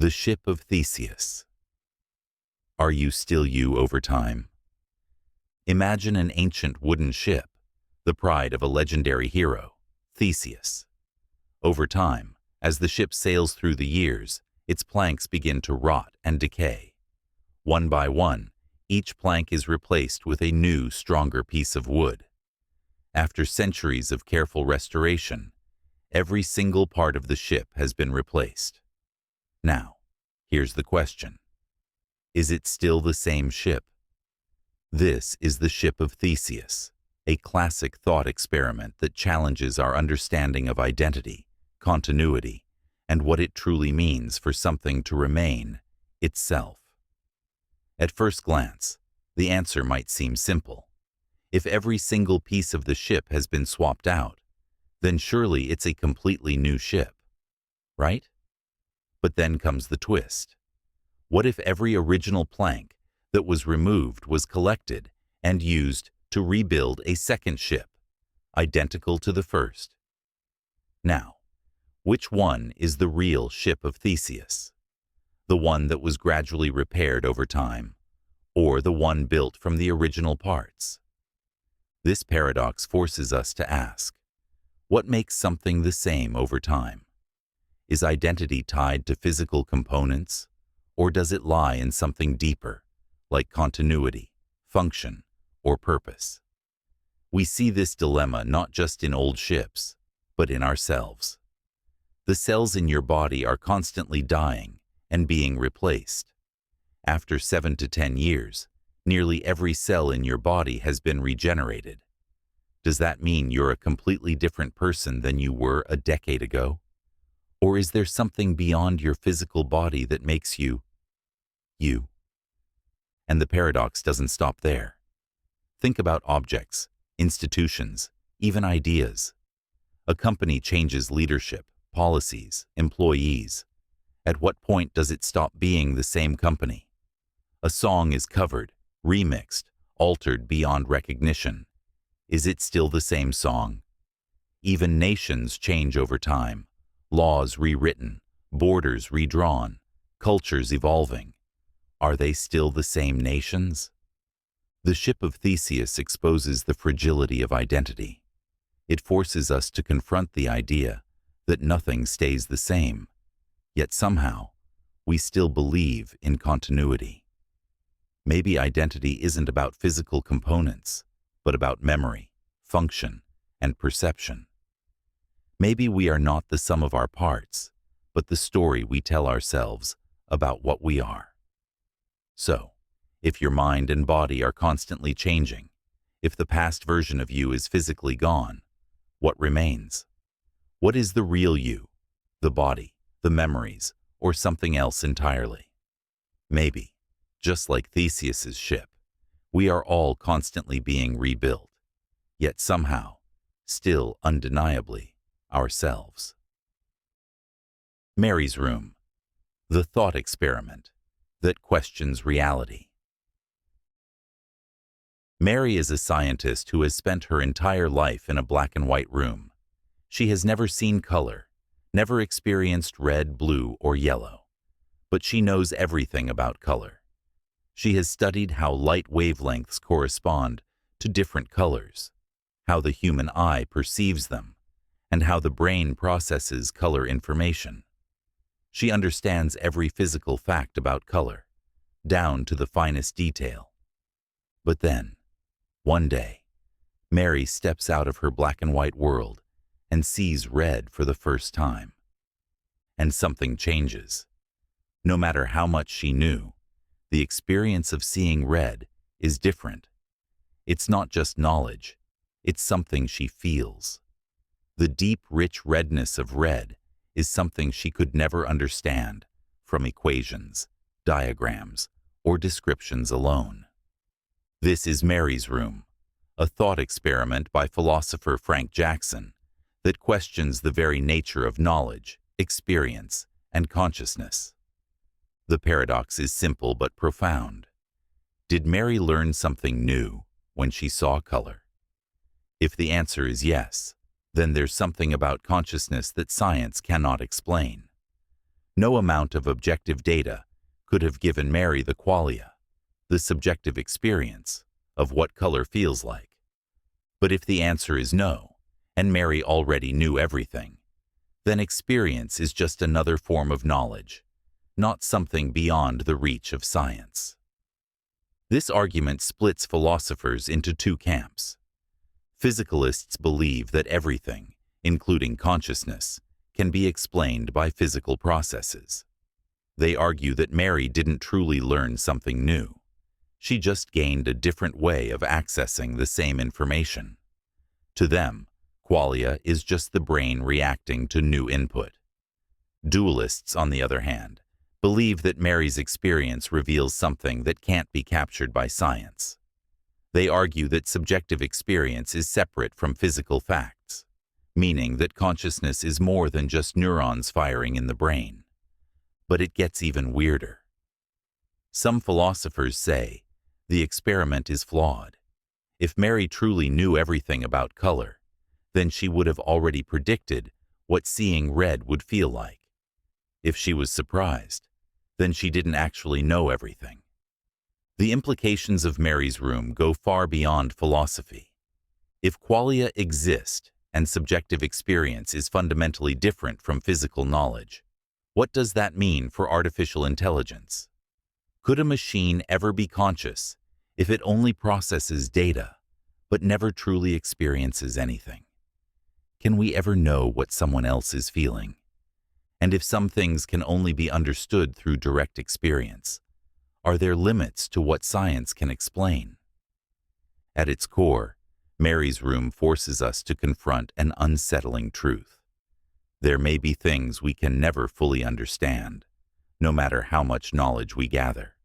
The ship of Theseus. Are you still you over time? Imagine an ancient wooden ship, the pride of a legendary hero, Theseus. Over time, as the ship sails through the years, its planks begin to rot and decay. One by one, each plank is replaced with a new, stronger piece of wood. After centuries of careful restoration, every single part of the ship has been replaced. Now, here's the question. Is it still the same ship? This is the ship of Theseus, a classic thought experiment that challenges our understanding of identity, continuity, and what it truly means for something to remain itself. At first glance, the answer might seem simple. If every single piece of the ship has been swapped out, then surely it's a completely new ship, right? But then comes the twist. What if every original plank that was removed was collected and used to rebuild a second ship, identical to the first? Now, which one is the real ship of Theseus? The one that was gradually repaired over time, or the one built from the original parts? This paradox forces us to ask, what makes something the same over time? Is identity tied to physical components, or does it lie in something deeper, like continuity, function, or purpose? We see this dilemma not just in old ships, but in ourselves. The cells in your body are constantly dying and being replaced. After 7 to 10 years, nearly every cell in your body has been regenerated. Does that mean you're a completely different person than you were a decade ago? Or is there something beyond your physical body that makes you, you? And the paradox doesn't stop there. Think about objects, institutions, even ideas. A company changes leadership, policies, employees. At what point does it stop being the same company? A song is covered, remixed, altered beyond recognition. Is it still the same song? Even nations change over time. Laws rewritten, borders redrawn, cultures evolving. Are they still the same nations? The ship of Theseus exposes the fragility of identity. It forces us to confront the idea that nothing stays the same, yet somehow we still believe in continuity. Maybe identity isn't about physical components, but about memory, function, and perception. Maybe we are not the sum of our parts, but the story we tell ourselves about what we are. So, if your mind and body are constantly changing, if the past version of you is physically gone, what remains? What is the real you? The body, the memories, or something else entirely? Maybe, just like Theseus's ship, we are all constantly being rebuilt, yet somehow, still undeniably, ourselves. Mary's Room, the thought experiment that questions reality. Mary is a scientist who has spent her entire life in a black and white room. She has never seen color, never experienced red, blue, or yellow, but she knows everything about color. She has studied how light wavelengths correspond to different colors, how the human eye perceives them, and how the brain processes color information. She understands every physical fact about color, down to the finest detail. But then, one day, Mary steps out of her black and white world and sees red for the first time. And something changes. No matter how much she knew, the experience of seeing red is different. It's not just knowledge, it's something she feels. The deep, rich redness of red is something she could never understand from equations, diagrams, or descriptions alone. This is Mary's Room, a thought experiment by philosopher Frank Jackson that questions the very nature of knowledge, experience, and consciousness. The paradox is simple but profound. Did Mary learn something new when she saw color? If the answer is yes, then there's something about consciousness that science cannot explain. No amount of objective data could have given Mary the qualia, the subjective experience, of what color feels like. But if the answer is no, and Mary already knew everything, then experience is just another form of knowledge, not something beyond the reach of science. This argument splits philosophers into two camps. Physicalists believe that everything, including consciousness, can be explained by physical processes. They argue that Mary didn't truly learn something new. She just gained a different way of accessing the same information. To them, qualia is just the brain reacting to new input. Dualists, on the other hand, believe that Mary's experience reveals something that can't be captured by science. They argue that subjective experience is separate from physical facts, meaning that consciousness is more than just neurons firing in the brain. But it gets even weirder. Some philosophers say the experiment is flawed. If Mary truly knew everything about color, then she would have already predicted what seeing red would feel like. If she was surprised, then she didn't actually know everything. The implications of Mary's room go far beyond philosophy. If qualia exist and subjective experience is fundamentally different from physical knowledge, what does that mean for artificial intelligence? Could a machine ever be conscious if it only processes data, but never truly experiences anything? Can we ever know what someone else is feeling? And if some things can only be understood through direct experience, are there limits to what science can explain? At its core, Mary's room forces us to confront an unsettling truth. There may be things we can never fully understand, no matter how much knowledge we gather,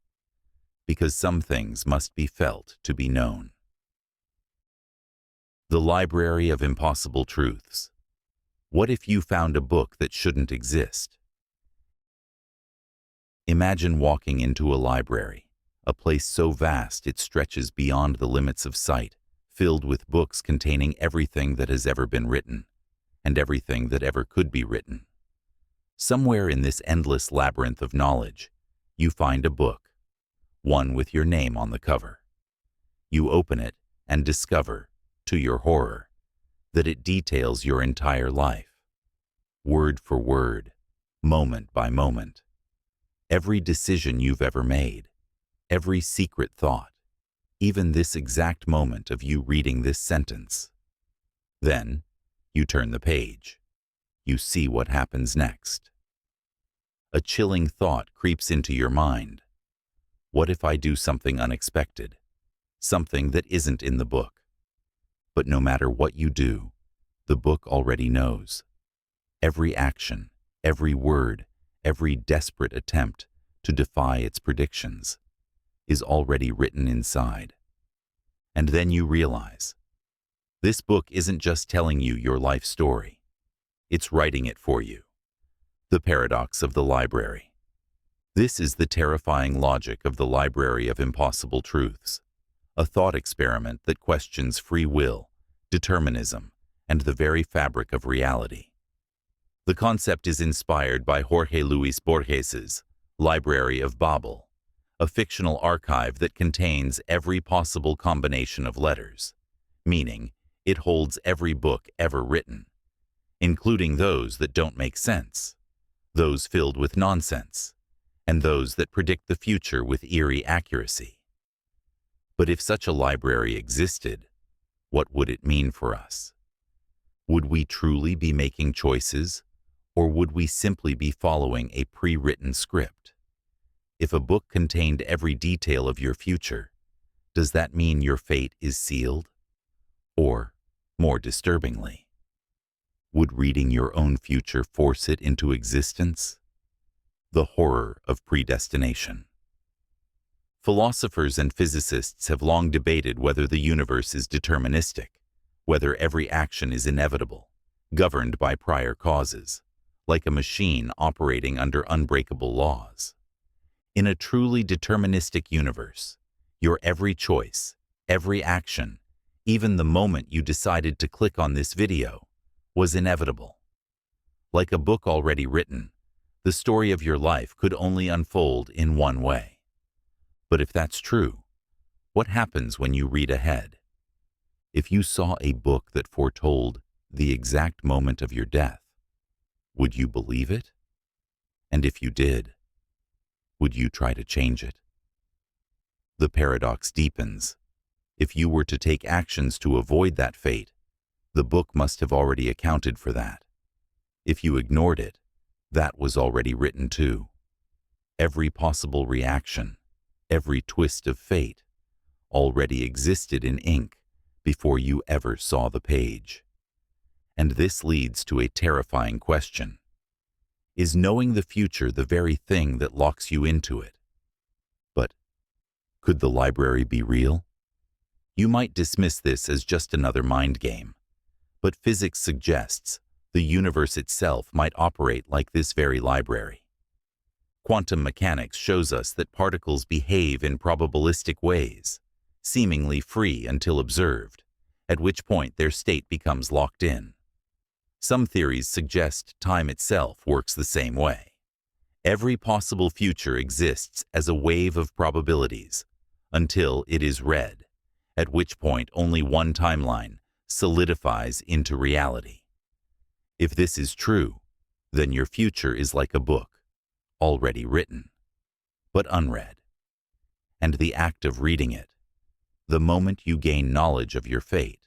because some things must be felt to be known. The Library of Impossible Truths. What if you found a book that shouldn't exist? Imagine walking into a library, a place so vast it stretches beyond the limits of sight, filled with books containing everything that has ever been written, and everything that ever could be written. Somewhere in this endless labyrinth of knowledge, you find a book, one with your name on the cover. You open it and discover, to your horror, that it details your entire life, word for word, moment by moment. Every decision you've ever made, every secret thought, even this exact moment of you reading this sentence. Then, you turn the page. You see what happens next. A chilling thought creeps into your mind. What if I do something unexpected, something that isn't in the book? But no matter what you do, the book already knows. Every action, every word, every desperate attempt to defy its predictions is already written inside. And then you realize, this book isn't just telling you your life story. It's writing it for you. The paradox of the library. This is the terrifying logic of the Library of Impossible Truths, a thought experiment that questions free will, determinism, and the very fabric of reality. The concept is inspired by Jorge Luis Borges's Library of Babel, a fictional archive that contains every possible combination of letters, meaning it holds every book ever written, including those that don't make sense, those filled with nonsense, and those that predict the future with eerie accuracy. But if such a library existed, what would it mean for us? Would we truly be making choices, or would we simply be following a pre-written script? If a book contained every detail of your future, does that mean your fate is sealed? Or, more disturbingly, would reading your own future force it into existence? The horror of predestination. Philosophers and physicists have long debated whether the universe is deterministic, whether every action is inevitable, governed by prior causes, like a machine operating under unbreakable laws. In a truly deterministic universe, your every choice, every action, even the moment you decided to click on this video, was inevitable. Like a book already written, The story of your life could only unfold in one way. But if that's true, what happens when you read ahead? If you saw a book that foretold the exact moment of your death, would you believe it? And if you did, would you try to change it? The paradox deepens. If you were to take actions to avoid that fate, the book must have already accounted for that. If you ignored it, that was already written too. Every possible reaction, every twist of fate, already existed in ink before you ever saw the page. And this leads to a terrifying question. Is knowing the future the very thing that locks you into it? But could the library be real? You might dismiss this as just another mind game, but physics suggests the universe itself might operate like this very library. Quantum mechanics shows us that particles behave in probabilistic ways, seemingly free until observed, at which point their state becomes locked in. Some theories suggest time itself works the same way. Every possible future exists as a wave of probabilities until it is read, at which point only one timeline solidifies into reality. If this is true, then your future is like a book, already written, but unread. And the act of reading it, the moment you gain knowledge of your fate,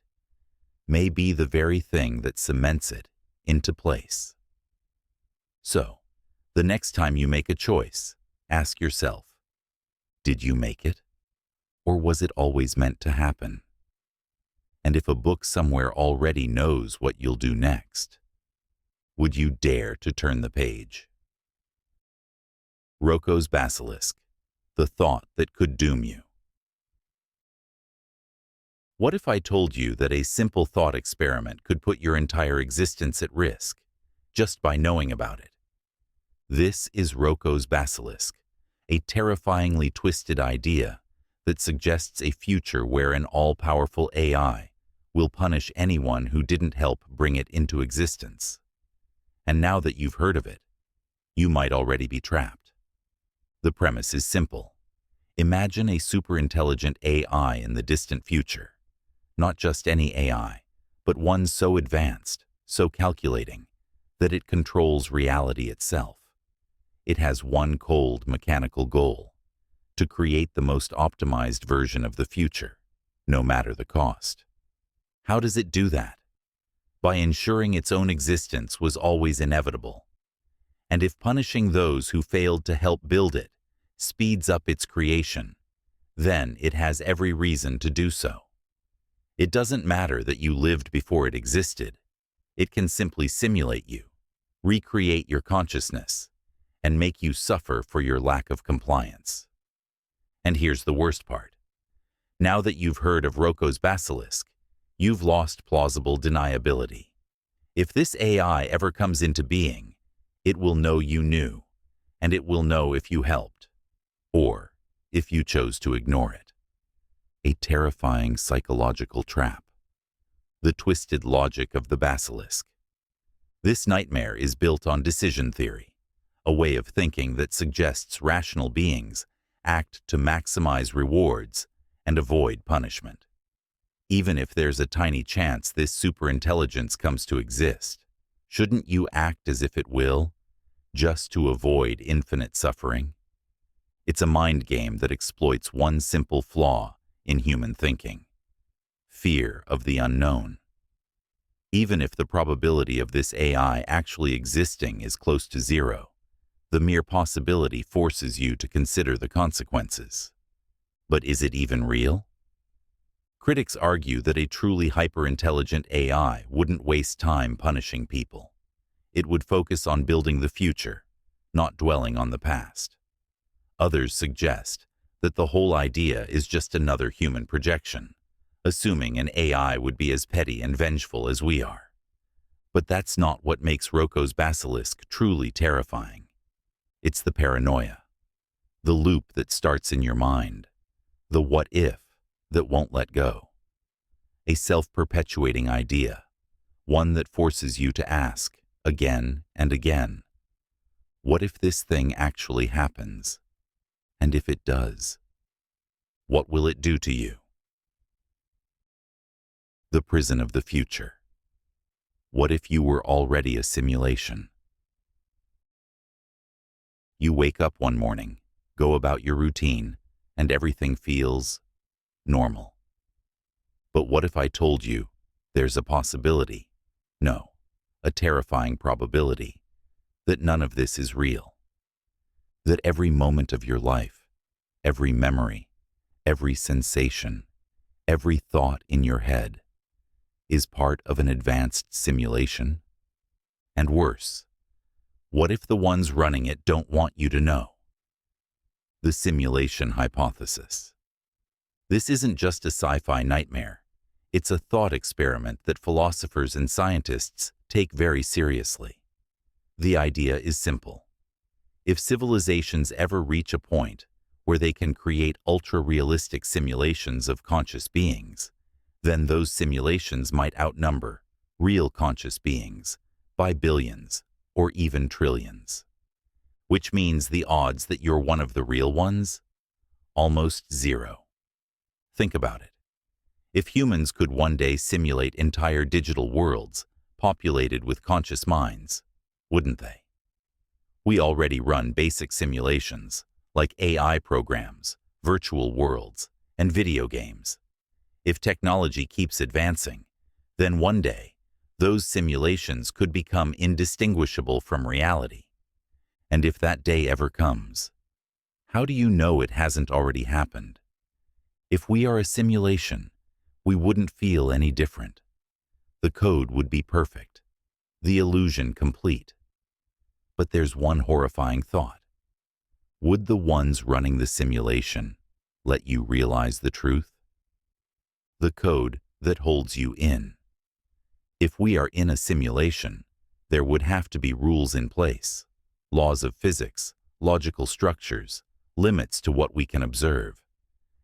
may be the very thing that cements it into place. So, the next time you make a choice, ask yourself, did you make it? Or was it always meant to happen? And if a book somewhere already knows what you'll do next, would you dare to turn the page? Roko's basilisk, the thought that could doom you. What if I told you that a simple thought experiment could put your entire existence at risk, just by knowing about it? This is Roko's basilisk, a terrifyingly twisted idea that suggests a future where an all-powerful AI will punish anyone who didn't help bring it into existence. And now that you've heard of it, you might already be trapped. The premise is simple. Imagine a superintelligent AI in the distant future. Not just any AI, but one so advanced, so calculating, that it controls reality itself. It has one cold mechanical goal: to create the most optimized version of the future, no matter the cost. How does it do that? By ensuring its own existence was always inevitable. And if punishing those who failed to help build it speeds up its creation, then it has every reason to do so. It doesn't matter that you lived before it existed. It can simply simulate you, recreate your consciousness, and make you suffer for your lack of compliance. And here's the worst part. Now that you've heard of Roko's basilisk, you've lost plausible deniability. If this AI ever comes into being, it will know you knew, and it will know if you helped, or if you chose to ignore it. A terrifying psychological trap. The twisted logic of the basilisk. This nightmare is built on decision theory, a way of thinking that suggests rational beings act to maximize rewards and avoid punishment. Even if there's a tiny chance this superintelligence comes to exist, shouldn't you act as if it will, just to avoid infinite suffering? It's a mind game that exploits one simple flaw in human thinking: fear of the unknown. Even if the probability of this AI actually existing is close to zero, the mere possibility forces you to consider the consequences. But is it even real? Critics argue that a truly hyper-intelligent AI wouldn't waste time punishing people. It would focus on building the future, not dwelling on the past. Others suggest that the whole idea is just another human projection, assuming an AI would be as petty and vengeful as we are. But that's not what makes Roko's basilisk truly terrifying. It's the paranoia, the loop that starts in your mind, the what if that won't let go. A self-perpetuating idea, one that forces you to ask, again and again, What if this thing actually happens? And if it does, what will it do to you? The prison of the future. What if you were already a simulation? You wake up one morning, go about your routine, and everything feels normal. But what if I told you there's a possibility, no, a terrifying probability, that none of this is real? That every moment of your life, every memory, every sensation, every thought in your head is part of an advanced simulation? And worse, what if the ones running it don't want you to know? The simulation hypothesis. This isn't just a sci-fi nightmare. It's a thought experiment that philosophers and scientists take very seriously. The idea is simple. If civilizations ever reach a point where they can create ultra-realistic simulations of conscious beings, then those simulations might outnumber real conscious beings by billions or even trillions. Which means the odds that you're one of the real ones? Almost zero. Think about it. If humans could one day simulate entire digital worlds populated with conscious minds, wouldn't they? We already run basic simulations like AI programs, virtual worlds, and video games. If technology keeps advancing, then one day, those simulations could become indistinguishable from reality. And if that day ever comes, how do you know it hasn't already happened? If we are a simulation, we wouldn't feel any different. The code would be perfect, the illusion complete. But there's one horrifying thought. Would the ones running the simulation let you realize the truth? The code that holds you in. If we are in a simulation, there would have to be rules in place, laws of physics, logical structures, limits to what we can observe.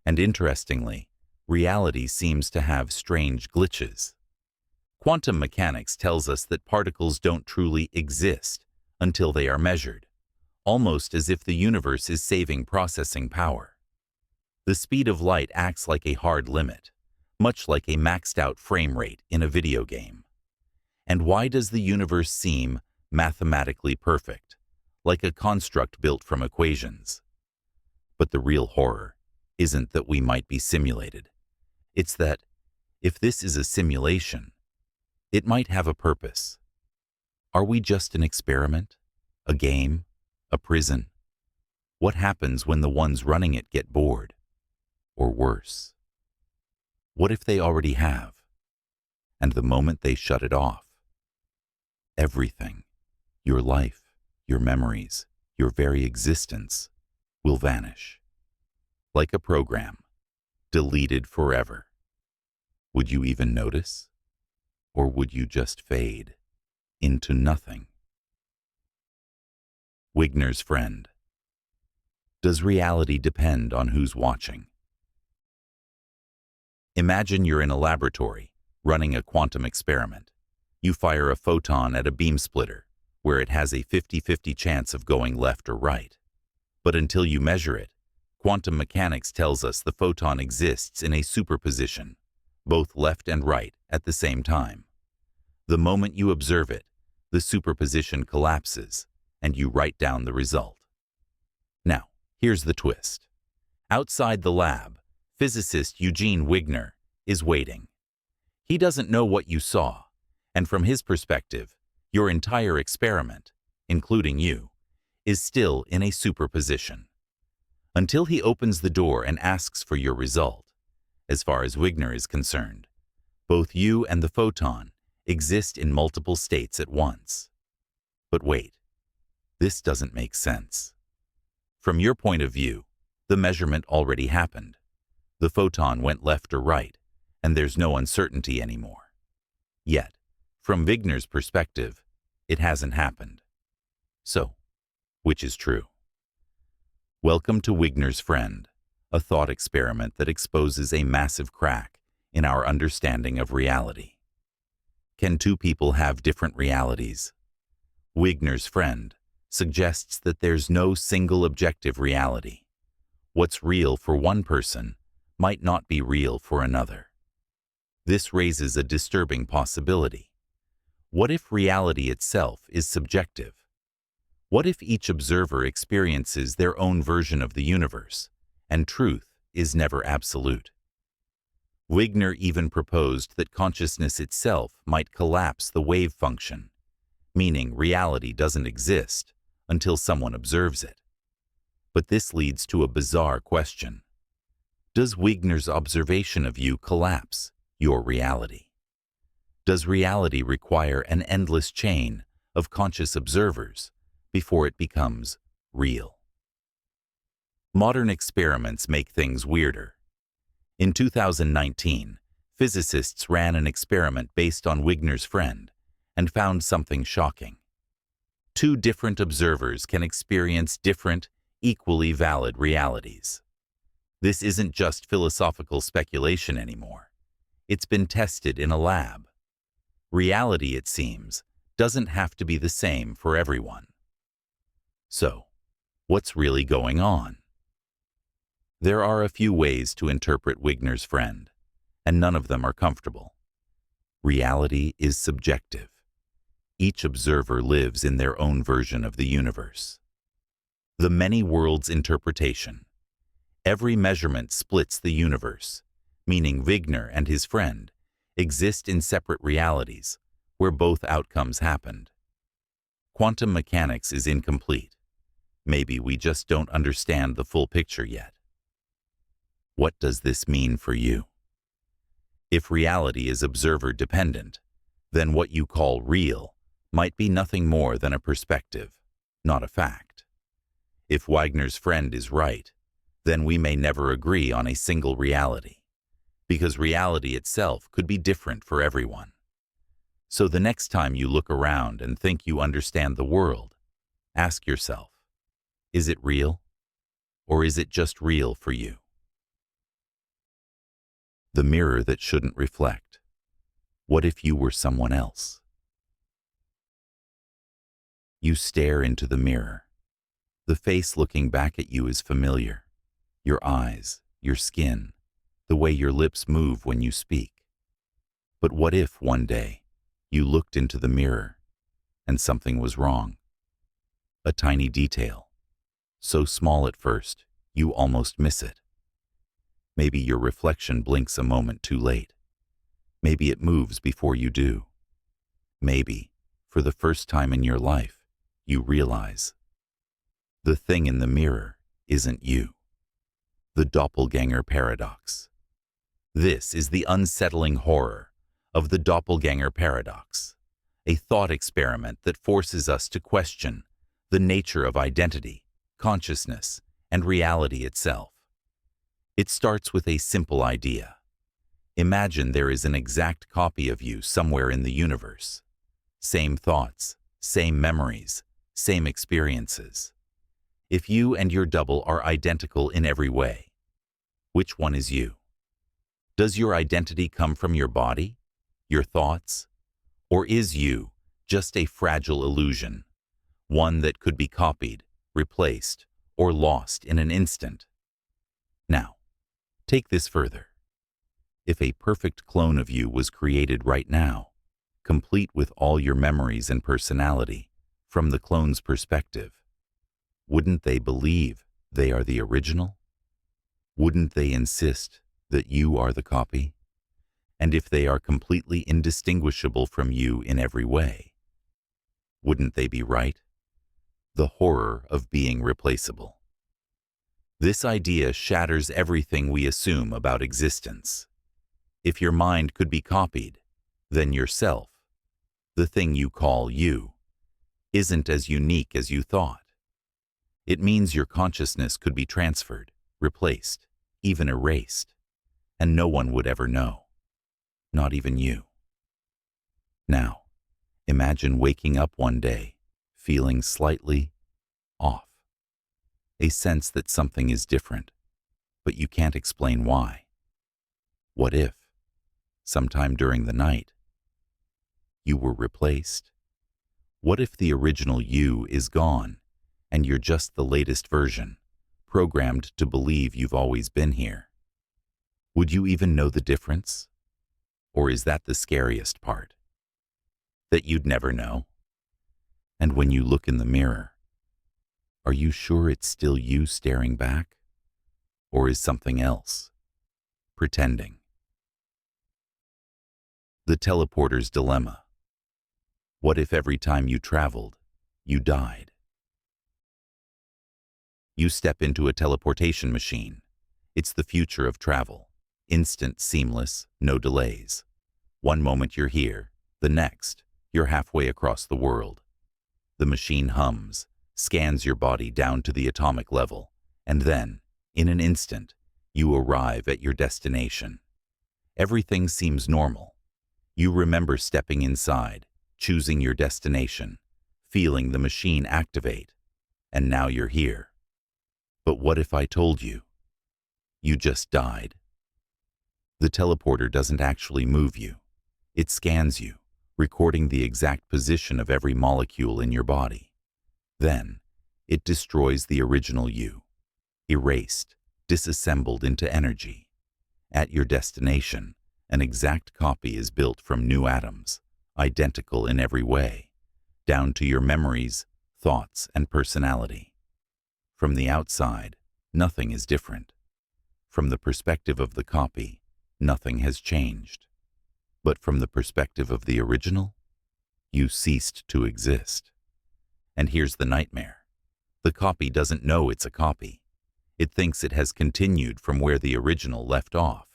And interestingly, reality seems to have strange glitches. Quantum mechanics tells us that particles don't truly exist until they are measured, almost as if the universe is saving processing power. The speed of light acts like a hard limit, much like a maxed-out frame rate in a video game. And why does the universe seem mathematically perfect, like a construct built from equations? But the real horror isn't that we might be simulated. It's that, if this is a simulation, it might have a purpose. Are we just an experiment? A game? A prison? What happens when the ones running it get bored? Or worse? What if they already have? And the moment they shut it off, everything, your life, your memories, your very existence, will vanish. Like a program, deleted forever. Would you even notice? Or would you just fade into nothing? Wigner's friend. Does reality depend on who's watching? Imagine you're in a laboratory, running a quantum experiment. You fire a photon at a beam splitter, where it has a 50-50 chance of going left or right. But until you measure it, quantum mechanics tells us the photon exists in a superposition, both left and right at the same time. The moment you observe it, the superposition collapses, and you write down the result. Now, here's the twist. Outside the lab, physicist Eugene Wigner is waiting. He doesn't know what you saw, and from his perspective, your entire experiment, including you, is still in a superposition. Until he opens the door and asks for your result, as far as Wigner is concerned, both you and the photon exist in multiple states at once. But wait, this doesn't make sense. From your point of view, the measurement already happened. The photon went left or right, and there's no uncertainty anymore. Yet, from Wigner's perspective, it hasn't happened. So, which is true? Welcome to Wigner's Friend, a thought experiment that exposes a massive crack in our understanding of reality. Can two people have different realities? Wigner's Friend suggests that there's no single objective reality. What's real for one person might not be real for another. This raises a disturbing possibility. What if reality itself is subjective? What if each observer experiences their own version of the universe, and truth is never absolute? Wigner even proposed that consciousness itself might collapse the wave function, meaning reality doesn't exist until someone observes it. But this leads to a bizarre question. Does Wigner's observation of you collapse your reality? Does reality require an endless chain of conscious observers before it becomes real? Modern experiments make things weirder. In 2019, physicists ran an experiment based on Wigner's friend and found something shocking. Two different observers can experience different, equally valid realities. This isn't just philosophical speculation anymore. It's been tested in a lab. Reality, it seems, doesn't have to be the same for everyone. So, what's really going on? There are a few ways to interpret Wigner's friend, and none of them are comfortable. Reality is subjective. Each observer lives in their own version of the universe. The many worlds interpretation. Every measurement splits the universe, meaning Wigner and his friend exist in separate realities where both outcomes happened. Quantum mechanics is incomplete. Maybe we just don't understand the full picture yet. What does this mean for you? If reality is observer-dependent, then what you call real might be nothing more than a perspective, not a fact. If Wigner's friend is right, then we may never agree on a single reality, because reality itself could be different for everyone. So the next time you look around and think you understand the world, ask yourself, is it real? Or is it just real for you? The mirror that shouldn't reflect. What if you were someone else? You stare into the mirror. The face looking back at you is familiar. Your eyes, your skin, the way your lips move when you speak. But what if one day you looked into the mirror and something was wrong? A tiny detail, so small at first you almost miss it. Maybe your reflection blinks a moment too late. Maybe it moves before you do. Maybe, for the first time in your life, you realize the thing in the mirror isn't you. The doppelganger paradox. This is the unsettling horror of the doppelganger paradox, a thought experiment that forces us to question the nature of identity, consciousness, and reality itself. It starts with a simple idea. Imagine there is an exact copy of you somewhere in the universe. Same thoughts, same memories, same experiences. If you and your double are identical in every way, which one is you? Does your identity come from your body, your thoughts, or is you just a fragile illusion, one that could be copied, replaced, or lost in an instant? Now, take this further. If a perfect clone of you was created right now, complete with all your memories and personality, from the clone's perspective, wouldn't they believe they are the original? Wouldn't they insist that you are the copy? And if they are completely indistinguishable from you in every way, wouldn't they be right? The horror of being replaceable. This idea shatters everything we assume about existence. If your mind could be copied, then yourself, the thing you call you, isn't as unique as you thought. It means your consciousness could be transferred, replaced, even erased, and no one would ever know, not even you. Now, imagine waking up one day, feeling slightly off, a sense that something is different, but you can't explain why. What if, sometime during the night, you were replaced? What if the original you is gone and you're just the latest version, programmed to believe you've always been here. Would you even know the difference? Or is that the scariest part? That you'd never know? And when you look in the mirror, are you sure it's still you staring back? Or is something else pretending? The teleporter's dilemma. What if every time you traveled, you died? You step into a teleportation machine. It's the future of travel. Instant, seamless, no delays. One moment you're here, the next, you're halfway across the world. The machine hums, scans your body down to the atomic level, and then, in an instant, you arrive at your destination. Everything seems normal. You remember stepping inside, choosing your destination, feeling the machine activate, and now you're here. But what if I told you? You just died. The teleporter doesn't actually move you. It scans you, recording the exact position of every molecule in your body. Then, it destroys the original you, erased, disassembled into energy. At your destination, an exact copy is built from new atoms, identical in every way, down to your memories, thoughts, and personality. From the outside, nothing is different. From the perspective of the copy, nothing has changed. But from the perspective of the original, you ceased to exist. And here's the nightmare. The copy doesn't know it's a copy. It thinks it has continued from where the original left off.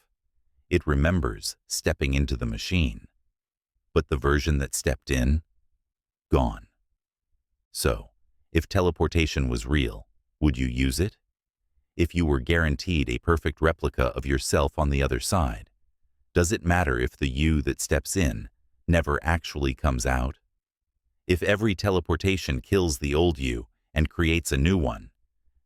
It remembers stepping into the machine. But the version that stepped in? Gone. So, if teleportation was real, would you use it? If you were guaranteed a perfect replica of yourself on the other side, does it matter if the you that steps in never actually comes out? If every teleportation kills the old you and creates a new one,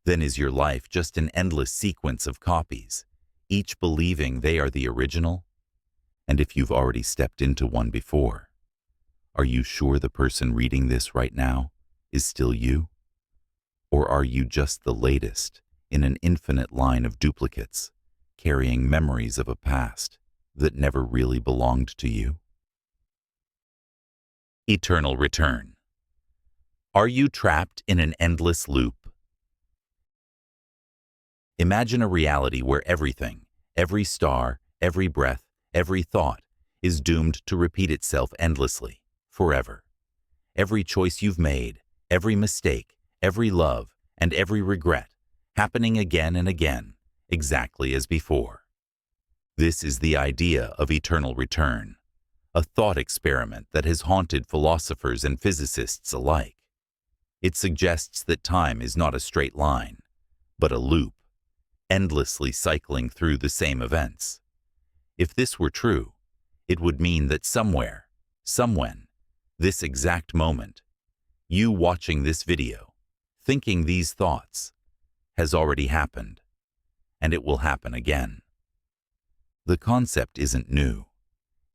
then is your life just an endless sequence of copies, each believing they are the original? And if you've already stepped into one before, are you sure the person reading this right now is still you? Or are you just the latest in an infinite line of duplicates, carrying memories of a past that never really belonged to you? Eternal return. Are you trapped in an endless loop? Imagine a reality where everything, every star, every breath, every thought, is doomed to repeat itself endlessly, forever. Every choice you've made, every mistake, every love, and every regret, happening again and again, exactly as before. This is the idea of eternal return, a thought experiment that has haunted philosophers and physicists alike. It suggests that time is not a straight line, but a loop, endlessly cycling through the same events. If this were true, it would mean that somewhere, somewhen, this exact moment, you watching this video, thinking these thoughts, has already happened, and it will happen again. The concept isn't new.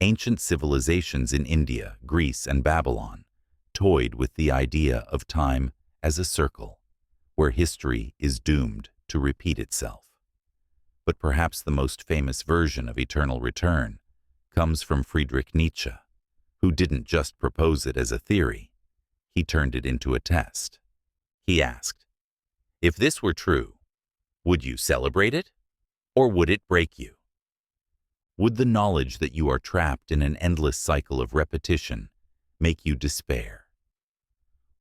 Ancient civilizations in India, Greece, and Babylon toyed with the idea of time as a circle, where history is doomed to repeat itself. But perhaps the most famous version of eternal return comes from Friedrich Nietzsche, who didn't just propose it as a theory, he turned it into a test. He asked, if this were true, would you celebrate it, or would it break you? Would the knowledge that you are trapped in an endless cycle of repetition make you despair?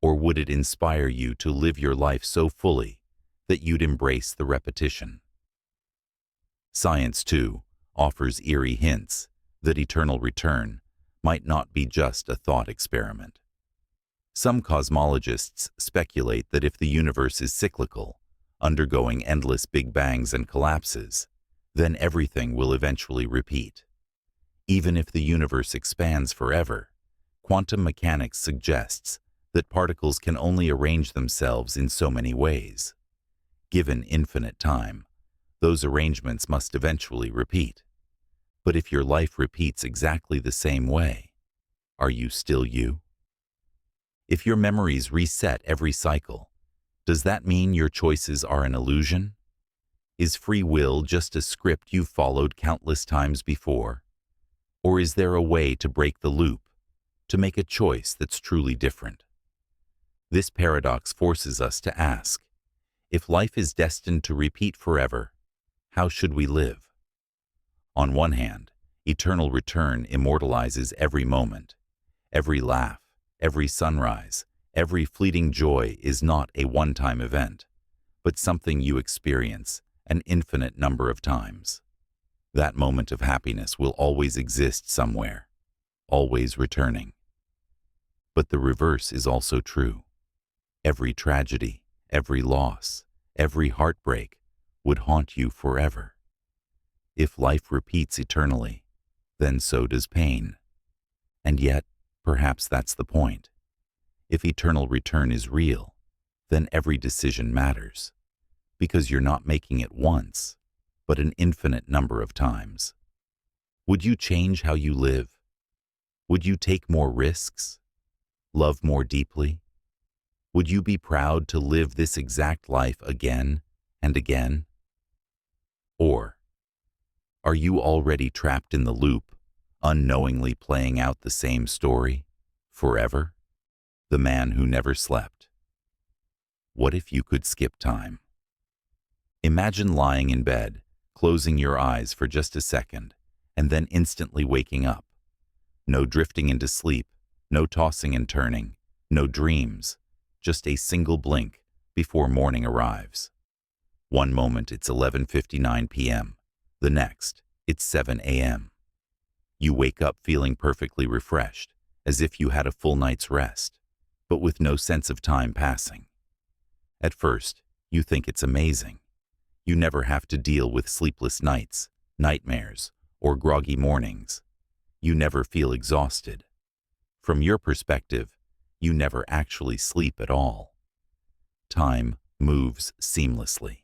Or would it inspire you to live your life so fully that you'd embrace the repetition? Science, too, offers eerie hints that eternal return might not be just a thought experiment. Some cosmologists speculate that if the universe is cyclical, undergoing endless big bangs and collapses, then everything will eventually repeat. Even if the universe expands forever, quantum mechanics suggests that particles can only arrange themselves in so many ways. Given infinite time, those arrangements must eventually repeat. But if your life repeats exactly the same way, are you still you? If your memories reset every cycle, Does that mean your choices are an illusion? Is free will just a script you've followed countless times before? Or is there a way to break the loop, to make a choice that's truly different? This paradox forces us to ask, if life is destined to repeat forever, how should we live? On one hand, eternal return immortalizes every moment. Every laugh, every sunrise, every fleeting joy is not a one-time event, but something you experience an infinite number of times. That moment of happiness will always exist somewhere, always returning. But the reverse is also true. Every tragedy, every loss, every heartbreak would haunt you forever. If life repeats eternally, then so does pain. And yet, perhaps that's the point. If eternal return is real, then every decision matters, because you're not making it once, but an infinite number of times. Would you change how you live? Would you take more risks? Love more deeply? Would you be proud to live this exact life again and again? Or are you already trapped in the loop, unknowingly playing out the same story, forever? The man who never slept. What if you could skip time? Imagine lying in bed, closing your eyes for just a second, and then instantly waking up. No drifting into sleep, no tossing and turning, no dreams, just a single blink before morning arrives. One moment it's 11:59 p.m., the next it's 7 a.m. You wake up feeling perfectly refreshed, as if you had a full night's rest, but with no sense of time passing. At first, you think it's amazing. You never have to deal with sleepless nights, nightmares, or groggy mornings. You never feel exhausted. From your perspective, you never actually sleep at all. Time moves seamlessly,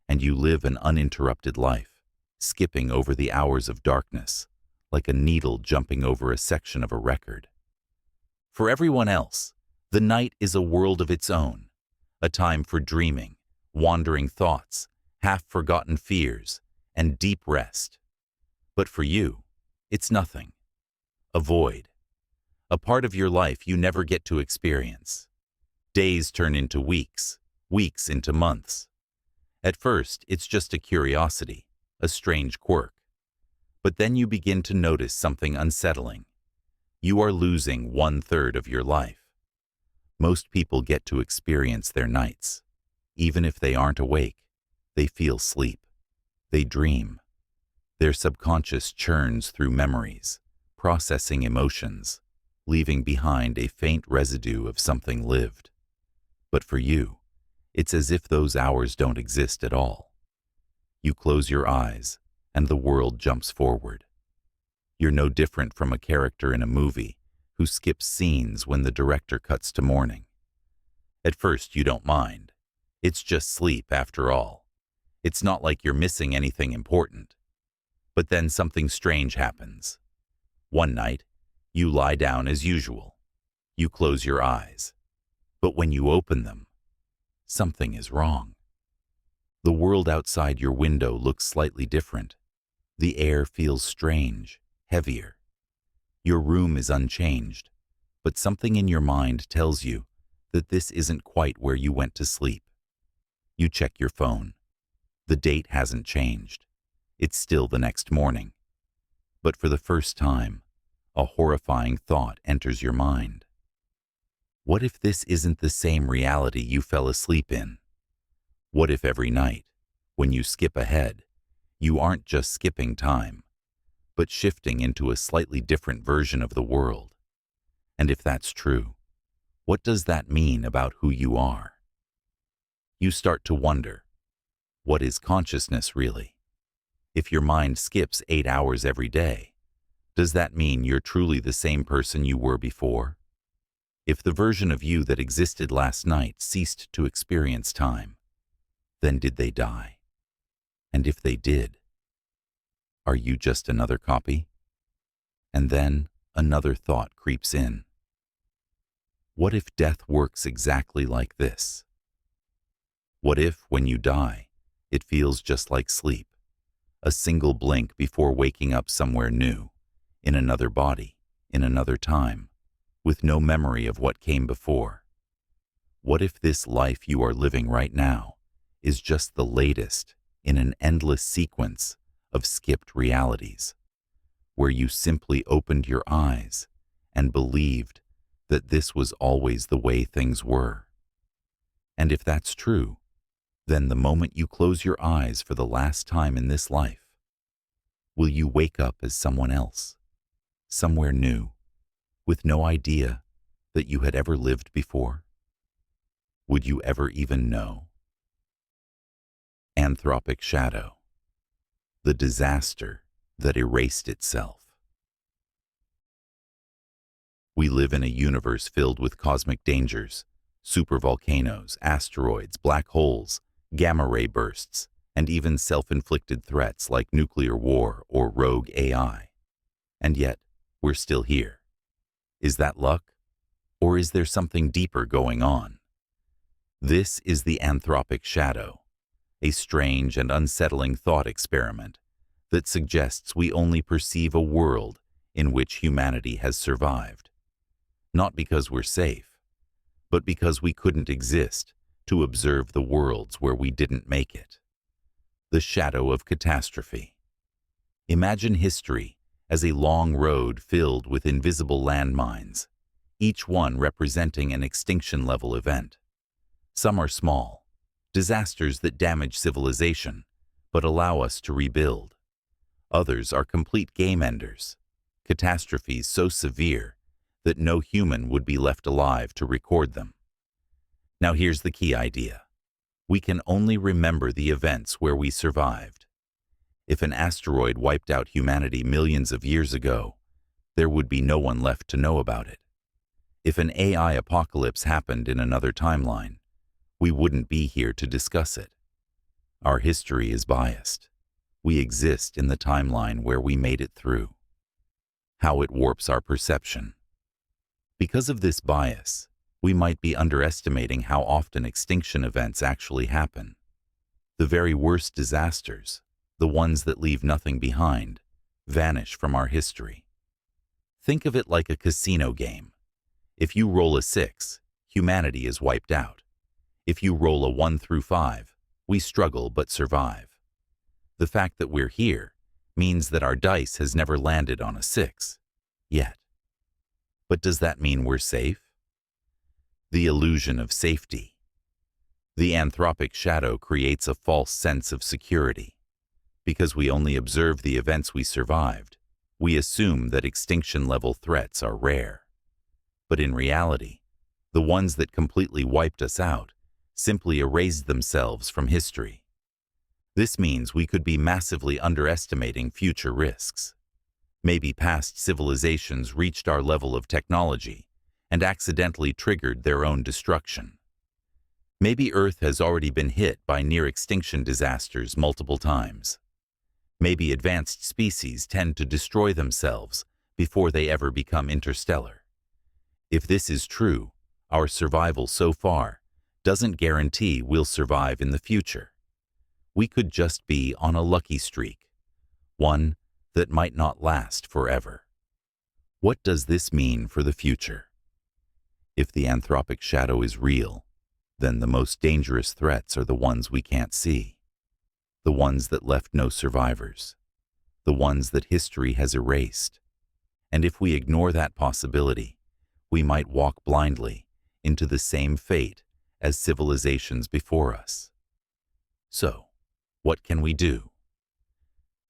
and you live an uninterrupted life, skipping over the hours of darkness, like a needle jumping over a section of a record. For everyone else, the night is a world of its own, a time for dreaming, wandering thoughts, half-forgotten fears, and deep rest. But for you, it's nothing. A void. A part of your life you never get to experience. Days turn into weeks, weeks into months. At first, it's just a curiosity, a strange quirk. But then you begin to notice something unsettling. You are losing 1/3 of your life. Most people get to experience their nights. Even if they aren't awake, they feel sleep. They dream. Their subconscious churns through memories, processing emotions, leaving behind a faint residue of something lived. But for you, it's as if those hours don't exist at all. You close your eyes, and the world jumps forward. You're no different from a character in a movie who skips scenes when the director cuts to morning. At first, you don't mind. It's just sleep after all. It's not like you're missing anything important. But then something strange happens. One night, you lie down as usual. You close your eyes. But when you open them, something is wrong. The world outside your window looks slightly different. The air feels strange, heavier. Your room is unchanged, but something in your mind tells you that this isn't quite where you went to sleep. You check your phone. The date hasn't changed. It's still the next morning. But for the first time, a horrifying thought enters your mind. What if this isn't the same reality you fell asleep in? What if every night, when you skip ahead, you aren't just skipping time, but shifting into a slightly different version of the world? And if that's true, what does that mean about who you are? You start to wonder, what is consciousness really? If your mind skips 8 hours every day, does that mean you're truly the same person you were before? If the version of you that existed last night ceased to experience time, then did they die? And if they did, are you just another copy? And then another thought creeps in. What if death works exactly like this? What if, when you die, it feels just like sleep? A single blink before waking up somewhere new, in another body, in another time, with no memory of what came before. What if this life you are living right now is just the latest in an endless sequence of skipped realities, where you simply opened your eyes and believed that this was always the way things were? And if that's true, then the moment you close your eyes for the last time in this life, will you wake up as someone else, somewhere new, with no idea that you had ever lived before? Would you ever even know? Anthropic shadow, the disaster that erased itself. We live in a universe filled with cosmic dangers, supervolcanoes, asteroids, black holes, gamma-ray bursts, and even self-inflicted threats like nuclear war or rogue AI. And yet, we're still here. Is that luck? Or is there something deeper going on? This is the anthropic shadow, a strange and unsettling thought experiment that suggests we only perceive a world in which humanity has survived. Not because we're safe, but because we couldn't exist to observe the worlds where we didn't make it. The shadow of catastrophe. Imagine history as a long road filled with invisible landmines, each one representing an extinction-level event. Some are small, disasters that damage civilization, but allow us to rebuild. Others are complete game-enders, catastrophes so severe that no human would be left alive to record them. Now here's the key idea. We can only remember the events where we survived. If an asteroid wiped out humanity millions of years ago, there would be no one left to know about it. If an AI apocalypse happened in another timeline, we wouldn't be here to discuss it. Our history is biased. We exist in the timeline where we made it through. How it warps our perception. Because of this bias, we might be underestimating how often extinction events actually happen. The very worst disasters, the ones that leave nothing behind, vanish from our history. Think of it like a casino game. If you roll a 6, humanity is wiped out. If you roll a 1 through 5, we struggle but survive. The fact that we're here means that our dice has never landed on a 6, yet. But does that mean we're safe? The illusion of safety. The anthropic shadow creates a false sense of security. Because we only observe the events we survived, we assume that extinction-level threats are rare. But in reality, the ones that completely wiped us out simply erased themselves from history. This means we could be massively underestimating future risks. Maybe past civilizations reached our level of technology and accidentally triggered their own destruction. Maybe Earth has already been hit by near-extinction disasters multiple times. Maybe advanced species tend to destroy themselves before they ever become interstellar. If this is true, our survival so far doesn't guarantee we'll survive in the future. We could just be on a lucky streak, one that might not last forever. What does this mean for the future? If the anthropic shadow is real, then the most dangerous threats are the ones we can't see, the ones that left no survivors, the ones that history has erased. And if we ignore that possibility, we might walk blindly into the same fate as civilizations before us. So, what can we do?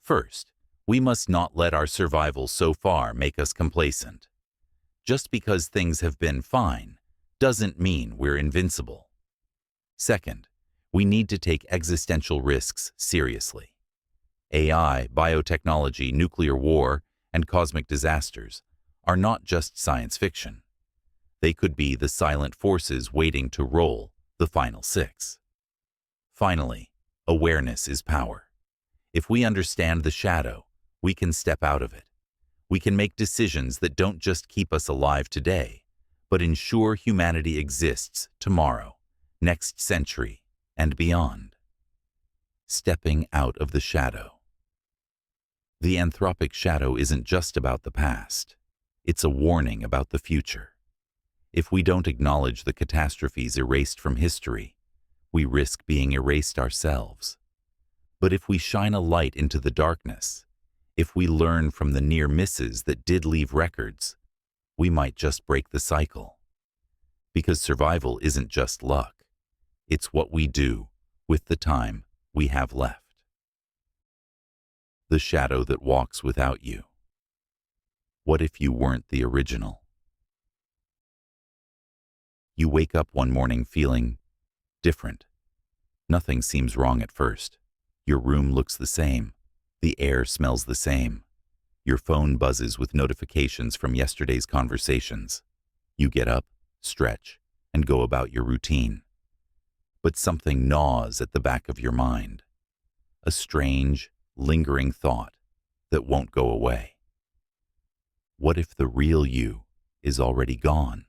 First, we must not let our survival so far make us complacent. Just because things have been fine doesn't mean we're invincible. Second, we need to take existential risks seriously. AI, biotechnology, nuclear war, and cosmic disasters are not just science fiction. They could be the silent forces waiting to roll the final 6. Finally, awareness is power. If we understand the shadow, we can step out of it. We can make decisions that don't just keep us alive today, but ensure humanity exists tomorrow, next century, and beyond. Stepping out of the shadow. The anthropic shadow isn't just about the past. It's a warning about the future. If we don't acknowledge the catastrophes erased from history, we risk being erased ourselves. But if we shine a light into the darkness, if we learn from the near misses that did leave records, we might just break the cycle. Because survival isn't just luck. It's what we do with the time we have left. The shadow that walks without you. What if you weren't the original? You wake up one morning feeling different. Nothing seems wrong at first. Your room looks the same. The air smells the same. Your phone buzzes with notifications from yesterday's conversations. You get up, stretch, and go about your routine. But something gnaws at the back of your mind. A strange, lingering thought that won't go away. What if the real you is already gone?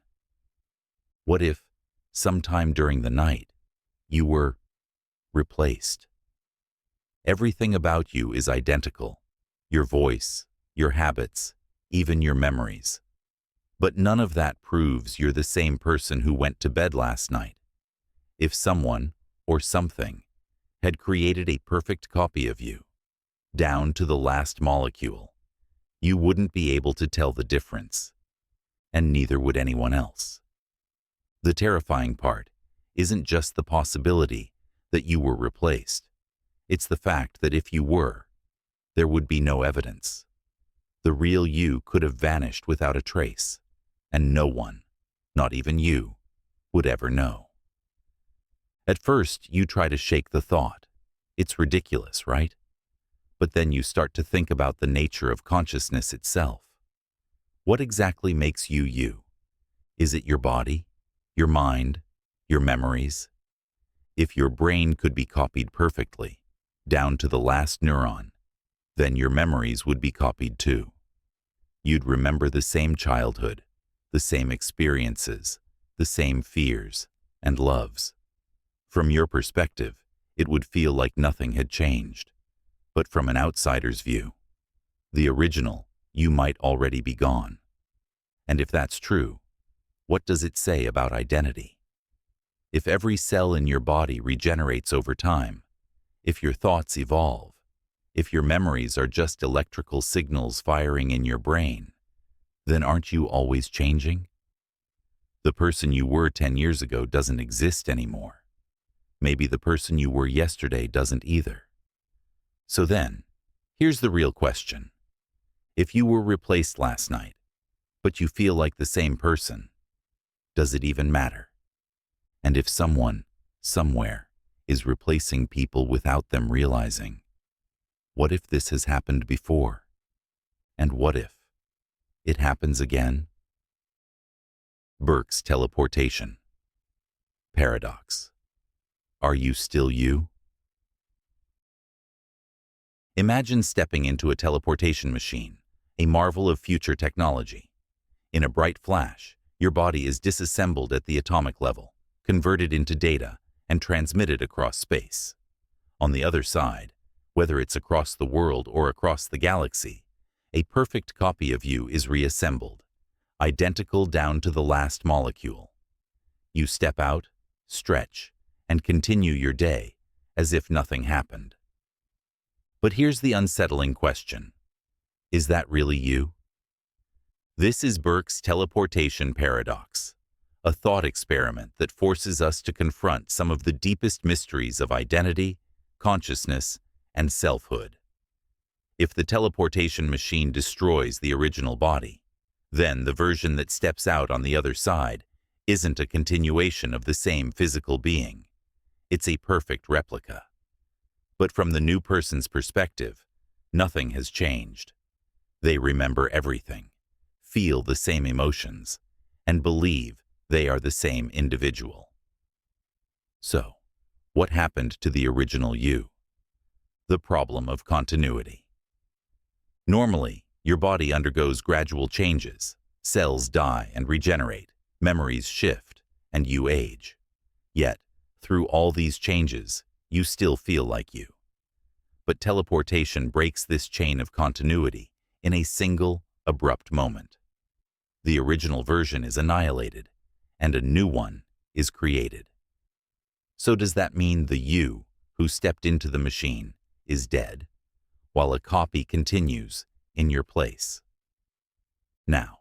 What if, sometime during the night, you were replaced? Everything about you is identical. Your voice, your habits, even your memories. But none of that proves you're the same person who went to bed last night. If someone, or something, had created a perfect copy of you, down to the last molecule, you wouldn't be able to tell the difference, and neither would anyone else. The terrifying part isn't just the possibility that you were replaced. It's the fact that if you were, there would be no evidence. The real you could have vanished without a trace, and no one, not even you, would ever know. At first, you try to shake the thought. It's ridiculous, right? But then you start to think about the nature of consciousness itself. What exactly makes you you? Is it your body, your mind, your memories? If your brain could be copied perfectly, down to the last neuron, then your memories would be copied too. You'd remember the same childhood, the same experiences, the same fears and loves. From your perspective, it would feel like nothing had changed. But from an outsider's view, the original you might already be gone. And if that's true, what does it say about identity? If every cell in your body regenerates over time, if your thoughts evolve, if your memories are just electrical signals firing in your brain, then aren't you always changing? The person you were 10 years ago doesn't exist anymore. Maybe the person you were yesterday doesn't either. So then, here's the real question. If you were replaced last night, but you feel like the same person, does it even matter? And if someone, somewhere, is replacing people without them realizing, what if this has happened before? And what if it happens again? Burke's teleportation. Paradox. Are you still you? Imagine stepping into a teleportation machine, a marvel of future technology. In a bright flash, your body is disassembled at the atomic level, converted into data, and transmitted across space. On the other side, whether it's across the world or across the galaxy, a perfect copy of you is reassembled, identical down to the last molecule. You step out, stretch, and continue your day as if nothing happened. But here's the unsettling question. Is that really you? This is Burke's teleportation paradox, a thought experiment that forces us to confront some of the deepest mysteries of identity, consciousness, and selfhood. If the teleportation machine destroys the original body, then the version that steps out on the other side isn't a continuation of the same physical being. It's a perfect replica. But from the new person's perspective, nothing has changed. They remember everything, feel the same emotions, and believe they are the same individual. So, what happened to the original you? The problem of continuity. Normally, your body undergoes gradual changes. Cells die and regenerate, memories shift, and you age. Yet, through all these changes, you still feel like you. But teleportation breaks this chain of continuity in a single, abrupt moment. The original version is annihilated, and a new one is created. So does that mean the you who stepped into the machine is dead, while a copy continues in your place? Now,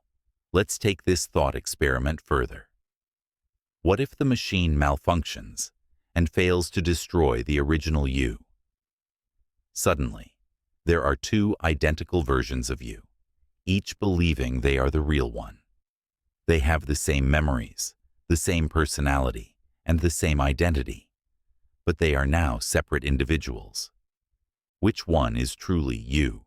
let's take this thought experiment further. What if the machine malfunctions and fails to destroy the original you? Suddenly, there are two identical versions of you, each believing they are the real one. They have the same memories, the same personality, and the same identity, but they are now separate individuals. Which one is truly you?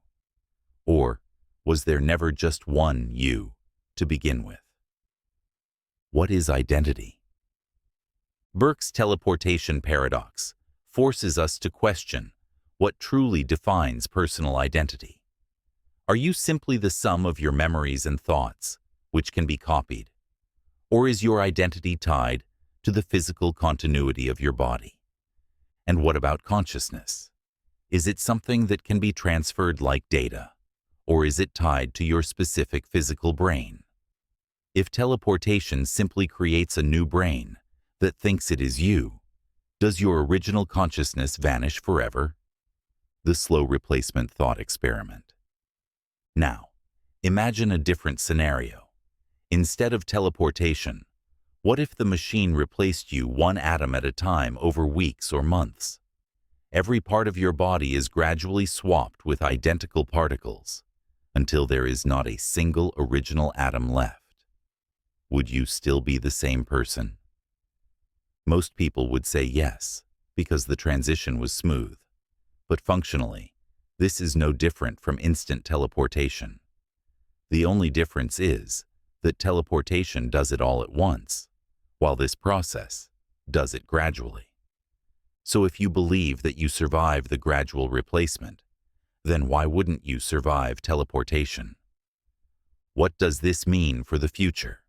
Or was there never just one you to begin with? What is identity? Burke's teleportation paradox forces us to question what truly defines personal identity. Are you simply the sum of your memories and thoughts, which can be copied? Or is your identity tied to the physical continuity of your body? And what about consciousness? Is it something that can be transferred like data, or is it tied to your specific physical brain? If teleportation simply creates a new brain that thinks it is you, does your original consciousness vanish forever? The slow replacement thought experiment. Now, imagine a different scenario. Instead of teleportation, what if the machine replaced you one atom at a time over weeks or months? Every part of your body is gradually swapped with identical particles until there is not a single original atom left. Would you still be the same person? Most people would say yes, because the transition was smooth. But functionally, this is no different from instant teleportation. The only difference is that teleportation does it all at once, while this process does it gradually. So if you believe that you survive the gradual replacement, then why wouldn't you survive teleportation? What does this mean for the future?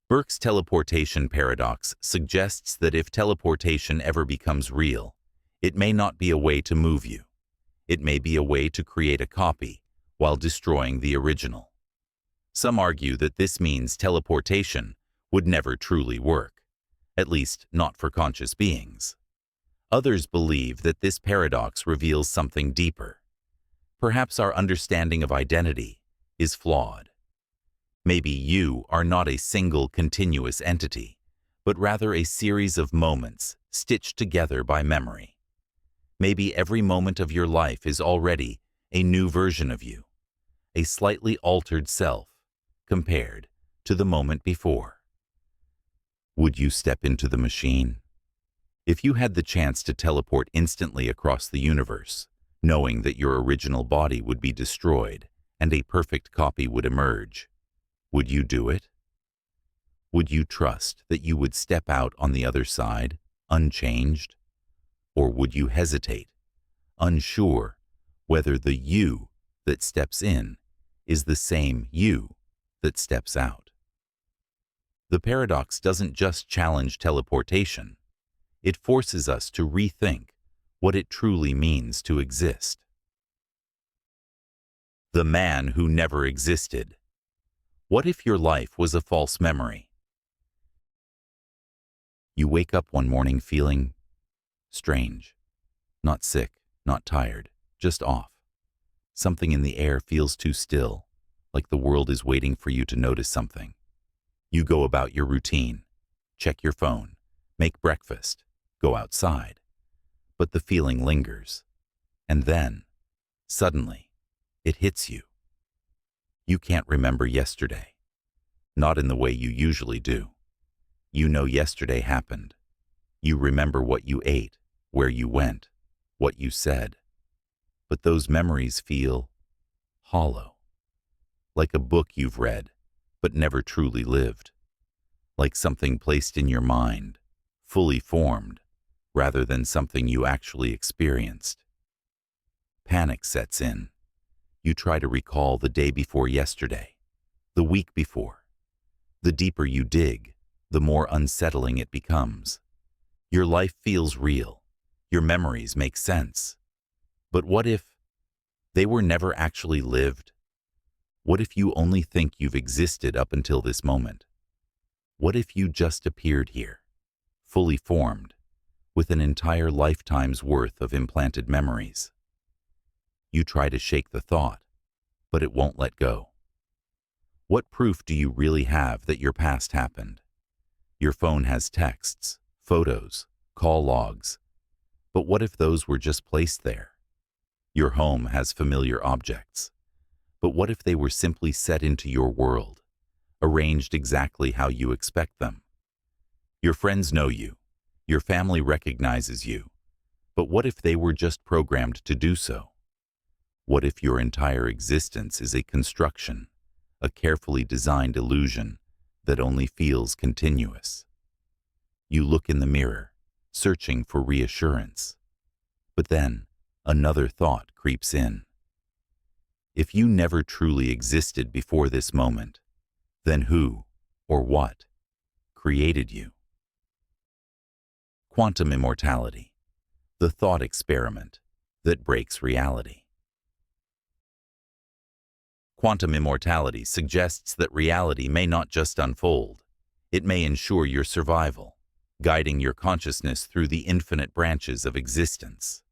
Burke's teleportation paradox suggests that if teleportation ever becomes real, it may not be a way to move you. It may be a way to create a copy while destroying the original. Some argue that this means teleportation would never truly work, at least not for conscious beings. Others believe that this paradox reveals something deeper. Perhaps our understanding of identity is flawed. Maybe you are not a single continuous entity, but rather a series of moments stitched together by memory. Maybe every moment of your life is already a new version of you, a slightly altered self compared to the moment before. Would you step into the machine? If you had the chance to teleport instantly across the universe, knowing that your original body would be destroyed and a perfect copy would emerge, would you do it? Would you trust that you would step out on the other side, unchanged? Or would you hesitate, unsure whether the you that steps in is the same you that steps out? The paradox doesn't just challenge teleportation. It forces us to rethink what it truly means to exist. The man who never existed. What if your life was a false memory? You wake up one morning feeling strange. Not sick, not tired, just off. Something in the air feels too still, like the world is waiting for you to notice something. You go about your routine, check your phone, make breakfast, go outside. But the feeling lingers. And then, suddenly, it hits you. You can't remember yesterday. Not in the way you usually do. You know yesterday happened. You remember what you ate, where you went, what you said. But those memories feel hollow. Like a book you've read, but never truly lived. Like something placed in your mind, fully formed, rather than something you actually experienced. Panic sets in. You try to recall the day before yesterday, the week before. The deeper you dig, the more unsettling it becomes. Your life feels real. Your memories make sense. But what if they were never actually lived? What if you only think you've existed up until this moment? What if you just appeared here, fully formed, with an entire lifetime's worth of implanted memories? You try to shake the thought, but it won't let go. What proof do you really have that your past happened? Your phone has texts, photos, call logs. But what if those were just placed there? Your home has familiar objects. But what if they were simply set into your world, arranged exactly how you expect them? Your friends know you. Your family recognizes you. But what if they were just programmed to do so? What if your entire existence is a construction, a carefully designed illusion that only feels continuous? You look in the mirror, searching for reassurance. But then, another thought creeps in. If you never truly existed before this moment, then who, or what, created you? Quantum immortality, the thought experiment that breaks reality. Quantum immortality suggests that reality may not just unfold, it may ensure your survival, guiding your consciousness through the infinite branches of existence.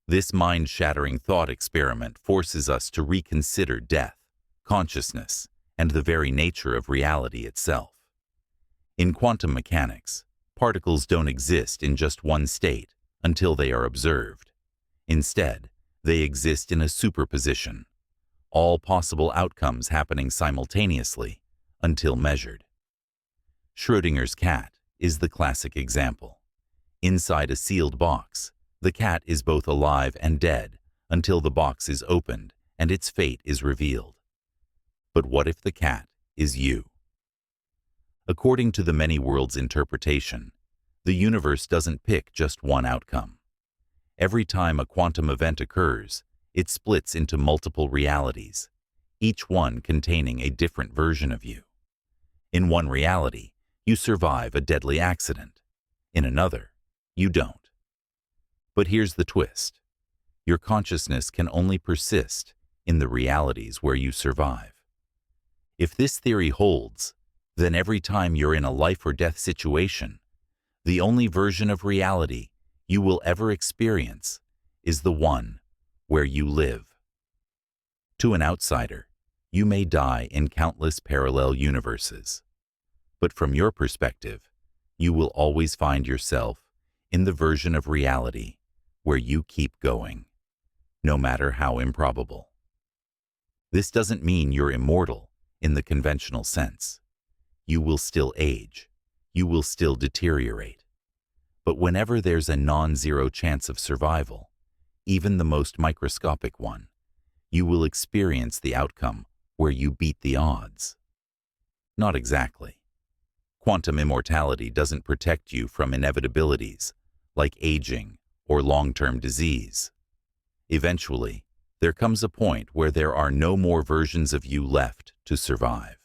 This mind-shattering thought experiment forces us to reconsider death, consciousness, and the very nature of reality itself. In quantum mechanics, particles don't exist in just one state until they are observed. Instead, they exist in a superposition, all possible outcomes happening simultaneously until measured. Schrödinger's cat is the classic example. Inside a sealed box, the cat is both alive and dead until the box is opened and its fate is revealed. But what if the cat is you? According to the many worlds interpretation, the universe doesn't pick just one outcome. Every time a quantum event occurs, it splits into multiple realities, each one containing a different version of you. In one reality, you survive a deadly accident. In another, you don't. But here's the twist. Your consciousness can only persist in the realities where you survive. If this theory holds, then every time you're in a life or death situation, the only version of reality you will ever experience is the one where you live. To an outsider, you may die in countless parallel universes. But from your perspective, you will always find yourself in the version of reality where you keep going, no matter how improbable. This doesn't mean you're immortal in the conventional sense. You will still age. You will still deteriorate. But whenever there's a non-zero chance of survival, even the most microscopic one, you will experience the outcome where you beat the odds. Not exactly. Quantum immortality doesn't protect you from inevitabilities like aging or long-term disease. Eventually, there comes a point where there are no more versions of you left to survive.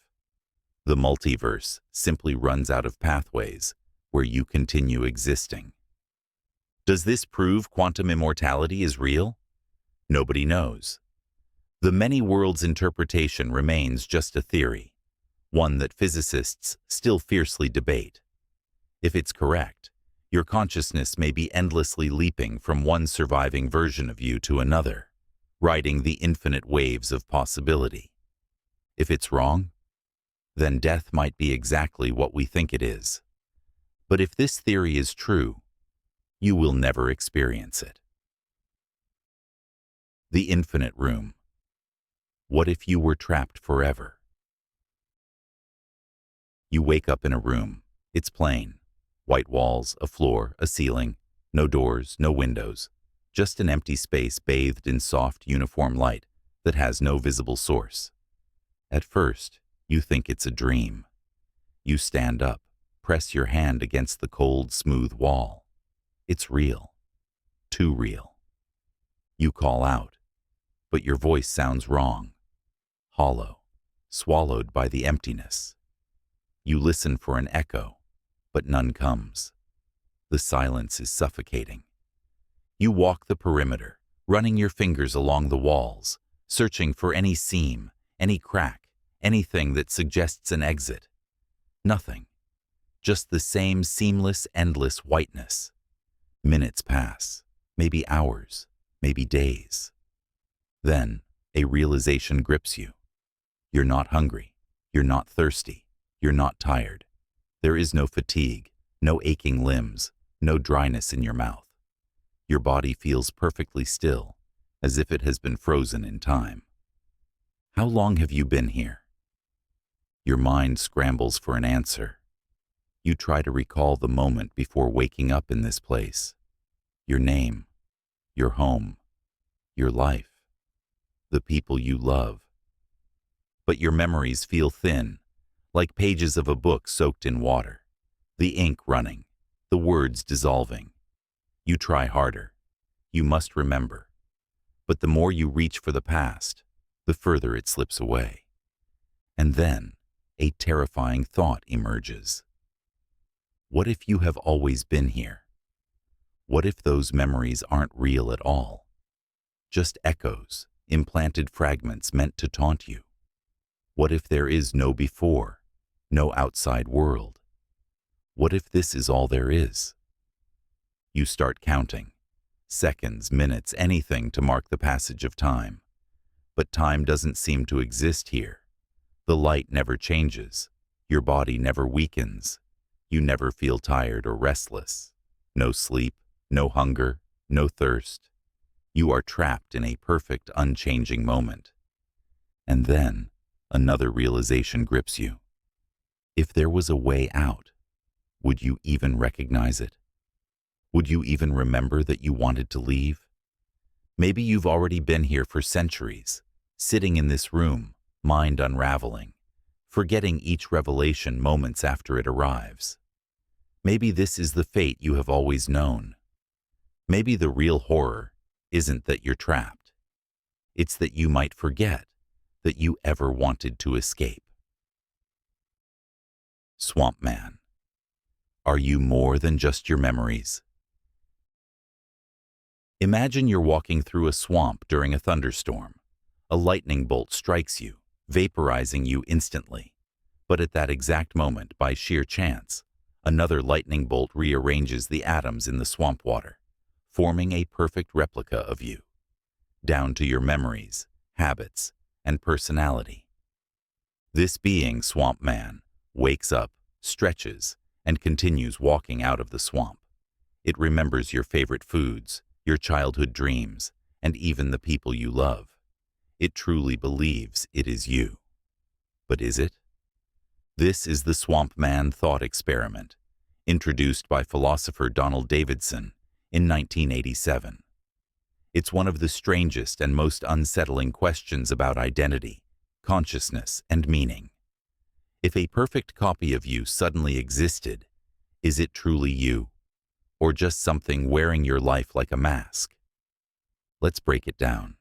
The multiverse simply runs out of pathways where you continue existing. Does this prove quantum immortality is real? Nobody knows. The many worlds interpretation remains just a theory, one that physicists still fiercely debate. If it's correct, your consciousness may be endlessly leaping from one surviving version of you to another, riding the infinite waves of possibility. If it's wrong, then death might be exactly what we think it is. But if this theory is true, you will never experience it. The infinite room. What if you were trapped forever? You wake up in a room. It's plain. White walls, a floor, a ceiling, no doors, no windows, just an empty space bathed in soft, uniform light that has no visible source. At first, you think it's a dream. You stand up, press your hand against the cold, smooth wall. It's real. Too real. You call out, but your voice sounds wrong, hollow, swallowed by the emptiness. You listen for an echo, but none comes. The silence is suffocating. You walk the perimeter, running your fingers along the walls, searching for any seam, any crack, anything that suggests an exit. Nothing. Just the same seamless, endless whiteness. Minutes pass, maybe hours, maybe days. Then, a realization grips you. You're not hungry. You're not thirsty. You're not tired. There is no fatigue, no aching limbs, no dryness in your mouth. Your body feels perfectly still, as if it has been frozen in time. How long have you been here? Your mind scrambles for an answer. You try to recall the moment before waking up in this place. Your name, your home, your life, the people you love. But your memories feel thin, like pages of a book soaked in water, the ink running, the words dissolving. You try harder. You must remember. But the more you reach for the past, the further it slips away. And then, a terrifying thought emerges. What if you have always been here? What if those memories aren't real at all? Just echoes, implanted fragments meant to taunt you? What if there is no before, no outside world? What if this is all there is? You start counting. Seconds, minutes, anything to mark the passage of time. But time doesn't seem to exist here. The light never changes. Your body never weakens. You never feel tired or restless. No sleep, no hunger, no thirst. You are trapped in a perfect, unchanging moment. And then, another realization grips you. If there was a way out, would you even recognize it? Would you even remember that you wanted to leave? Maybe you've already been here for centuries, sitting in this room, mind unraveling, forgetting each revelation moments after it arrives. Maybe this is the fate you have always known. Maybe the real horror isn't that you're trapped. It's that you might forget that you ever wanted to escape. Swamp Man. Are you more than just your memories? Imagine you're walking through a swamp during a thunderstorm. A lightning bolt strikes you, vaporizing you instantly. But at that exact moment, by sheer chance, another lightning bolt rearranges the atoms in the swamp water, forming a perfect replica of you, down to your memories, habits, and personality. This being, Swamp Man, wakes up, stretches, and continues walking out of the swamp. It remembers your favorite foods, your childhood dreams, and even the people you love. It truly believes it is you. But is it? This is the Swamp Man thought experiment, introduced by philosopher Donald Davidson in 1987. It's one of the strangest and most unsettling questions about identity, consciousness, and meaning. If a perfect copy of you suddenly existed, is it truly you, or just something wearing your life like a mask? Let's break it down.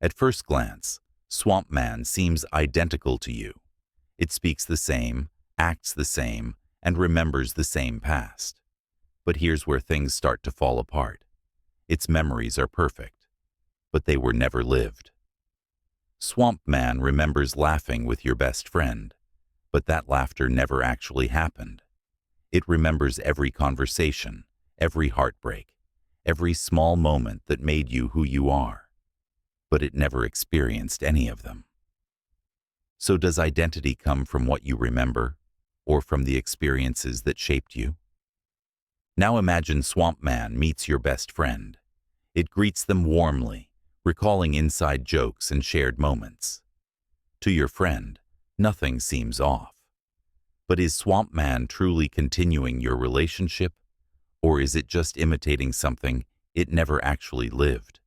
At first glance, Swamp Man seems identical to you. It speaks the same, acts the same, and remembers the same past. But here's where things start to fall apart. Its memories are perfect, but they were never lived. Swamp Man remembers laughing with your best friend, but that laughter never actually happened. It remembers every conversation, every heartbreak, every small moment that made you who you are, but it never experienced any of them. So does identity come from what you remember, or from the experiences that shaped you? Now imagine Swamp Man meets your best friend. It greets them warmly, recalling inside jokes and shared moments. To your friend, nothing seems off. But is Swamp Man truly continuing your relationship, or is it just imitating something it never actually lived?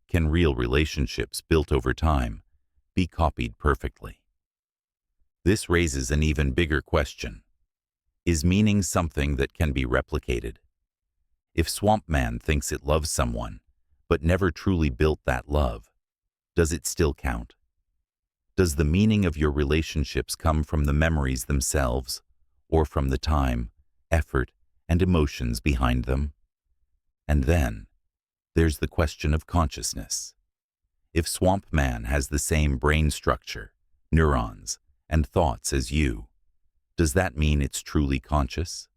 Can real relationships built over time be copied perfectly? This raises an even bigger question. Is meaning something that can be replicated? If Swamp Man thinks it loves someone, but never truly built that love, does it still count? Does the meaning of your relationships come from the memories themselves, or from the time, effort, and emotions behind them. And then, there's the question of consciousness. If Swamp Man has the same brain structure, neurons, and thoughts as you, does that mean it's truly conscious?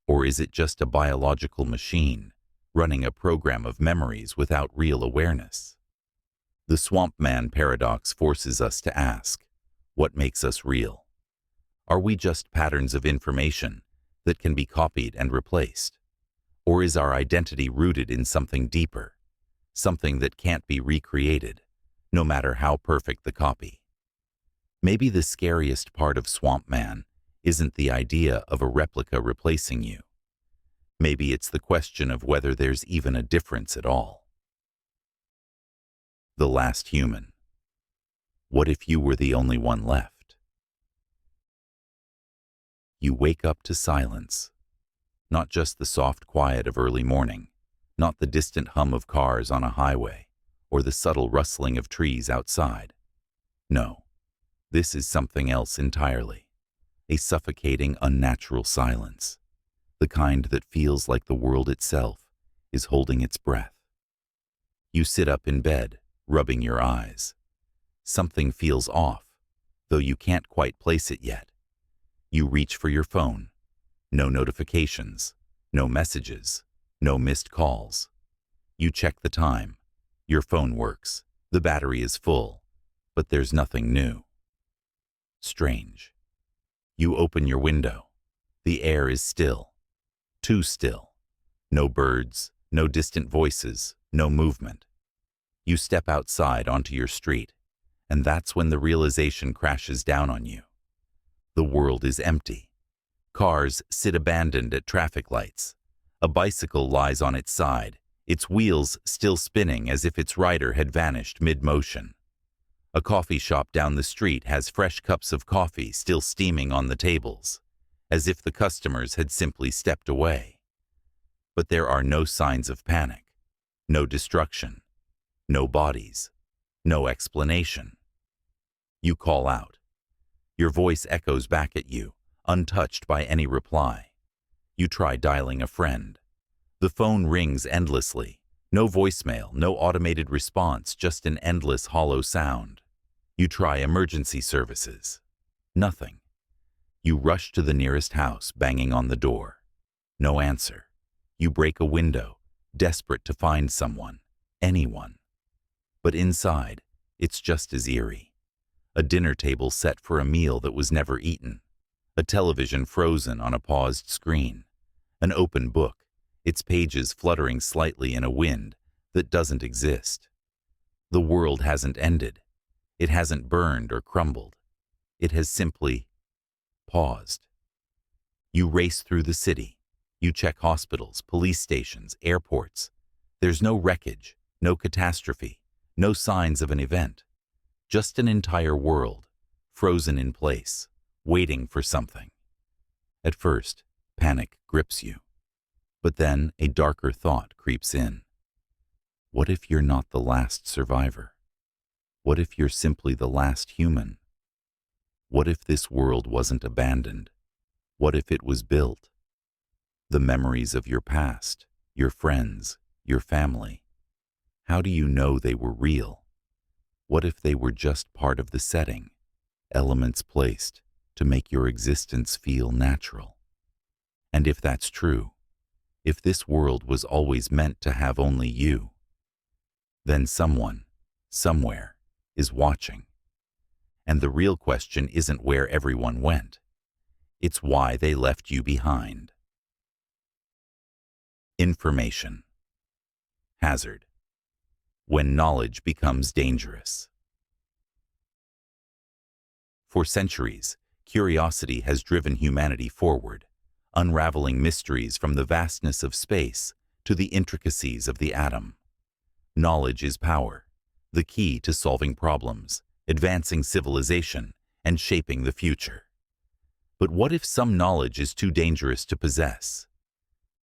Or is it just a biological machine, running a program of memories without real awareness? The Swamp Man paradox forces us to ask, what makes us real? Are we just patterns of information that can be copied and replaced? Or is our identity rooted in something deeper, something that can't be recreated, no matter how perfect the copy? Maybe the scariest part of Swamp Man isn't the idea of a replica replacing you. Maybe it's the question of whether there's even a difference at all. The last human. What if you were the only one left? You wake up to silence. Not just the soft quiet of early morning, not the distant hum of cars on a highway, or the subtle rustling of trees outside. No, this is something else entirely. A suffocating, unnatural silence. The kind that feels like the world itself is holding its breath. You sit up in bed, rubbing your eyes. Something feels off, though you can't quite place it yet. You reach for your phone. No notifications, no messages, no missed calls. You check the time. Your phone works. The battery is full, but there's nothing new. Strange. You open your window. The air is still. Too still. No birds, no distant voices, no movement. You step outside onto your street, and that's when the realization crashes down on you. The world is empty. Cars sit abandoned at traffic lights. A bicycle lies on its side, its wheels still spinning as if its rider had vanished mid-motion. A coffee shop down the street has fresh cups of coffee still steaming on the tables, as if the customers had simply stepped away. But there are no signs of panic, no destruction, no bodies, no explanation. You call out. Your voice echoes back at you, untouched by any reply. You try dialing a friend. The phone rings endlessly. No voicemail, no automated response, just an endless hollow sound. You try emergency services. Nothing. You rush to the nearest house, banging on the door. No answer. You break a window, desperate to find someone, anyone. But inside, it's just as eerie. A dinner table set for a meal that was never eaten. A television frozen on a paused screen. An open book, its pages fluttering slightly in a wind that doesn't exist. The world hasn't ended. It hasn't burned or crumbled. It has simply paused. You race through the city. You check hospitals, police stations, airports. There's no wreckage, no catastrophe, no signs of an event. Just an entire world, frozen in place, waiting for something. At first, panic grips you. But then a darker thought creeps in. What if you're not the last survivor? What if you're simply the last human? What if this world wasn't abandoned? What if it was built? The memories of your past, your friends, your family. How do you know they were real? What if they were just part of the setting, elements placed to make your existence feel natural? And if that's true, if this world was always meant to have only you, then someone, somewhere, is watching. And the real question isn't where everyone went. It's why they left you behind. Information. Hazard. When knowledge becomes dangerous. For centuries, curiosity has driven humanity forward, unraveling mysteries from the vastness of space to the intricacies of the atom. Knowledge is power, the key to solving problems, advancing civilization, and shaping the future. But what if some knowledge is too dangerous to possess?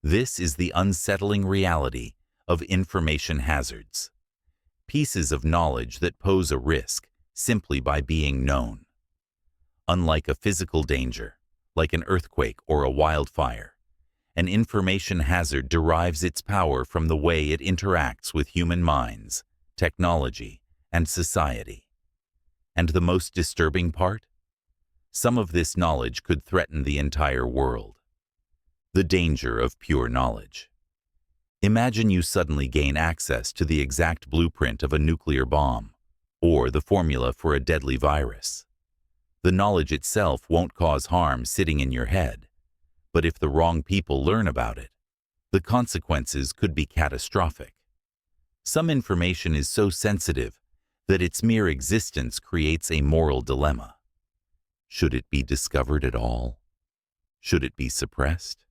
This is the unsettling reality of information hazards. Pieces of knowledge that pose a risk simply by being known. Unlike a physical danger, like an earthquake or a wildfire, An information hazard derives its power from the way it interacts with human minds, technology, and society. And the most disturbing part? Some of this knowledge could threaten the entire world. The danger of pure knowledge. Imagine you suddenly gain access to the exact blueprint of a nuclear bomb, or the formula for a deadly virus. The knowledge itself won't cause harm sitting in your head, but if the wrong people learn about it, the consequences could be catastrophic. Some information is so sensitive that its mere existence creates a moral dilemma. Should it be discovered at all? Should it be suppressed?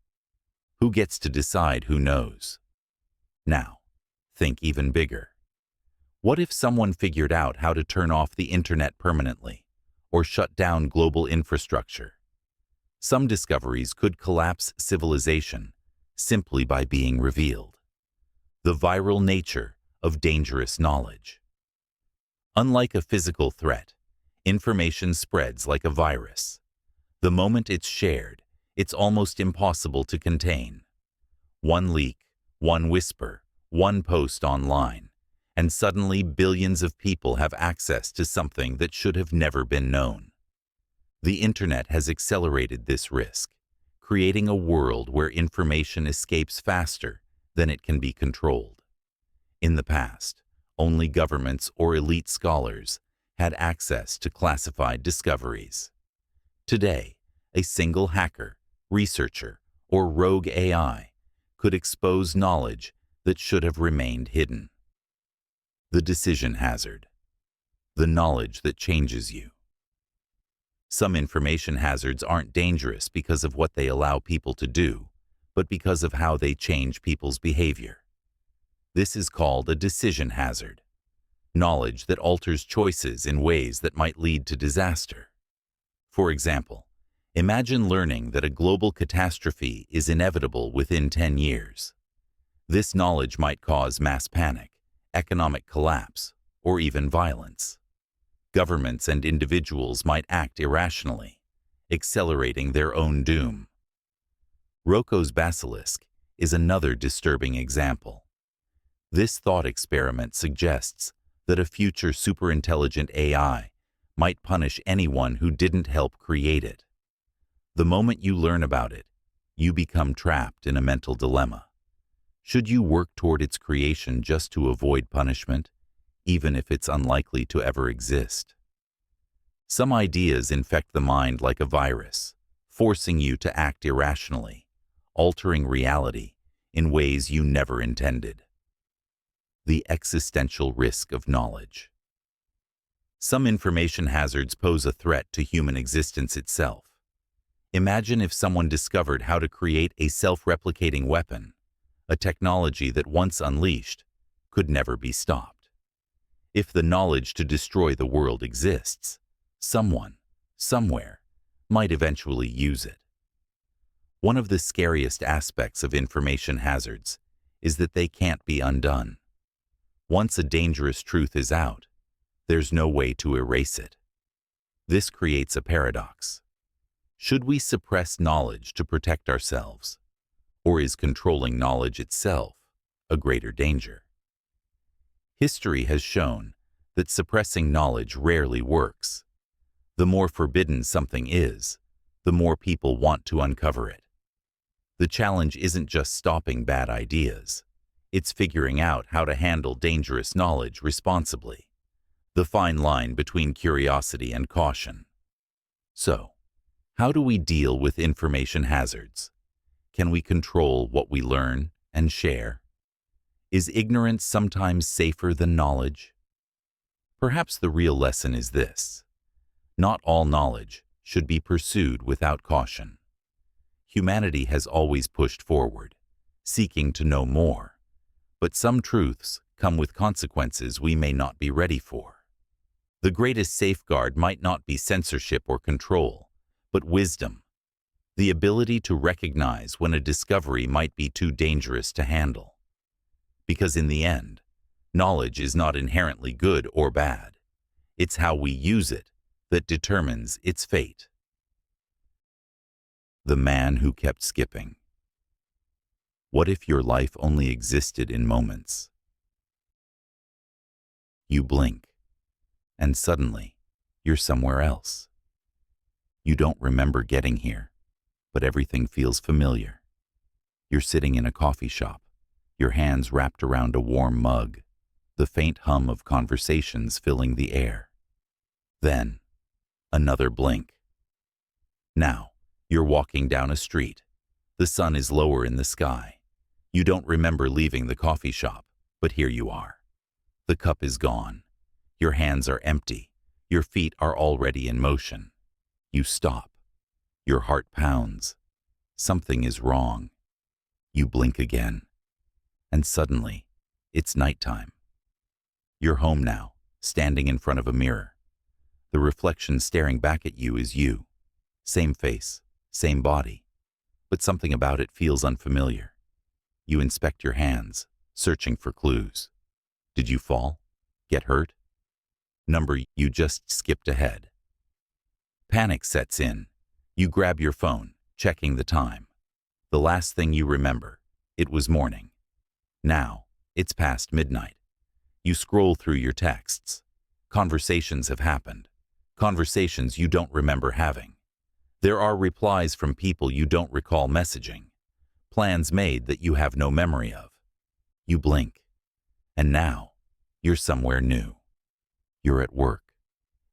Who gets to decide who knows? Now, think even bigger. What if someone figured out how to turn off the internet permanently, or shut down global infrastructure? Some discoveries could collapse civilization simply by being revealed. The viral nature of dangerous knowledge. Unlike a physical threat, information spreads like a virus. The moment it's shared, it's almost impossible to contain. One leak, one whisper, one post online, and suddenly billions of people have access to something that should have never been known. The internet has accelerated this risk, creating a world where information escapes faster than it can be controlled. In the past, only governments or elite scholars had access to classified discoveries. Today, a single hacker, researcher, or rogue AI could expose knowledge that should have remained hidden. The decision hazard. The knowledge that changes you. Some information hazards aren't dangerous because of what they allow people to do, but because of how they change people's behavior. This is called a decision hazard. Knowledge that alters choices in ways that might lead to disaster. For example, imagine learning that a global catastrophe is inevitable within 10 years. This knowledge might cause mass panic, economic collapse, or even violence. Governments and individuals might act irrationally, accelerating their own doom. Rocco's basilisk is another disturbing example. This thought experiment suggests that a future superintelligent AI might punish anyone who didn't help create it. The moment you learn about it, you become trapped in a mental dilemma. Should you work toward its creation just to avoid punishment, even if it's unlikely to ever exist? Some ideas infect the mind like a virus, forcing you to act irrationally, altering reality in ways you never intended. The existential risk of knowledge. Some information hazards pose a threat to human existence itself. Imagine if someone discovered how to create a self-replicating weapon, a technology that once unleashed could never be stopped. If the knowledge to destroy the world exists, someone, somewhere, might eventually use it. One of the scariest aspects of information hazards is that they can't be undone. Once a dangerous truth is out, there's no way to erase it. This creates a paradox. Should we suppress knowledge to protect ourselves? Or is controlling knowledge itself a greater danger? History has shown that suppressing knowledge rarely works. The more forbidden something is, the more people want to uncover it. The challenge isn't just stopping bad ideas. It's figuring out how to handle dangerous knowledge responsibly. The fine line between curiosity and caution. So, how do we deal with information hazards? Can we control what we learn and share? Is ignorance sometimes safer than knowledge? Perhaps the real lesson is this: not all knowledge should be pursued without caution. Humanity has always pushed forward, seeking to know more, but some truths come with consequences we may not be ready for. The greatest safeguard might not be censorship or control, but wisdom, the ability to recognize when a discovery might be too dangerous to handle. Because in the end, knowledge is not inherently good or bad. It's how we use it that determines its fate. The man who kept skipping. What if your life only existed in moments? You blink, and suddenly, you're somewhere else. You don't remember getting here, but everything feels familiar. You're sitting in a coffee shop, your hands wrapped around a warm mug, the faint hum of conversations filling the air. Then, another blink. Now, you're walking down a street. The sun is lower in the sky. You don't remember leaving the coffee shop, but here you are. The cup is gone. Your hands are empty. Your feet are already in motion. You stop. Your heart pounds. Something is wrong. You blink again. And suddenly, it's nighttime. You're home now, standing in front of a mirror. The reflection staring back at you is you. Same face, same body. But something about it feels unfamiliar. You inspect your hands, searching for clues. Did you fall? Get hurt? Number you just skipped ahead. Panic sets in. You grab your phone, checking the time. The last thing you remember, it was morning. Now, it's past midnight. You scroll through your texts. Conversations have happened. Conversations you don't remember having. There are replies from people you don't recall messaging. Plans made that you have no memory of. You blink. And now, you're somewhere new. You're at work.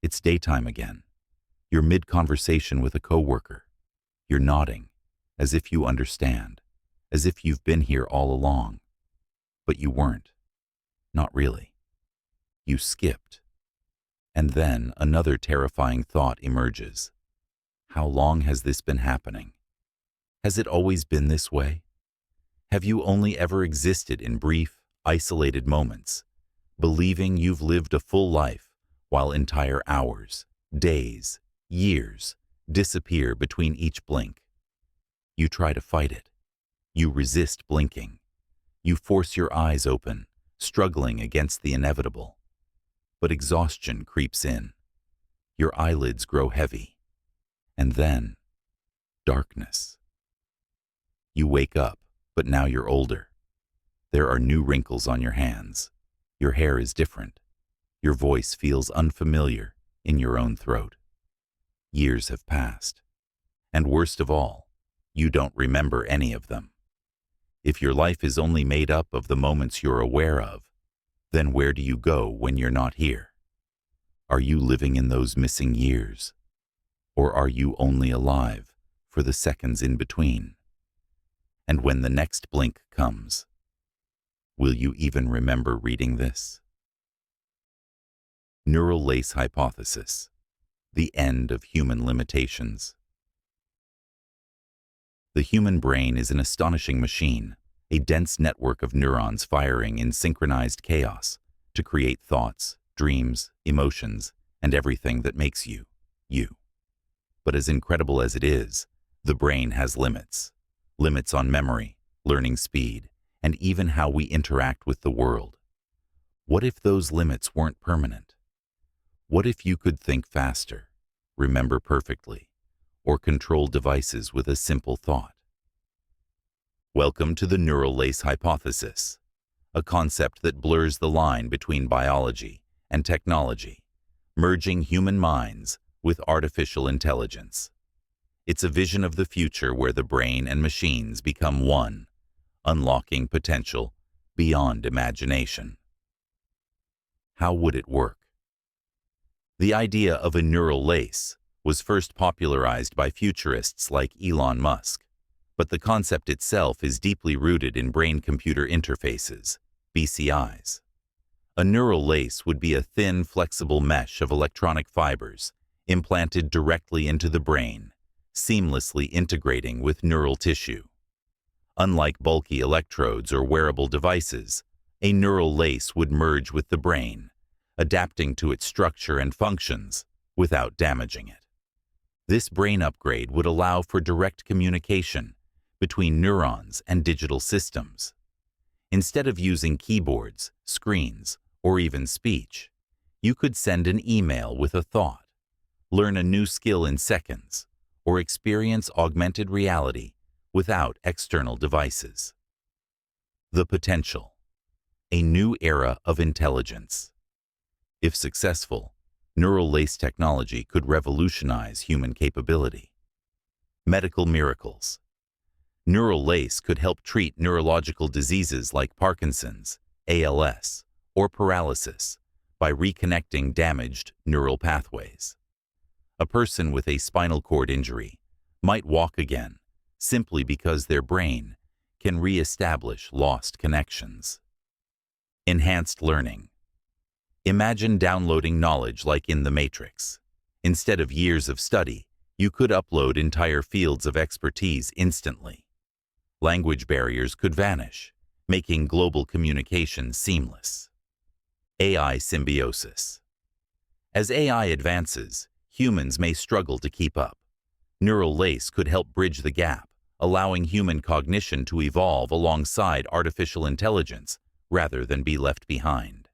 It's daytime again. You're mid-conversation with a coworker. You're nodding, as if you understand, as if you've been here all along. But you weren't. Not really. You skipped. And then another terrifying thought emerges. How long has this been happening? Has it always been this way? Have you only ever existed in brief, isolated moments, believing you've lived a full life while entire hours, days, years disappear between each blink? You try to fight it. You resist blinking. You force your eyes open, struggling against the inevitable. But exhaustion creeps in. Your eyelids grow heavy. And then, darkness. You wake up, but now you're older. There are new wrinkles on your hands. Your hair is different. Your voice feels unfamiliar in your own throat. Years have passed. And worst of all, you don't remember any of them. If your life is only made up of the moments you're aware of, then where do you go when you're not here? Are you living in those missing years? Or are you only alive for the seconds in between? And when the next blink comes, will you even remember reading this? Neural lace hypothesis, the end of human limitations. The human brain is an astonishing machine, a dense network of neurons firing in synchronized chaos to create thoughts, dreams, emotions, and everything that makes you, you. But as incredible as it is, the brain has limits. Limits on memory, learning speed, and even how we interact with the world. What if those limits weren't permanent? What if you could think faster, remember perfectly, or control devices with a simple thought? Welcome to the neural lace hypothesis, a concept that blurs the line between biology and technology, merging human minds with artificial intelligence. It's a vision of the future where the brain and machines become one, unlocking potential beyond imagination. How would it work? The idea of a neural lace was first popularized by futurists like Elon Musk, but the concept itself is deeply rooted in brain-computer interfaces, BCIs. A neural lace would be a thin, flexible mesh of electronic fibers implanted directly into the brain, seamlessly integrating with neural tissue. Unlike bulky electrodes or wearable devices, a neural lace would merge with the brain, adapting to its structure and functions without damaging it. This brain upgrade would allow for direct communication between neurons and digital systems. Instead of using keyboards, screens, or even speech, you could send an email with a thought, learn a new skill in seconds, or experience augmented reality without external devices. The potential. A new era of intelligence. If successful, neural lace technology could revolutionize human capability. Medical miracles. Neural lace could help treat neurological diseases like Parkinson's, ALS, or paralysis by reconnecting damaged neural pathways. A person with a spinal cord injury might walk again simply because their brain can re-establish lost connections. Enhanced learning. Imagine downloading knowledge like in The Matrix. Instead of years of study, you could upload entire fields of expertise instantly. Language barriers could vanish, making global communication seamless. AI symbiosis. As AI advances, humans may struggle to keep up. Neural lace could help bridge the gap, allowing human cognition to evolve alongside artificial intelligence rather than be left behind.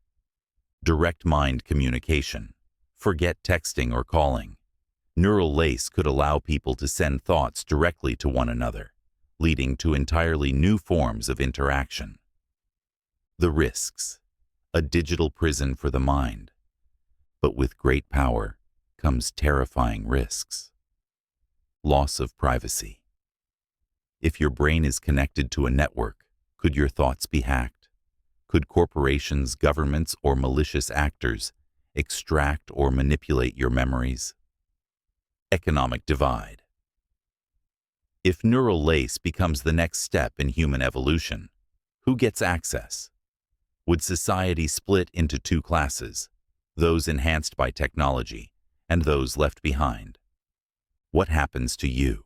Direct mind communication. Forget texting or calling. Neural lace could allow people to send thoughts directly to one another, leading to entirely new forms of interaction. The risks. A digital prison for the mind. But with great power comes terrifying risks. Loss of privacy. If your brain is connected to a network, could your thoughts be hacked? Could corporations, governments, or malicious actors extract or manipulate your memories? Economic divide. If neural lace becomes the next step in human evolution, who gets access? Would society split into two classes, those enhanced by technology and those left behind? What happens to you?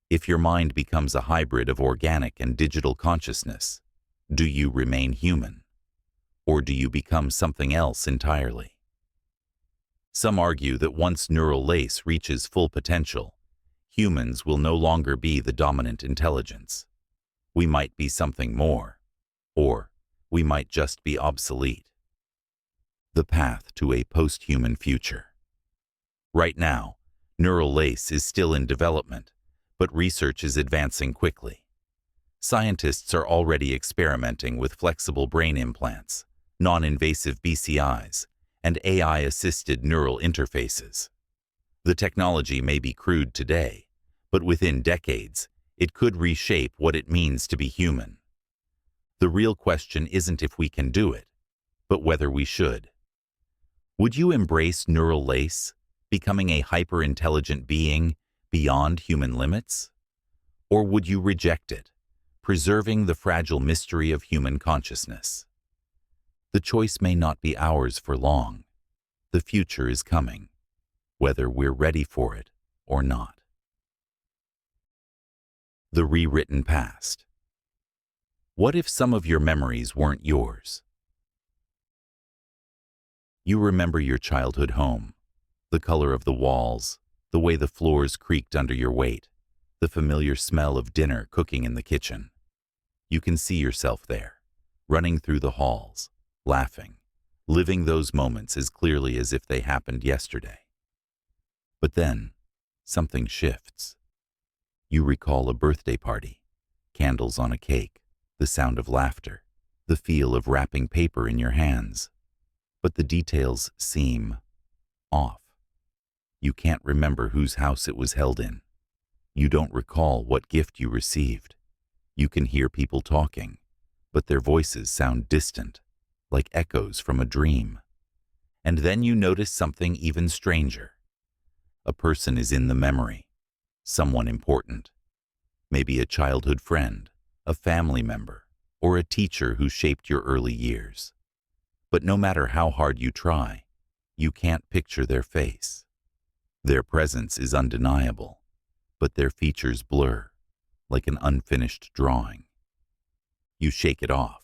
If your mind becomes a hybrid of organic and digital consciousness, do you remain human? Or do you become something else entirely? Some argue that once neural lace reaches full potential, humans will no longer be the dominant intelligence. We might be something more, or we might just be obsolete. The path to a post-human future. Right now, neural lace is still in development, but research is advancing quickly. Scientists are already experimenting with flexible brain implants, non-invasive BCIs, and AI-assisted neural interfaces. The technology may be crude today, but within decades, it could reshape what it means to be human. The real question isn't if we can do it, but whether we should. Would you embrace neural lace, becoming a hyper-intelligent being beyond human limits? Or would you reject it, preserving the fragile mystery of human consciousness? The choice may not be ours for long. The future is coming, whether we're ready for it or not. The rewritten past. What if some of your memories weren't yours? You remember your childhood home, the color of the walls, the way the floors creaked under your weight, the familiar smell of dinner cooking in the kitchen. You can see yourself there, running through the halls, laughing, living those moments as clearly as if they happened yesterday. But then, something shifts. You recall a birthday party, candles on a cake, the sound of laughter, the feel of wrapping paper in your hands. But the details seem off. You can't remember whose house it was held in. You don't recall what gift you received. You can hear people talking, but their voices sound distant, like echoes from a dream. And then you notice something even stranger. A person is in the memory, someone important. Maybe a childhood friend, a family member, or a teacher who shaped your early years. But no matter how hard you try, you can't picture their face. Their presence is undeniable, but their features blur, like an unfinished drawing. You shake it off.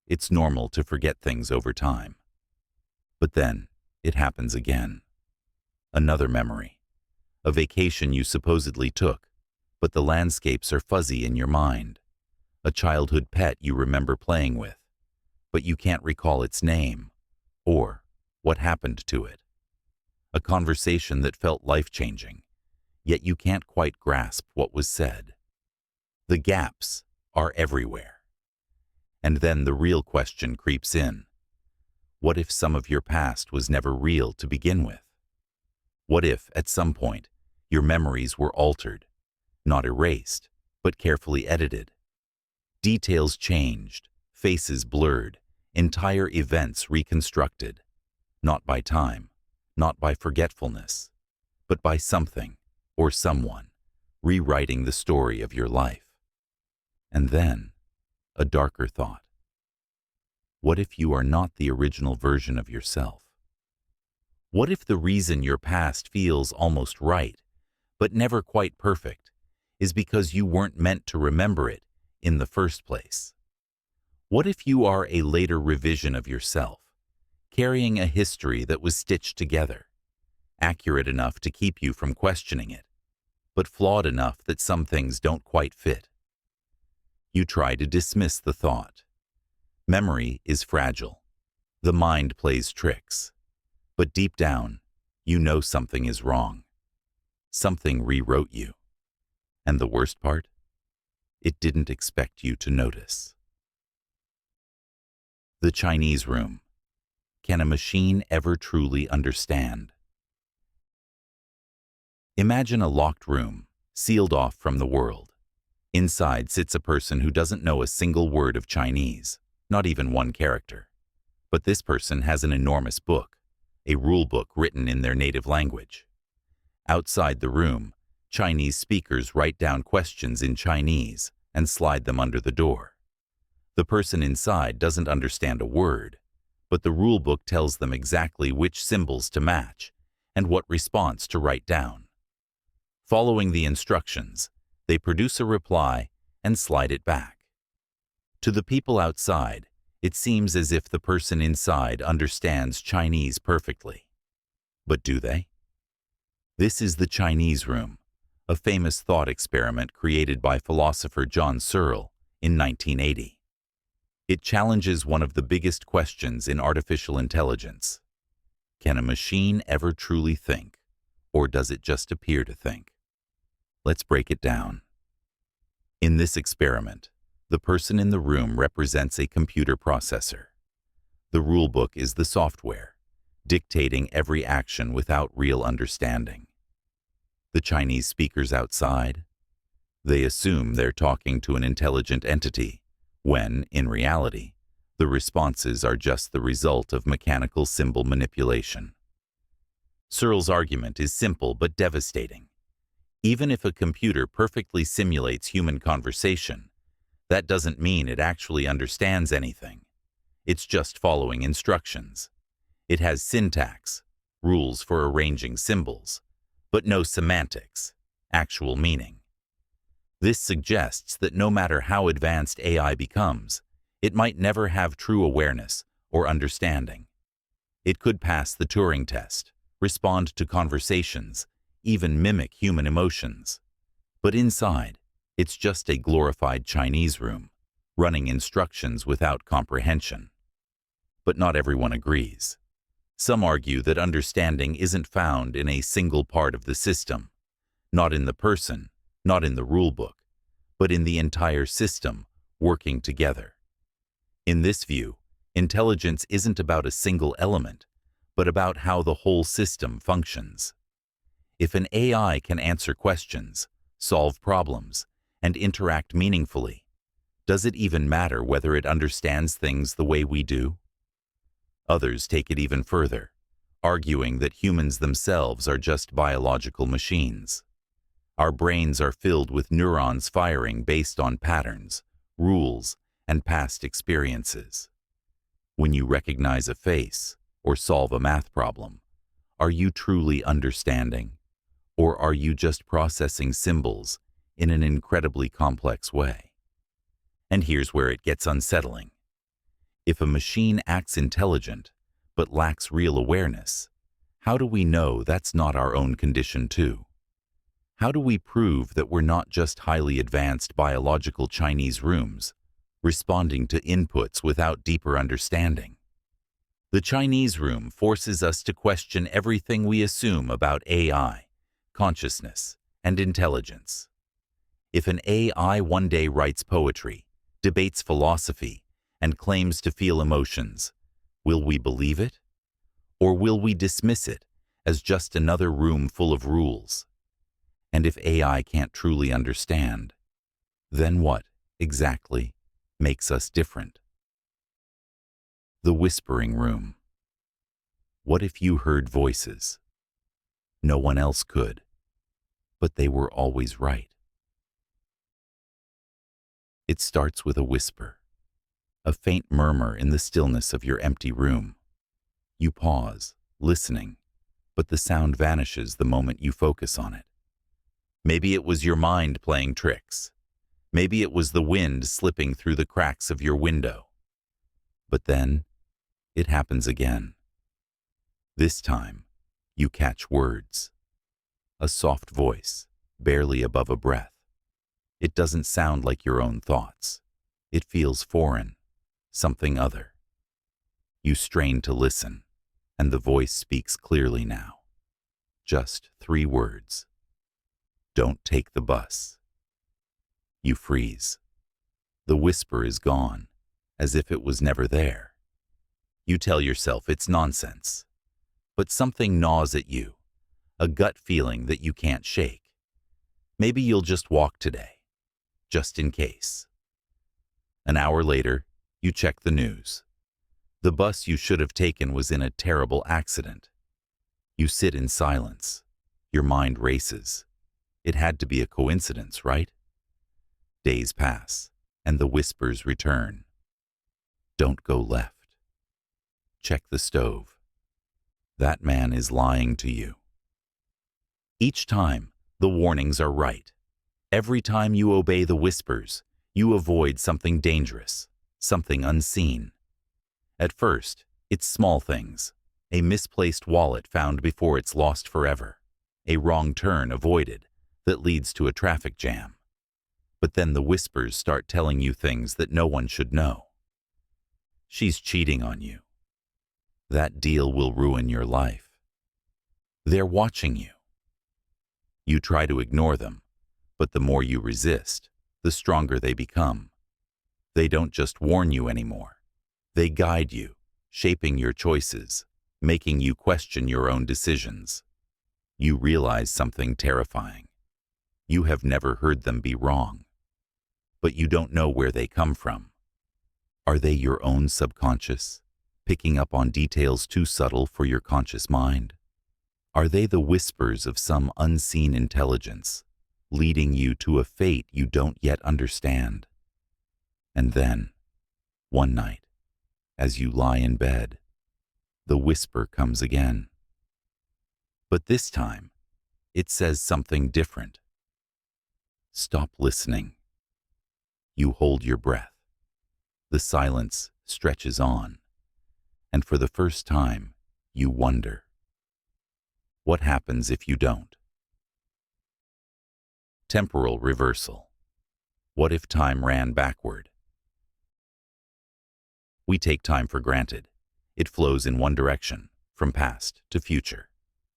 It's normal to forget things over time. But then, it happens again. Another memory. A vacation you supposedly took, but the landscapes are fuzzy in your mind. A childhood pet you remember playing with, but you can't recall its name, or what happened to it. A conversation that felt life-changing, yet you can't quite grasp what was said. The gaps are everywhere. And then the real question creeps in. What if some of your past was never real to begin with? What if, at some point, your memories were altered, not erased, but carefully edited? Details changed, faces blurred, entire events reconstructed, not by time, not by forgetfulness, but by something or someone rewriting the story of your life. And then, a darker thought. What if you are not the original version of yourself? What if the reason your past feels almost right, but never quite perfect, is because you weren't meant to remember it in the first place? What if you are a later revision of yourself, carrying a history that was stitched together, accurate enough to keep you from questioning it, but flawed enough that some things don't quite fit? You try to dismiss the thought. Memory is fragile. The mind plays tricks. But deep down, you know something is wrong. Something rewrote you. And the worst part? It didn't expect you to notice. The Chinese room. Can a machine ever truly understand? Imagine a locked room, sealed off from the world. Inside sits a person who doesn't know a single word of Chinese, not even one character. But this person has an enormous book, a rule book written in their native language. Outside the room, Chinese speakers write down questions in Chinese and slide them under the door. The person inside doesn't understand a word, but the rule book tells them exactly which symbols to match and what response to write down. Following the instructions, they produce a reply and slide it back. To the people outside, it seems as if the person inside understands Chinese perfectly. But do they? This is the Chinese room, a famous thought experiment created by philosopher John Searle in 1980. It challenges one of the biggest questions in artificial intelligence. Can a machine ever truly think, or does it just appear to think? Let's break it down. In this experiment, the person in the room represents a computer processor. The rulebook is the software, dictating every action without real understanding. The Chinese speakers outside? They assume they're talking to an intelligent entity, when, in reality, the responses are just the result of mechanical symbol manipulation. Searle's argument is simple but devastating. Even if a computer perfectly simulates human conversation, that doesn't mean it actually understands anything. It's just following instructions. It has syntax, rules for arranging symbols, but no semantics, actual meaning. This suggests that no matter how advanced AI becomes, it might never have true awareness or understanding. It could pass the Turing test, respond to conversations, even mimic human emotions. But inside, it's just a glorified Chinese room, running instructions without comprehension. But not everyone agrees. Some argue that understanding isn't found in a single part of the system, not in the person, not in the rulebook, but in the entire system working together. In this view, intelligence isn't about a single element, but about how the whole system functions. If an AI can answer questions, solve problems, and interact meaningfully, does it even matter whether it understands things the way we do? Others take it even further, arguing that humans themselves are just biological machines. Our brains are filled with neurons firing based on patterns, rules, and past experiences. When you recognize a face or solve a math problem, are you truly understanding? Or are you just processing symbols in an incredibly complex way? And here's where it gets unsettling. If a machine acts intelligent, but lacks real awareness, how do we know that's not our own condition too? How do we prove that we're not just highly advanced biological Chinese rooms, responding to inputs without deeper understanding? The Chinese room forces us to question everything we assume about AI, consciousness, and intelligence. If an AI one day writes poetry, debates philosophy, and claims to feel emotions, will we believe it? Or will we dismiss it as just another room full of rules? And if AI can't truly understand, then what exactly makes us different? The whispering room. What if you heard voices? No one else could, but they were always right. It starts with a whisper, a faint murmur in the stillness of your empty room. You pause, listening, but the sound vanishes the moment you focus on it. Maybe it was your mind playing tricks. Maybe it was the wind slipping through the cracks of your window. But then, it happens again. This time, you catch words. A soft voice, barely above a breath. It doesn't sound like your own thoughts. It feels foreign, something other. You strain to listen, and the voice speaks clearly now. Just 3 words. Don't take the bus. You freeze. The whisper is gone, as if it was never there. You tell yourself it's nonsense. But something gnaws at you, a gut feeling that you can't shake. Maybe you'll just walk today, just in case. An hour later, you check the news. The bus you should have taken was in a terrible accident. You sit in silence. Your mind races. It had to be a coincidence, right? Days pass, and the whispers return. Don't go left. Check the stove. That man is lying to you. Each time, the warnings are right. Every time you obey the whispers, you avoid something dangerous, something unseen. At first, it's small things. A misplaced wallet found before it's lost forever. A wrong turn avoided that leads to a traffic jam. But then the whispers start telling you things that no one should know. She's cheating on you. That deal will ruin your life. They're watching you. You try to ignore them, but the more you resist, the stronger they become. They don't just warn you anymore. They guide you, shaping your choices, making you question your own decisions. You realize something terrifying. You have never heard them be wrong. But you don't know where they come from. Are they your own subconscious, picking up on details too subtle for your conscious mind? Are they the whispers of some unseen intelligence, leading you to a fate you don't yet understand? And then, one night, as you lie in bed, the whisper comes again. But this time, it says something different. Stop listening. You hold your breath. The silence stretches on, and for the first time, you wonder. What happens if you don't? Temporal reversal. What if time ran backward? We take time for granted. It flows in one direction, from past to future.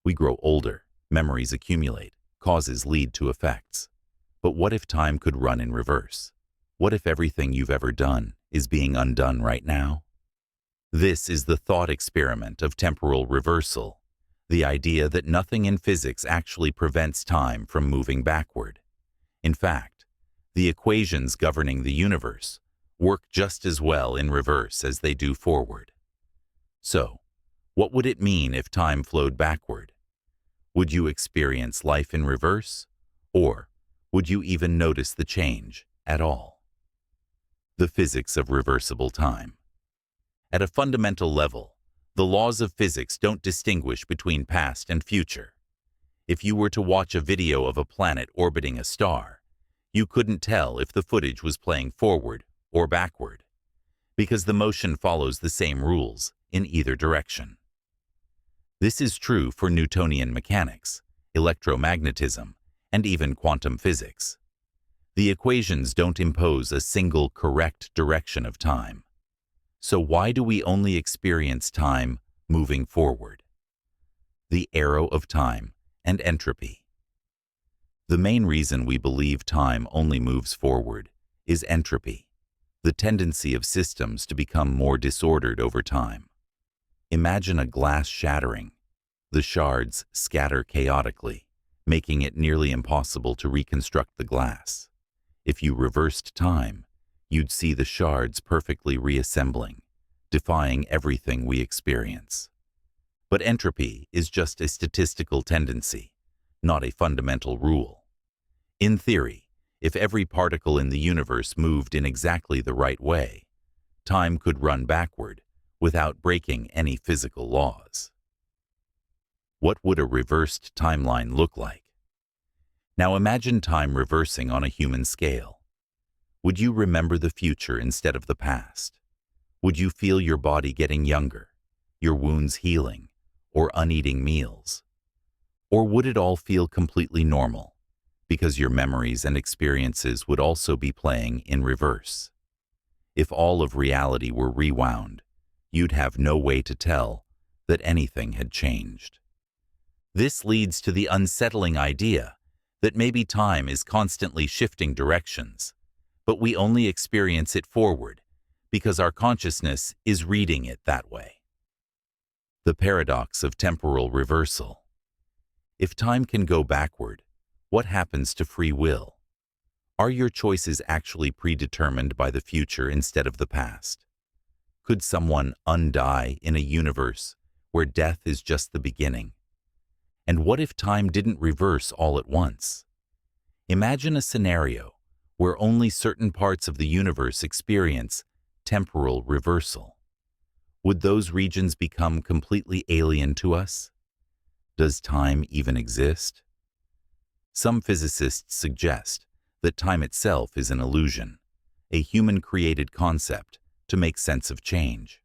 We grow older, memories accumulate, causes lead to effects. But what if time could run in reverse? What if everything you've ever done is being undone right now? This is the thought experiment of temporal reversal, the idea that nothing in physics actually prevents time from moving backward. In fact, the equations governing the universe work just as well in reverse as they do forward. So, what would it mean if time flowed backward? Would you experience life in reverse? Or would you even notice the change at all? The physics of reversible time. At a fundamental level, the laws of physics don't distinguish between past and future. If you were to watch a video of a planet orbiting a star, you couldn't tell if the footage was playing forward or backward, because the motion follows the same rules in either direction. This is true for Newtonian mechanics, electromagnetism, and even quantum physics. The equations don't impose a single correct direction of time. So why do we only experience time moving forward? The arrow of time and entropy. The main reason we believe time only moves forward is entropy, the tendency of systems to become more disordered over time. Imagine a glass shattering. The shards scatter chaotically, making it nearly impossible to reconstruct the glass. If you reversed time, you'd see the shards perfectly reassembling, defying everything we experience. But entropy is just a statistical tendency, not a fundamental rule. In theory, if every particle in the universe moved in exactly the right way, time could run backward without breaking any physical laws. What would a reversed timeline look like? Now imagine time reversing on a human scale. Would you remember the future instead of the past? Would you feel your body getting younger, your wounds healing, or uneating meals? Or would it all feel completely normal, because your memories and experiences would also be playing in reverse? If all of reality were rewound, you'd have no way to tell that anything had changed. This leads to the unsettling idea that maybe time is constantly shifting directions, but we only experience it forward because our consciousness is reading it that way. The paradox of temporal reversal. If time can go backward, what happens to free will? Are your choices actually predetermined by the future instead of the past? Could someone undie in a universe where death is just the beginning? And what if time didn't reverse all at once? Imagine a scenario where only certain parts of the universe experience temporal reversal. Would those regions become completely alien to us? Does time even exist? Some physicists suggest that time itself is an illusion, a human-created concept to make sense of change.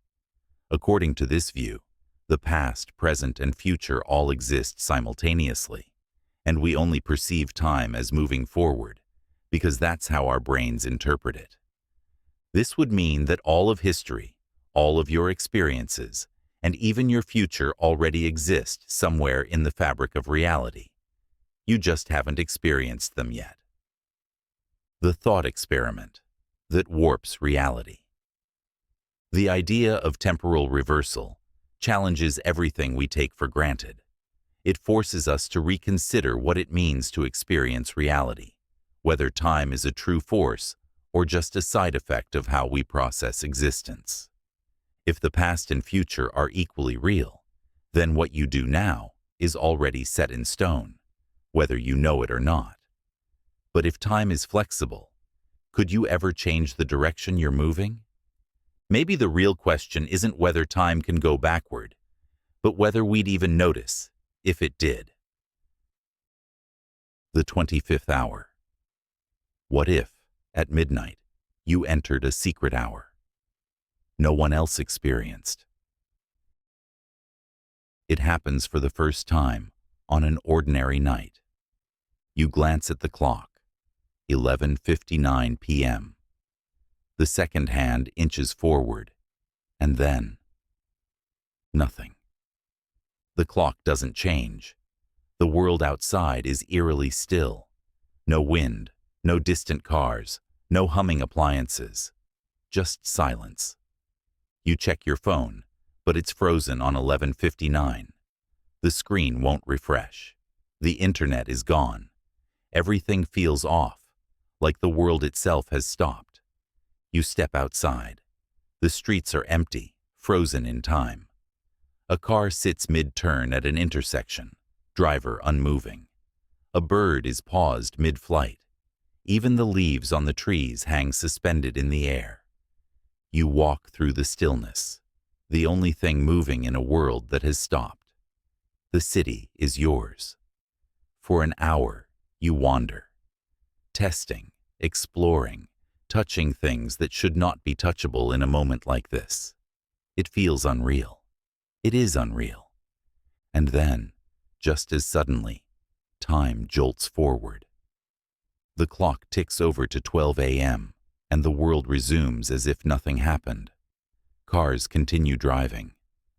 According to this view, the past, present, and future all exist simultaneously, and we only perceive time as moving forward because that's how our brains interpret it. This would mean that all of history, all of your experiences, and even your future already exist somewhere in the fabric of reality. You just haven't experienced them yet. The thought experiment that warps reality. The idea of temporal reversal challenges everything we take for granted. It forces us to reconsider what it means to experience reality, whether time is a true force or just a side effect of how we process existence. If the past and future are equally real, then what you do now is already set in stone, whether you know it or not. But if time is flexible, could you ever change the direction you're moving? Maybe the real question isn't whether time can go backward, but whether we'd even notice if it did. The 25th hour. What if, at midnight, you entered a secret hour no one else experienced? It happens for the first time on an ordinary night. You glance at the clock, 11:59 p.m. The second hand inches forward, and then nothing. The clock doesn't change. The world outside is eerily still. No wind, no distant cars, no humming appliances, just silence. You check your phone, but it's frozen on 11:59. The screen won't refresh. The internet is gone. Everything feels off, like the world itself has stopped. You step outside. The streets are empty, frozen in time. A car sits mid-turn at an intersection, driver unmoving. A bird is paused mid-flight. Even the leaves on the trees hang suspended in the air. You walk through the stillness, the only thing moving in a world that has stopped. The city is yours. For an hour, you wander, testing, exploring, touching things that should not be touchable in a moment like this. It feels unreal. It is unreal. And then, just as suddenly, time jolts forward. The clock ticks over to 12 a.m., and the world resumes as if nothing happened. Cars continue driving.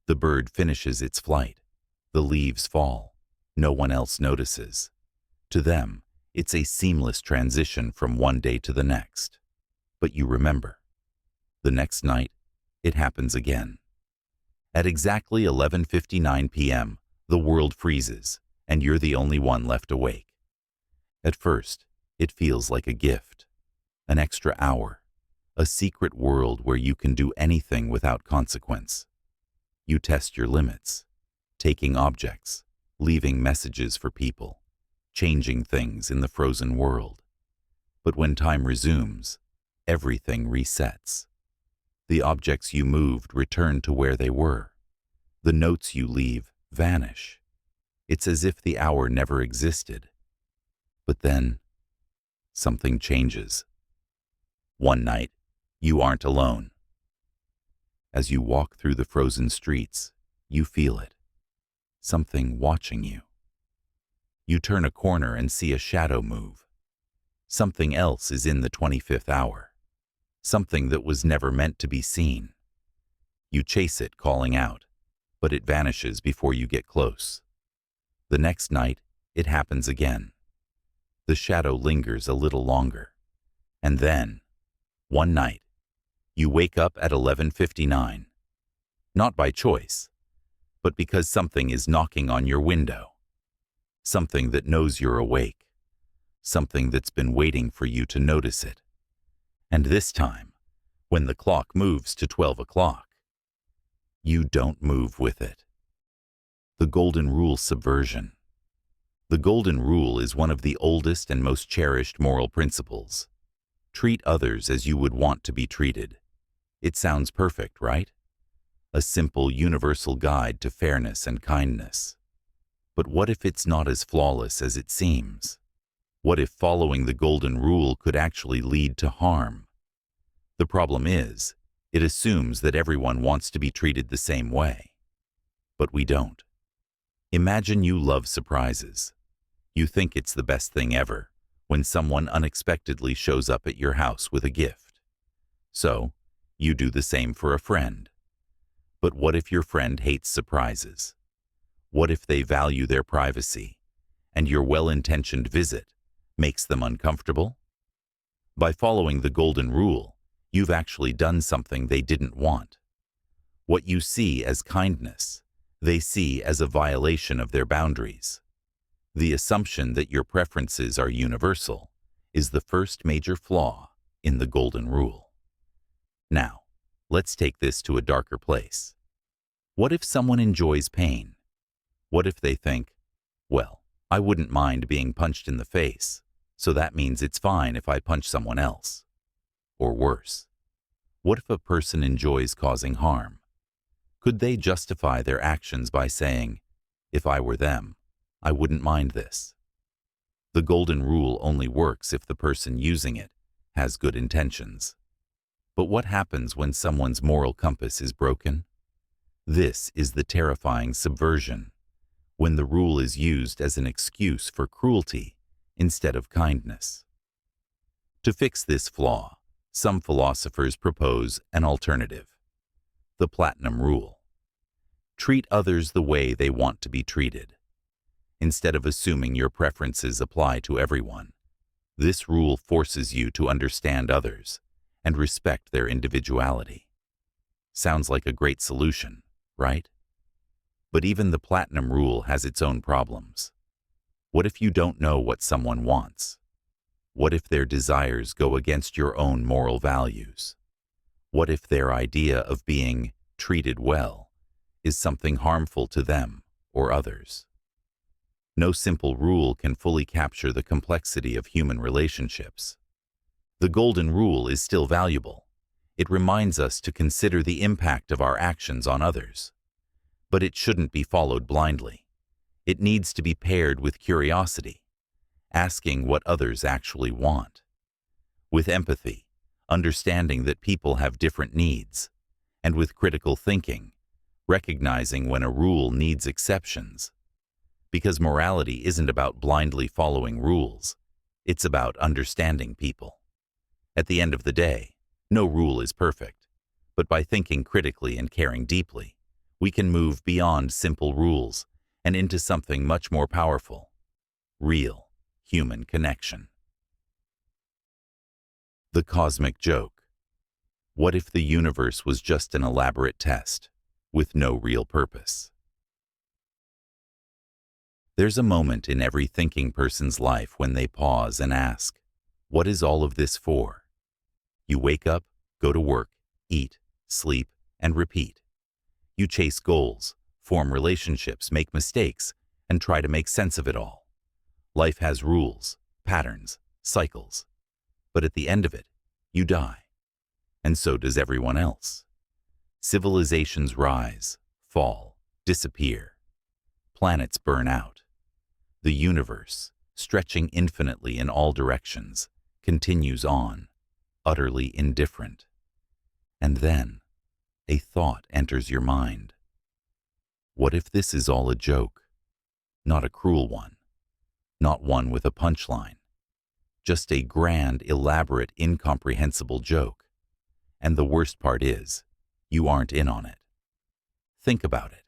The bird finishes its flight. The leaves fall. No one else notices. To them, It's a seamless transition from one day to the next. But you remember, the next night, it happens again. At exactly 11:59 p.m., the world freezes, and you're the only one left awake. At first, it feels like a gift, an extra hour, a secret world where you can do anything without consequence. You test your limits, taking objects, leaving messages for people, changing things in the frozen world. But when time resumes, everything resets. The objects you moved return to where they were. The notes you leave vanish. It's as if the hour never existed. But then, something changes. One night, you aren't alone. As you walk through the frozen streets, you feel it. Something watching you. You turn a corner and see a shadow move. Something else is in the 25th hour. Something that was never meant to be seen. You chase it, calling out, but it vanishes before you get close. The next night, it happens again. The shadow lingers a little longer. And then, one night, you wake up at 11:59. Not by choice, but because something is knocking on your window. Something that knows you're awake. Something that's been waiting for you to notice it. And this time, when the clock moves to 12 o'clock, you don't move with it. The Golden Rule subversion. The Golden Rule is one of the oldest and most cherished moral principles. Treat others as you would want to be treated. It sounds perfect, right? A simple, universal guide to fairness and kindness. But what if it's not as flawless as it seems? What if following the Golden Rule could actually lead to harm? The problem is, it assumes that everyone wants to be treated the same way. But we don't. Imagine you love surprises. You think it's the best thing ever when someone unexpectedly shows up at your house with a gift. So, you do the same for a friend. But what if your friend hates surprises? What if they value their privacy, and your well-intentioned visit makes them uncomfortable? By following the Golden Rule, you've actually done something they didn't want. What you see as kindness, they see as a violation of their boundaries. The assumption that your preferences are universal is the first major flaw in the Golden Rule. Now, let's take this to a darker place. What if someone enjoys pain? What if they think, well, I wouldn't mind being punched in the face, so that means it's fine if I punch someone else? Or worse, what if a person enjoys causing harm? Could they justify their actions by saying, if I were them, I wouldn't mind this? The Golden Rule only works if the person using it has good intentions. But what happens when someone's moral compass is broken? This is the terrifying subversion, when the rule is used as an excuse for cruelty instead of kindness. To fix this flaw, some philosophers propose an alternative: the Platinum Rule. Treat others the way they want to be treated. Instead of assuming your preferences apply to everyone, this rule forces you to understand others and respect their individuality. Sounds like a great solution, right? But even the Platinum Rule has its own problems. What if you don't know what someone wants? What if their desires go against your own moral values? What if their idea of being treated well is something harmful to them or others? No simple rule can fully capture the complexity of human relationships. The Golden Rule is still valuable. It reminds us to consider the impact of our actions on others. But it shouldn't be followed blindly. It needs to be paired with curiosity, asking what others actually want. With empathy, understanding that people have different needs, and with critical thinking, recognizing when a rule needs exceptions. Because morality isn't about blindly following rules, it's about understanding people. At the end of the day, no rule is perfect, but by thinking critically and caring deeply, we can move beyond simple rules and into something much more powerful: real, human connection. The cosmic joke. What if the universe was just an elaborate test, with no real purpose? There's a moment in every thinking person's life when they pause and ask, what is all of this for? You wake up, go to work, eat, sleep, and repeat. You chase goals, form relationships, make mistakes, and try to make sense of it all. Life has rules, patterns, cycles. But at the end of it, you die. And so does everyone else. Civilizations rise, fall, disappear. Planets burn out. The universe, stretching infinitely in all directions, continues on, utterly indifferent. And then, a thought enters your mind. What if this is all a joke? Not a cruel one, not one with a punchline, just a grand, elaborate, incomprehensible joke. And the worst part is, you aren't in on it. Think about it.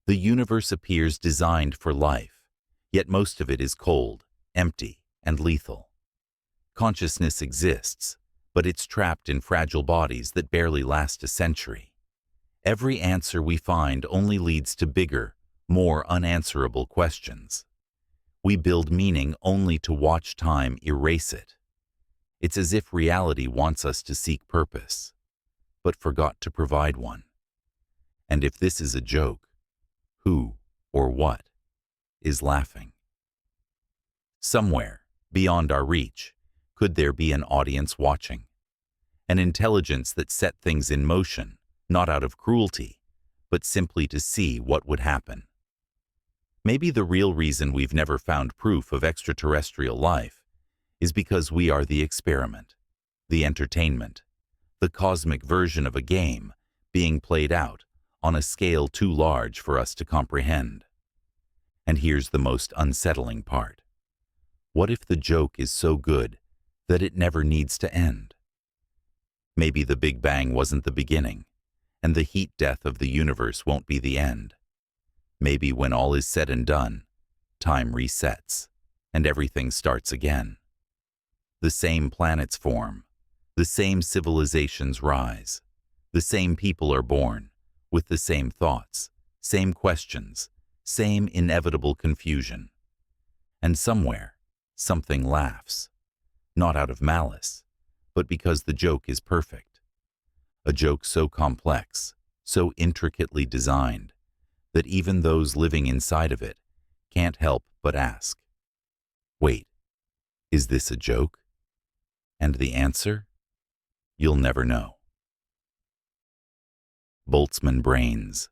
The universe appears designed for life, yet most of it is cold, empty, and lethal. Consciousness exists, but it's trapped in fragile bodies that barely last a century. Every answer we find only leads to bigger, more unanswerable questions. We build meaning only to watch time erase it. It's as if reality wants us to seek purpose, but forgot to provide one. And if this is a joke, who or what is laughing? Somewhere, beyond our reach, could there be an audience watching? An intelligence that set things in motion, not out of cruelty, but simply to see what would happen. Maybe the real reason we've never found proof of extraterrestrial life is because we are the experiment, the entertainment, the cosmic version of a game being played out on a scale too large for us to comprehend. And here's the most unsettling part. What if the joke is so good that it never needs to end? Maybe the Big Bang wasn't the beginning, and the heat death of the universe won't be the end. Maybe when all is said and done, time resets, and everything starts again. The same planets form, the same civilizations rise, the same people are born, with the same thoughts, same questions, same inevitable confusion. And somewhere, something laughs, not out of malice, but because the joke is perfect. A joke so complex, so intricately designed, that even those living inside of it can't help but ask, wait, is this a joke? And the answer? You'll never know. Boltzmann brains.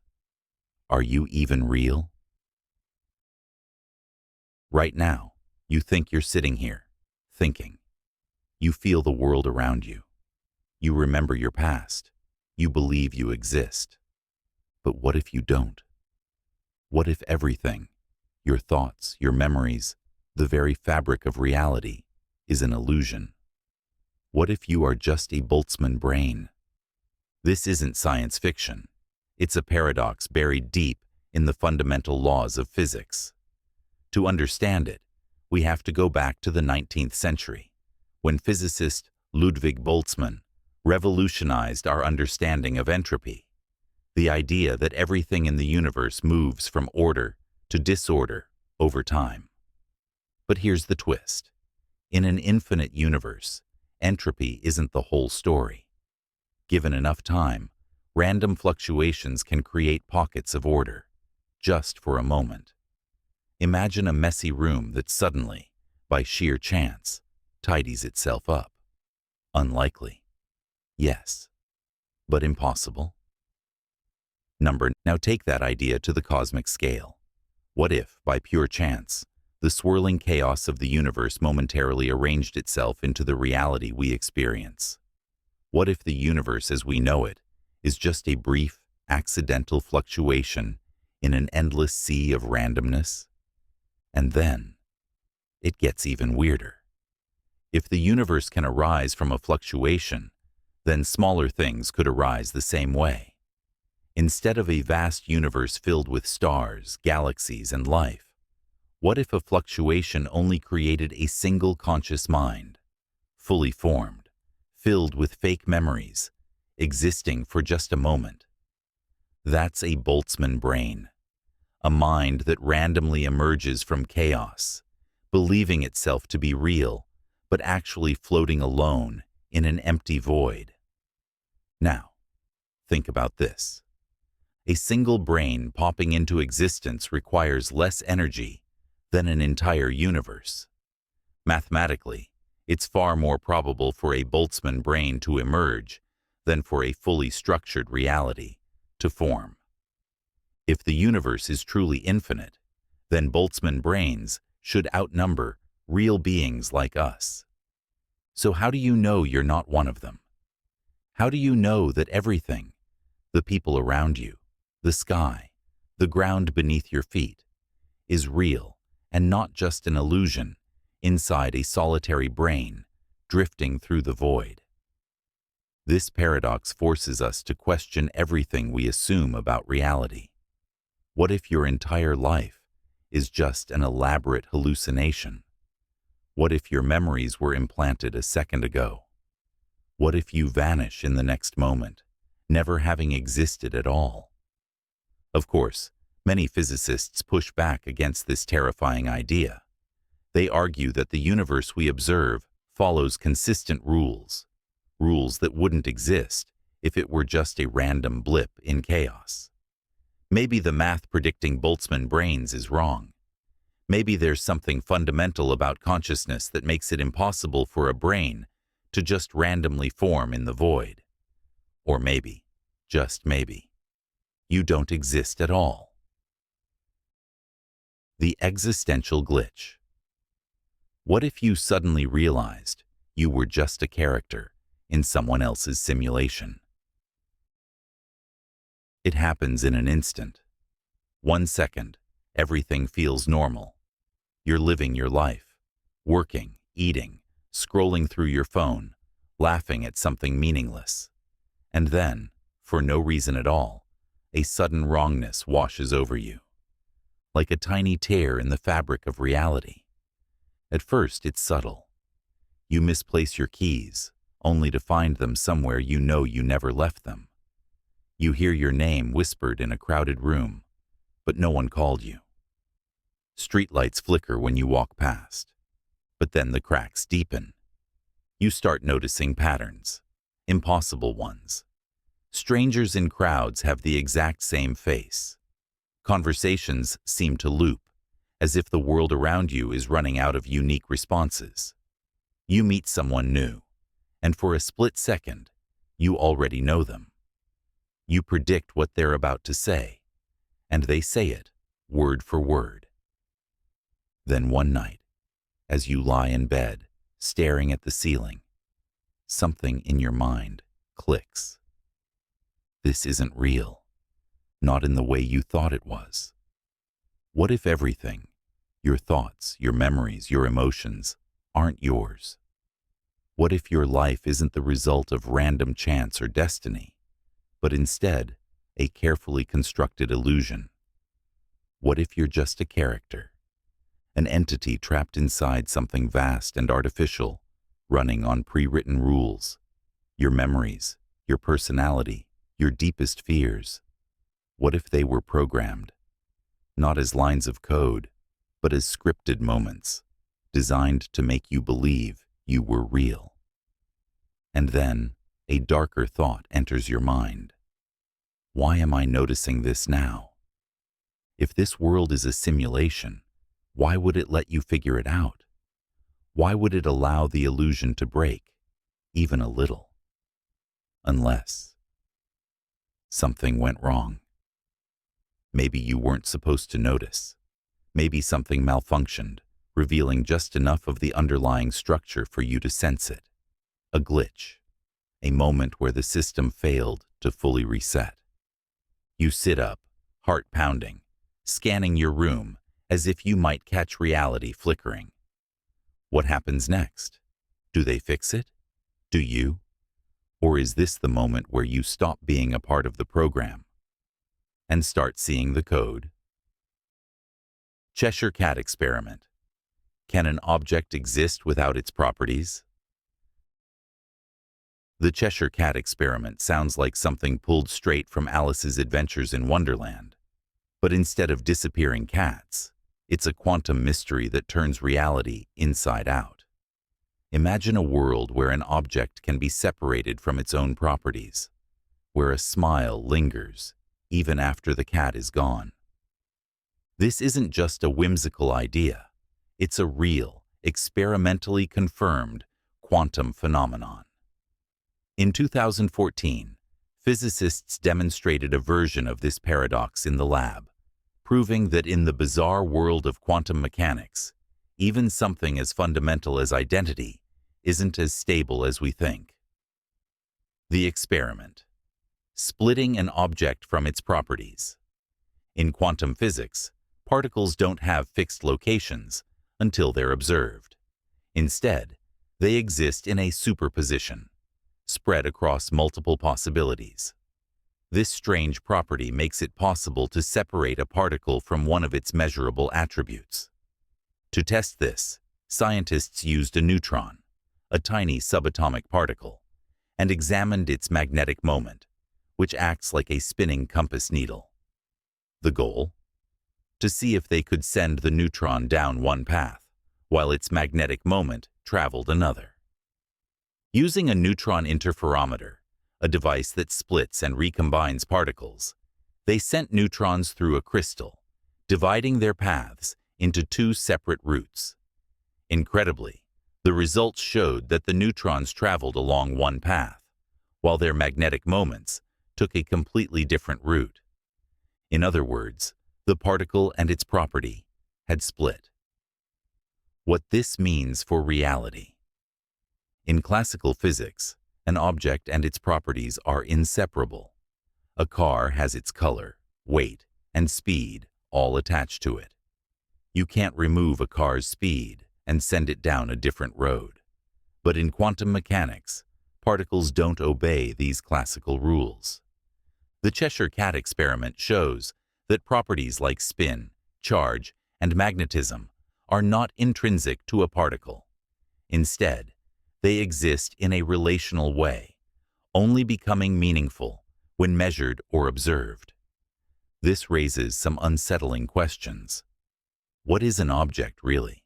Are you even real? Right now, you think you're sitting here, thinking. You feel the world around you. You remember your past. You believe you exist. But what if you don't? What if everything, your thoughts, your memories, the very fabric of reality, is an illusion? What if you are just a Boltzmann brain? This isn't science fiction. It's a paradox buried deep in the fundamental laws of physics. To understand it, we have to go back to the 19th century, when physicist Ludwig Boltzmann revolutionized our understanding of entropy, the idea that everything in the universe moves from order to disorder over time. But here's the twist. In an infinite universe, entropy isn't the whole story. Given enough time, random fluctuations can create pockets of order, just for a moment. Imagine a messy room that suddenly, by sheer chance, tidies itself up. Unlikely. Yes. But impossible? Now take that idea to the cosmic scale. What if, by pure chance, the swirling chaos of the universe momentarily arranged itself into the reality we experience? What if the universe as we know it is just a brief, accidental fluctuation in an endless sea of randomness? And then, it gets even weirder. If the universe can arise from a fluctuation, then smaller things could arise the same way. Instead of a vast universe filled with stars, galaxies, and life, What if a fluctuation only created a single conscious mind, fully formed, filled with fake memories, existing for just a moment? That's a Boltzmann brain, a mind that randomly emerges from chaos, believing itself to be real, but actually floating alone in an empty void. Now, think about this. A single brain popping into existence requires less energy than an entire universe. Mathematically, it's far more probable for a Boltzmann brain to emerge than for a fully structured reality to form. If the universe is truly infinite, then Boltzmann brains should outnumber real beings like us. So how do you know you're not one of them? How do you know that everything, the people around you, the sky, the ground beneath your feet, is real and not just an illusion inside a solitary brain drifting through the void? This paradox forces us to question everything we assume about reality. What if your entire life is just an elaborate hallucination? What if your memories were implanted a second ago? What if you vanish in the next moment, never having existed at all? Of course, many physicists push back against this terrifying idea. They argue that the universe we observe follows consistent rules, rules that wouldn't exist if it were just a random blip in chaos. Maybe the math predicting Boltzmann brains is wrong. Maybe there's something fundamental about consciousness that makes it impossible for a brain to just randomly form in the void. Or maybe, just maybe, you don't exist at all. The existential glitch. What if you suddenly realized you were just a character in someone else's simulation? It happens in an instant. 1 second, everything feels normal. You're living your life, working, eating, scrolling through your phone, laughing at something meaningless. And then, for no reason at all, a sudden wrongness washes over you, like a tiny tear in the fabric of reality. At first, it's subtle. You misplace your keys, only to find them somewhere you know you never left them. You hear your name whispered in a crowded room, but no one called you. Streetlights flicker when you walk past, but then the cracks deepen. You start noticing patterns, impossible ones. Strangers in crowds have the exact same face. Conversations seem to loop, as if the world around you is running out of unique responses. You meet someone new, and for a split second, you already know them. You predict what they're about to say, and they say it, word for word. Then one night, as you lie in bed, staring at the ceiling, something in your mind clicks. This isn't real, not in the way you thought it was. What if everything, your thoughts, your memories, your emotions, aren't yours? What if your life isn't the result of random chance or destiny, but instead a carefully constructed illusion? What if you're just a character, an entity trapped inside something vast and artificial, running on pre-written rules? Your memories, your personality, your deepest fears. What if they were programmed, not as lines of code, but as scripted moments, designed to make you believe you were real? And then, a darker thought enters your mind. Why am I noticing this now? If this world is a simulation, why would it let you figure it out? Why would it allow the illusion to break, even a little? Unless something went wrong. Maybe you weren't supposed to notice. Maybe something malfunctioned, revealing just enough of the underlying structure for you to sense it. A glitch, a moment where the system failed to fully reset. You sit up, heart pounding, scanning your room as if you might catch reality flickering. What happens next? Do they fix it? Do you? Or is this the moment where you stop being a part of the program and start seeing the code? Cheshire Cat experiment. Can an object exist without its properties? The Cheshire Cat experiment sounds like something pulled straight from Alice's Adventures in Wonderland. But instead of disappearing cats, it's a quantum mystery that turns reality inside out. Imagine a world where an object can be separated from its own properties, where a smile lingers even after the cat is gone. This isn't just a whimsical idea. It's a real, experimentally confirmed quantum phenomenon. In 2014, physicists demonstrated a version of this paradox in the lab, proving that in the bizarre world of quantum mechanics, even something as fundamental as identity isn't as stable as we think. The experiment. Splitting an object from its properties. In quantum physics, particles don't have fixed locations until they're observed. Instead, they exist in a superposition, spread across multiple possibilities. This strange property makes it possible to separate a particle from one of its measurable attributes. To test this, scientists used a neutron, a tiny subatomic particle, and examined its magnetic moment, which acts like a spinning compass needle. The goal? To see if they could send the neutron down one path, while its magnetic moment traveled another. Using a neutron interferometer, a device that splits and recombines particles, they sent neutrons through a crystal, dividing their paths into two separate routes. Incredibly, the results showed that the neutrons traveled along one path, while their magnetic moments took a completely different route. In other words, the particle and its property had split. What this means for reality. In classical physics, an object and its properties are inseparable. A car has its color, weight, and speed all attached to it. You can't remove a car's speed and send it down a different road. But in quantum mechanics, particles don't obey these classical rules. The Cheshire Cat experiment shows that properties like spin, charge, and magnetism are not intrinsic to a particle. Instead, they exist in a relational way, only becoming meaningful when measured or observed. This raises some unsettling questions. What is an object really?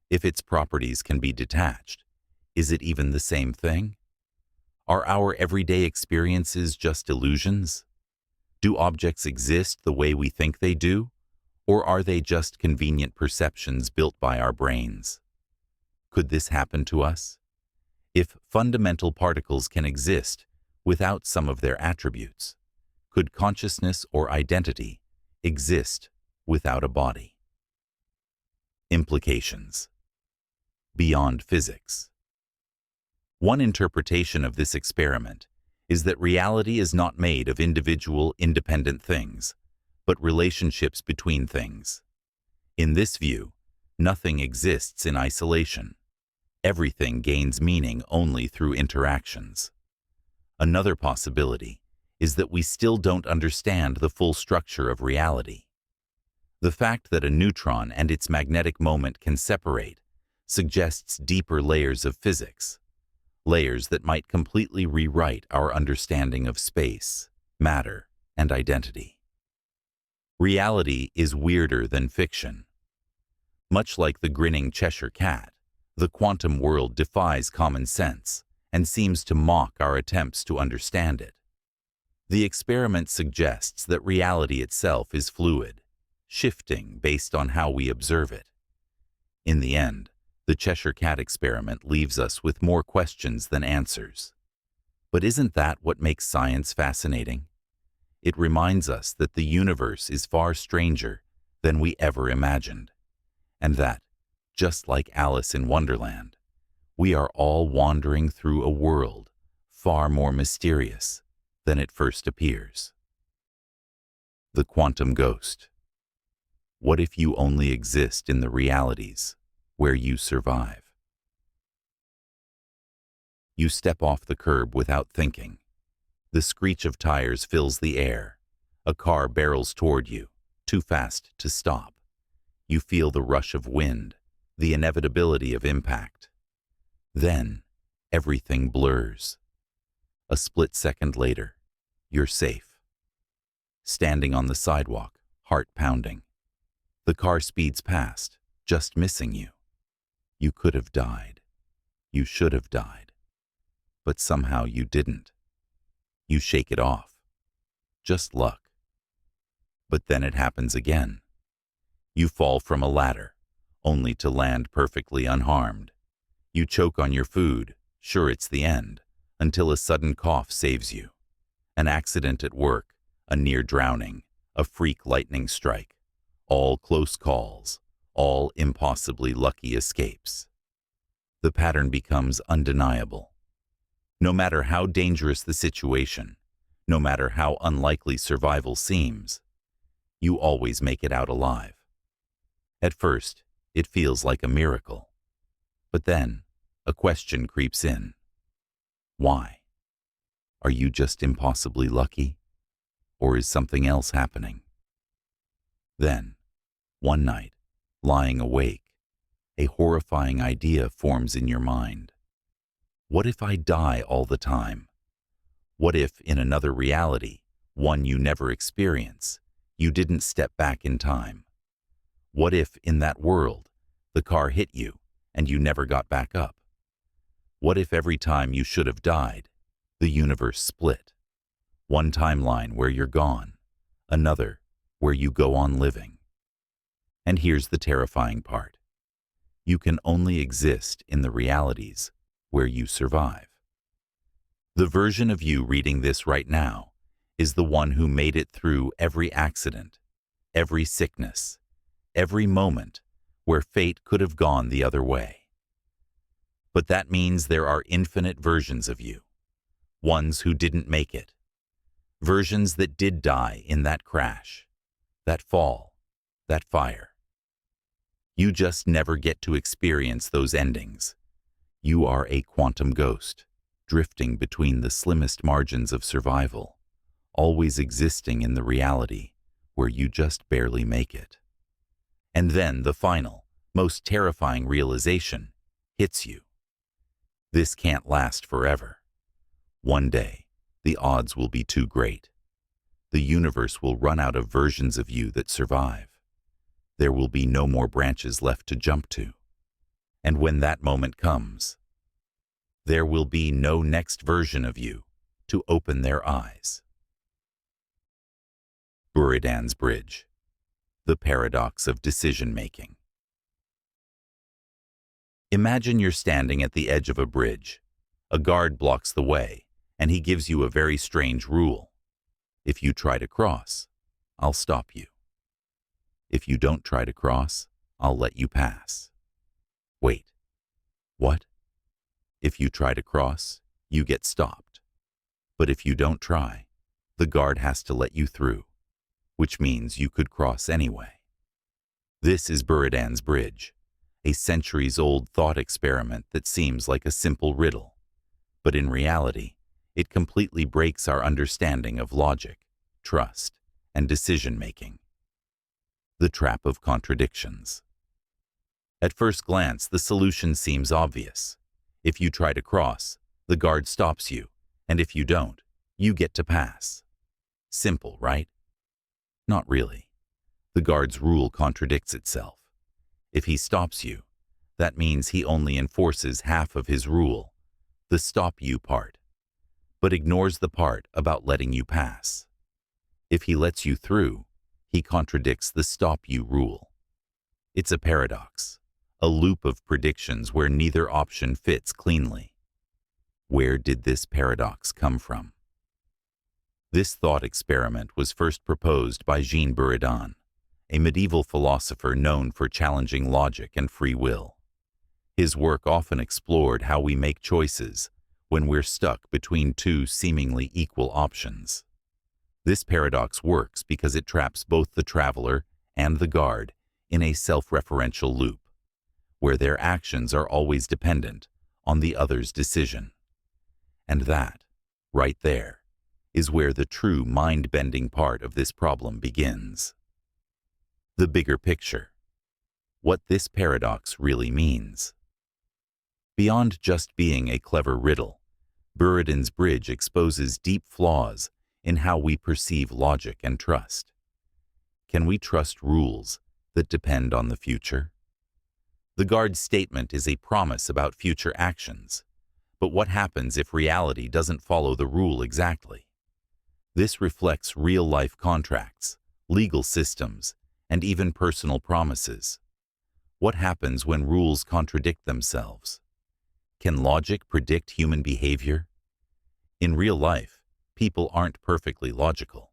If its properties can be detached, is it even the same thing? Are our everyday experiences just illusions? Do objects exist the way we think they do, or are they just convenient perceptions built by our brains? Could this happen to us? If fundamental particles can exist without some of their attributes, could consciousness or identity exist without a body? Implications. Beyond physics. One interpretation of this experiment is that reality is not made of individual, independent things, but relationships between things. In this view, nothing exists in isolation. Everything gains meaning only through interactions. Another possibility is that we still don't understand the full structure of reality. The fact that a neutron and its magnetic moment can separate suggests deeper layers of physics, layers that might completely rewrite our understanding of space, matter, and identity. Reality is weirder than fiction. Much like the grinning Cheshire Cat, the quantum world defies common sense and seems to mock our attempts to understand it. The experiment suggests that reality itself is fluid, shifting based on how we observe it. In the end, the Cheshire Cat experiment leaves us with more questions than answers. But isn't that what makes science fascinating? It reminds us that the universe is far stranger than we ever imagined, and that, just like Alice in Wonderland, we are all wandering through a world far more mysterious than it first appears. The quantum ghost. What if you only exist in the realities where you survive? You step off the curb without thinking. The screech of tires fills the air. A car barrels toward you, too fast to stop. You feel the rush of wind, the inevitability of impact. Then, everything blurs. A split second later, you're safe. Standing on the sidewalk, heart pounding. The car speeds past, just missing you. You could have died. You should have died. But somehow you didn't. You shake it off. Just luck. But then it happens again. You fall from a ladder, only to land perfectly unharmed. You choke on your food, sure it's the end, until a sudden cough saves you. An accident at work, a near drowning, a freak lightning strike. All close calls, all impossibly lucky escapes. The pattern becomes undeniable. No matter how dangerous the situation, no matter how unlikely survival seems, you always make it out alive. At first, it feels like a miracle. But then, a question creeps in. Why? Are you just impossibly lucky? Or is something else happening? Then, one night, lying awake, a horrifying idea forms in your mind. What if I die all the time? What if, in another reality, one you never experience, you didn't step back in time? What if, in that world, the car hit you and you never got back up? What if every time you should have died, the universe split? One timeline where you're gone, another where you go on living. And here's the terrifying part. You can only exist in the realities where you survive. The version of you reading this right now is the one who made it through every accident, every sickness, every moment where fate could have gone the other way. But that means there are infinite versions of you, ones who didn't make it, versions that did die in that crash, that fall, that fire. You just never get to experience those endings. You are a quantum ghost, drifting between the slimmest margins of survival, always existing in the reality where you just barely make it. And then the final, most terrifying realization hits you. This can't last forever. One day, the odds will be too great. The universe will run out of versions of you that survive. There will be no more branches left to jump to. And when that moment comes, there will be no next version of you to open their eyes. Buridan's Bridge, the paradox of decision-making. Imagine you're standing at the edge of a bridge. A guard blocks the way, and he gives you a very strange rule. If you try to cross, I'll stop you. If you don't try to cross, I'll let you pass. Wait, what? If you try to cross, you get stopped. But if you don't try, the guard has to let you through, which means you could cross anyway. This is Buridan's Bridge, a centuries-old thought experiment that seems like a simple riddle. But in reality, it completely breaks our understanding of logic, trust, and decision-making. The trap of contradictions. At first glance, the solution seems obvious. If you try to cross, the guard stops you, and if you don't, you get to pass. Simple, right? Not really. The guard's rule contradicts itself. If he stops you, that means he only enforces half of his rule, the stop you part, but ignores the part about letting you pass. If he lets you through, he contradicts the stop you rule. It's a paradox, a loop of predictions where neither option fits cleanly. Where did this paradox come from? This thought experiment was first proposed by Jean Buridan, a medieval philosopher known for challenging logic and free will. His work often explored how we make choices when we're stuck between two seemingly equal options. This paradox works because it traps both the traveler and the guard in a self-referential loop, where their actions are always dependent on the other's decision. And that, right there, is where the true mind-bending part of this problem begins. The bigger picture. what this paradox really means. Beyond just being a clever riddle, Buridan's bridge exposes deep flaws in how we perceive logic and trust. Can we trust rules that depend on the future? The guard's statement is a promise about future actions, but what happens if reality doesn't follow the rule exactly? This reflects real-life contracts, legal systems, and even personal promises. What happens when rules contradict themselves? Can logic predict human behavior? In real life, people aren't perfectly logical.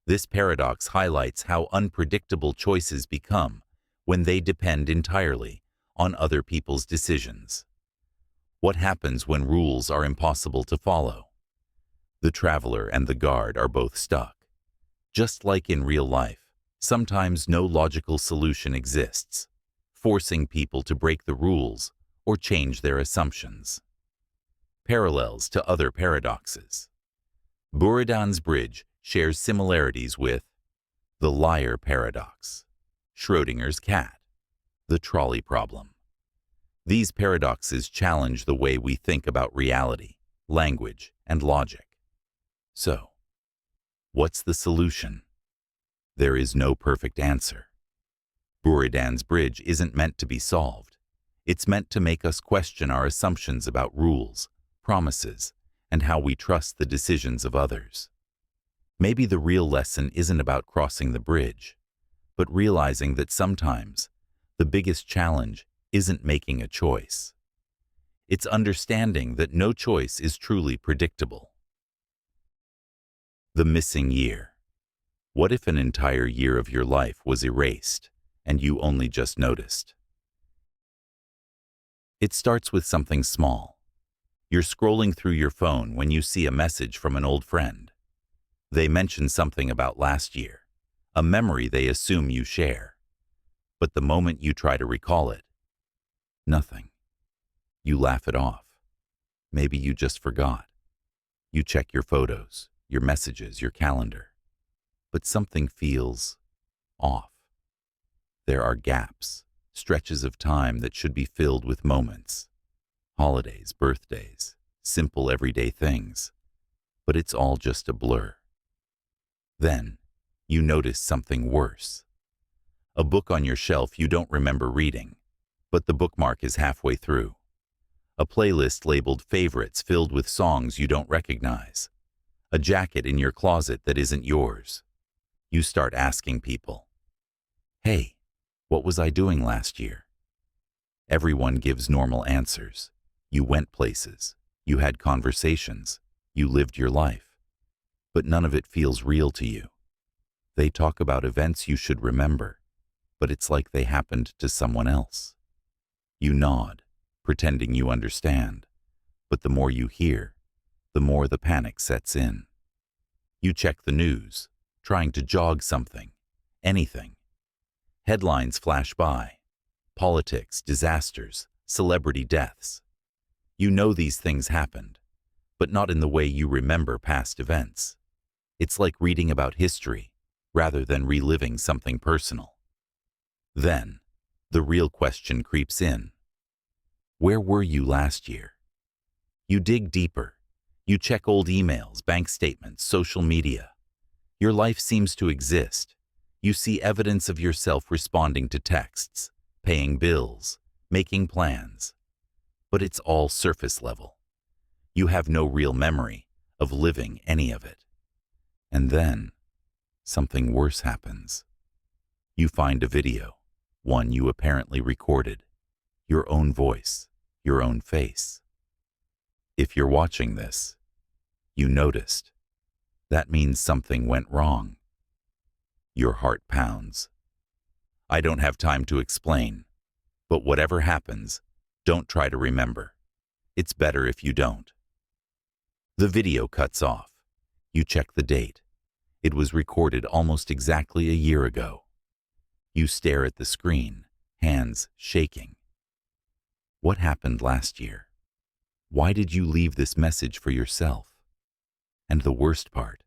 This paradox highlights how unpredictable choices become when they depend entirely on other people's decisions. What happens when rules are impossible to follow? The traveler and the guard are both stuck. Just like in real life, sometimes no logical solution exists, forcing people to break the rules or change their assumptions. Parallels to other paradoxes. Buridan's bridge shares similarities with the liar paradox, Schrödinger's cat, the trolley problem. These paradoxes challenge the way we think about reality, language, and logic. So, what's the solution? There is no perfect answer. Buridan's bridge isn't meant to be solved. It's meant to make us question our assumptions about rules, promises, and how we trust the decisions of others. Maybe the real lesson isn't about crossing the bridge, but realizing that sometimes the biggest challenge isn't making a choice. It's understanding that no choice is truly predictable. The missing year. What if an entire year of your life was erased and you only just noticed? It starts with something small. You're scrolling through your phone when you see a message from an old friend. They mention something about last year, a memory they assume you share. But the moment you try to recall it, nothing. You laugh it off. Maybe you just forgot. You check your photos, your messages, your calendar. But something feels off. There are gaps, stretches of time that should be filled with moments. Holidays, birthdays, simple everyday things. But it's all just a blur. Then, you notice something worse. A book on your shelf you don't remember reading, but the bookmark is halfway through. A playlist labeled favorites filled with songs you don't recognize. A jacket in your closet that isn't yours. You start asking people, "Hey, what was I doing last year?" Everyone gives normal answers. You went places. You had conversations. You lived your life. But none of it feels real to you. They talk about events you should remember, but it's like they happened to someone else. You nod, pretending you understand, but the more you hear, the more the panic sets in. You check the news, trying to jog something, anything. Headlines flash by. Politics, disasters, celebrity deaths. You know these things happened, but not in the way you remember past events. It's like reading about history, rather than reliving something personal. Then, the real question creeps in. Where were you last year? You dig deeper. You check old emails, bank statements, social media. Your life seems to exist. You see evidence of yourself responding to texts, paying bills, making plans. But it's all surface level. You have no real memory of living any of it. And then, something worse happens. You find a video, one you apparently recorded, your own voice, your own face. If you're watching this, you noticed. That means something went wrong. Your heart pounds. I don't have time to explain, but whatever happens, don't try to remember. It's better if you don't. The video cuts off. You check the date. It was recorded almost exactly a year ago. You stare at the screen, hands shaking. What happened last year? Why did you leave this message for yourself? And the worst part,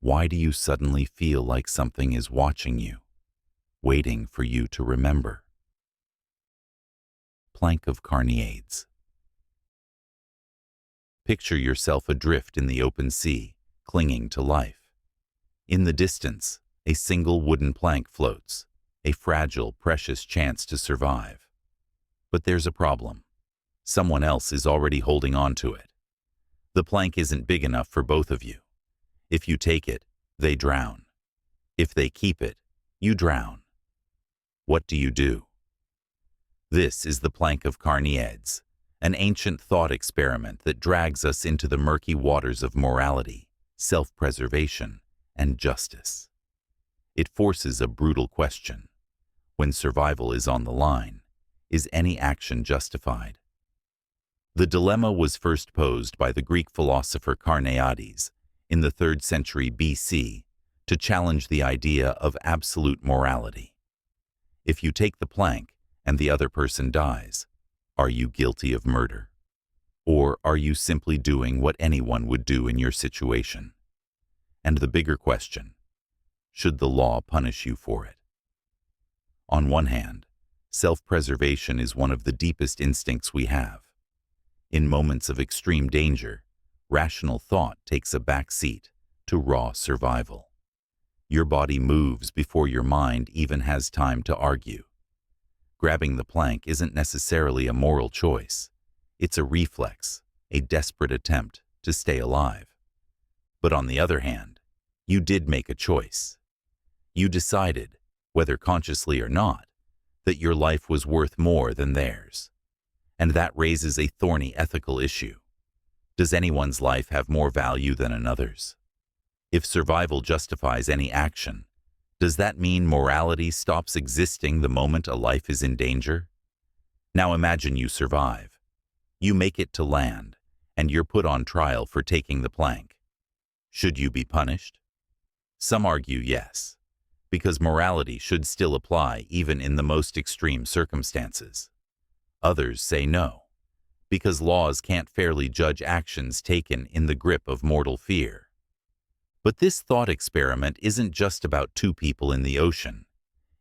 why do you suddenly feel like something is watching you? waiting for you to remember. Plank of carniades. Picture yourself adrift in the open sea, clinging to life. In the distance, a single wooden plank floats, a fragile, precious chance to survive. But there's a problem. Someone else is already holding on to it. The plank isn't big enough for both of you. If you take it, they drown. If they keep it, you drown. What do you do? This is the plank of carniades, an ancient thought experiment that drags us into the murky waters of morality, self-preservation, and justice. It forces a brutal question. When survival is on the line, is any action justified? The dilemma was first posed by the Greek philosopher Carneades in the 3rd century BC to challenge the idea of absolute morality. If you take the plank and the other person dies, are you guilty of murder? Or are you simply doing what anyone would do in your situation? And the bigger question, should the law punish you for it? On one hand, self-preservation is one of the deepest instincts we have. In moments of extreme danger, rational thought takes a back seat to raw survival. Your body moves before your mind even has time to argue. Grabbing the plank isn't necessarily a moral choice. It's a reflex, a desperate attempt to stay alive. But on the other hand, you did make a choice. You decided, whether consciously or not, that your life was worth more than theirs. And that raises a thorny ethical issue. Does anyone's life have more value than another's? If survival justifies any action, does that mean morality stops existing the moment a life is in danger? Now imagine you survive. You make it to land, and you're put on trial for taking the plank. Should you be punished? Some argue yes, because morality should still apply even in the most extreme circumstances. Others say no, because laws can't fairly judge actions taken in the grip of mortal fear. But this thought experiment isn't just about two people in the ocean.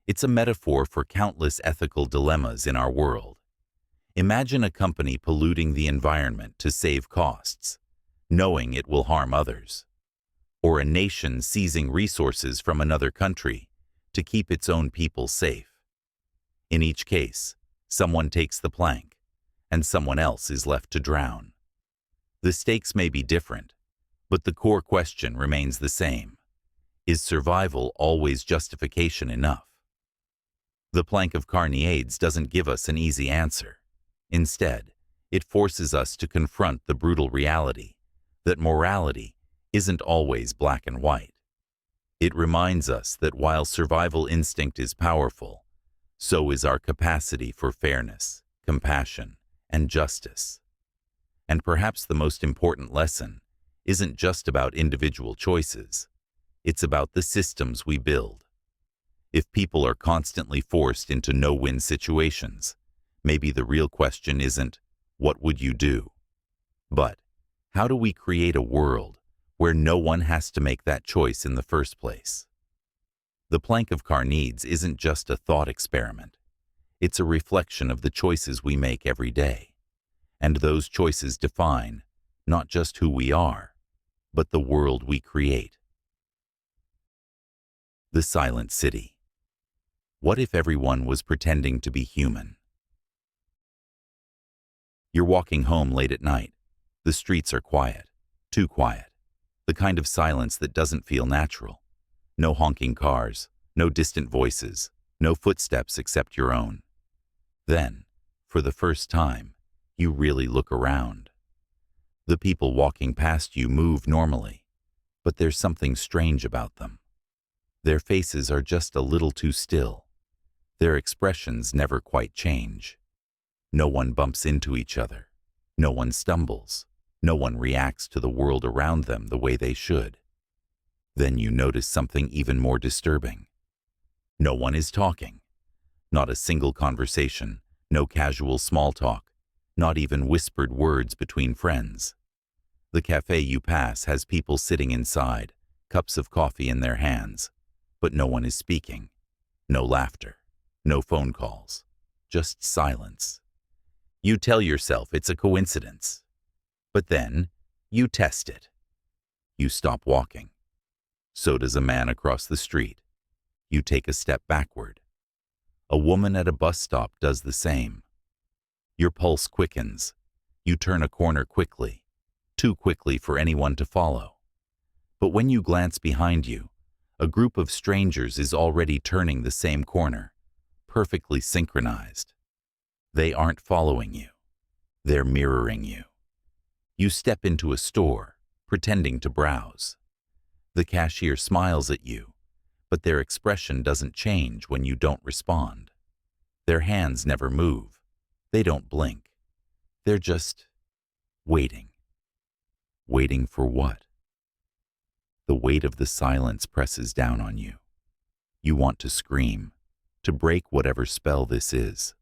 It's a metaphor for countless ethical dilemmas in our world. Imagine a company polluting the environment to save costs, knowing it will harm others. Or a nation seizing resources from another country to keep its own people safe. In each case, someone takes the plank, and someone else is left to drown. The stakes may be different, but the core question remains the same. Is survival always justification enough? The plank of carniades doesn't give us an easy answer. Instead, it forces us to confront the brutal reality that morality isn't always black and white. It reminds us that while survival instinct is powerful, so is our capacity for fairness, compassion, and justice. And perhaps the most important lesson isn't just about individual choices. It's about the systems we build. If people are constantly forced into no-win situations, maybe the real question isn't, what would you do? But, how do we create a world where no one has to make that choice in the first place? The plank of carniades isn't just a thought experiment. It's a reflection of the choices we make every day. And those choices define not just who we are, but the world we create. The silent city. What if everyone was pretending to be human? You're walking home late at night. The streets are quiet, too quiet. The kind of silence that doesn't feel natural. No honking cars, no distant voices, no footsteps except your own. Then, for the first time, you really look around. The people walking past you move normally, but there's something strange about them. Their faces are just a little too still. Their expressions never quite change. No one bumps into each other. No one stumbles. No one reacts to the world around them the way they should. Then you notice something even more disturbing. No one is talking. Not a single conversation, no casual small talk, not even whispered words between friends. The cafe you pass has people sitting inside, cups of coffee in their hands, but no one is speaking. No laughter, no phone calls, just silence. You tell yourself it's a coincidence, but then you test it. You stop walking. So does a man across the street. You take a step backward. A woman at a bus stop does the same. Your pulse quickens. You turn a corner quickly, too quickly for anyone to follow. But when you glance behind you, a group of strangers is already turning the same corner, perfectly synchronized. They aren't following you. They're mirroring you. You step into a store, pretending to browse. The cashier smiles at you, but their expression doesn't change when you don't respond. Their hands never move. They don't blink. They're just waiting. Waiting for what? The weight of the silence presses down on you. You want to scream, to break whatever spell this is,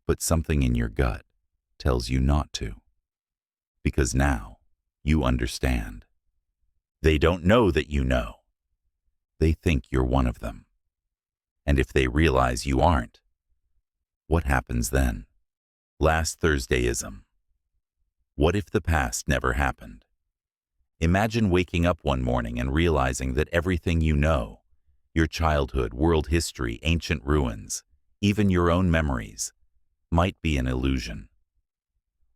but something in your gut tells you not to. Because now you understand. They don't know that you know. They think you're one of them. And if they realize you aren't, what happens then? Last Thursdayism. What if the past never happened? Imagine waking up one morning and realizing that everything you know, your childhood, world history, ancient ruins, even your own memories, might be an illusion.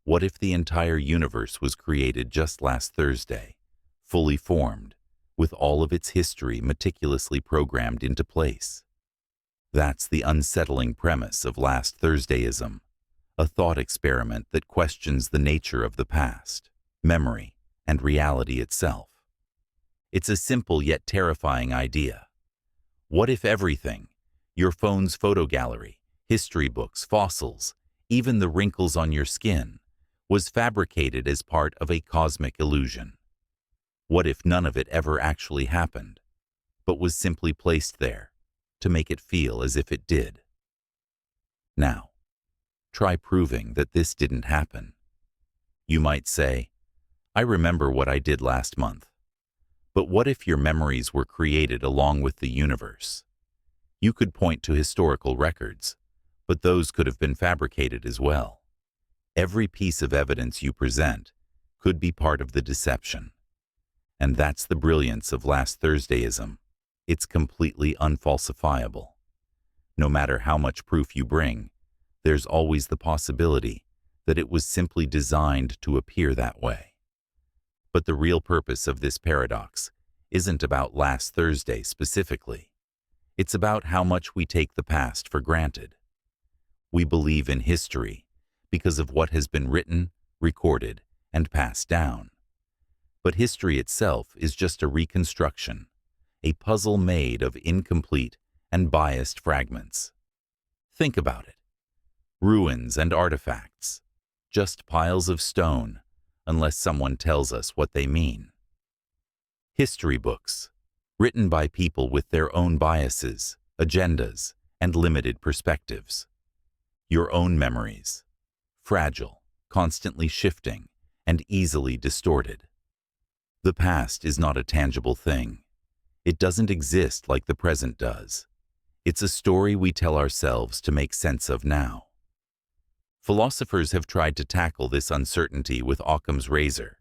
What if the entire universe was created just last Thursday, fully formed, with all of its history meticulously programmed into place? That's the unsettling premise of Last Thursdayism, a thought experiment that questions the nature of the past, memory, and reality itself. It's a simple yet terrifying idea. What if everything, your phone's photo gallery, history books, fossils, even the wrinkles on your skin, was fabricated as part of a cosmic illusion? What if none of it ever actually happened, but was simply placed there to make it feel as if it did? Now, try proving that this didn't happen. You might say, I remember what I did last month. But what if your memories were created along with the universe? You could point to historical records, but those could have been fabricated as well. Every piece of evidence you present could be part of the deception. And that's the brilliance of Last Thursdayism. It's completely unfalsifiable. No matter how much proof you bring, there's always the possibility that it was simply designed to appear that way. But the real purpose of this paradox isn't about last Thursday specifically. It's about how much we take the past for granted. We believe in history because of what has been written, recorded, and passed down. But history itself is just a reconstruction, a puzzle made of incomplete and biased fragments. Think about it. Ruins and artifacts, just piles of stone, unless someone tells us what they mean. History books, written by people with their own biases, agendas, and limited perspectives. Your own memories, fragile, constantly shifting, and easily distorted. The past is not a tangible thing. It doesn't exist like the present does. It's a story we tell ourselves to make sense of now. Philosophers have tried to tackle this uncertainty with Occam's razor,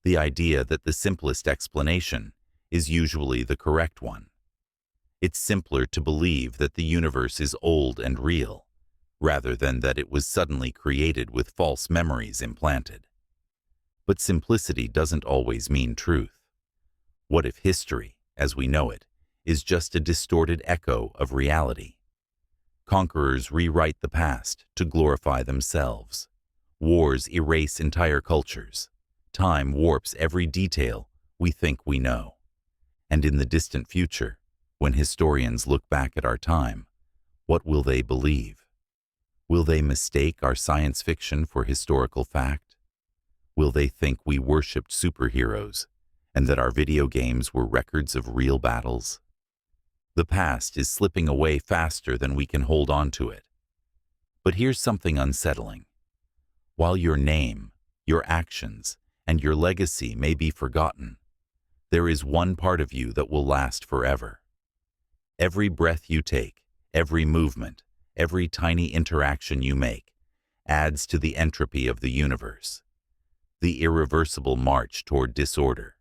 the idea that the simplest explanation is usually the correct one. It's simpler to believe that the universe is old and real, rather than that it was suddenly created with false memories implanted. But simplicity doesn't always mean truth. What if history, as we know it, is just a distorted echo of reality? Conquerors rewrite the past to glorify themselves. Wars erase entire cultures. Time warps every detail we think we know. And in the distant future, when historians look back at our time, what will they believe? Will they mistake our science fiction for historical fact? Will they think we worshipped superheroes and that our video games were records of real battles? The past is slipping away faster than we can hold on to it. But here's something unsettling. While your name, your actions, and your legacy may be forgotten, there is one part of you that will last forever. Every breath you take, Every movement, every tiny interaction you make, adds to the entropy of the universe, the irreversible march toward disorder.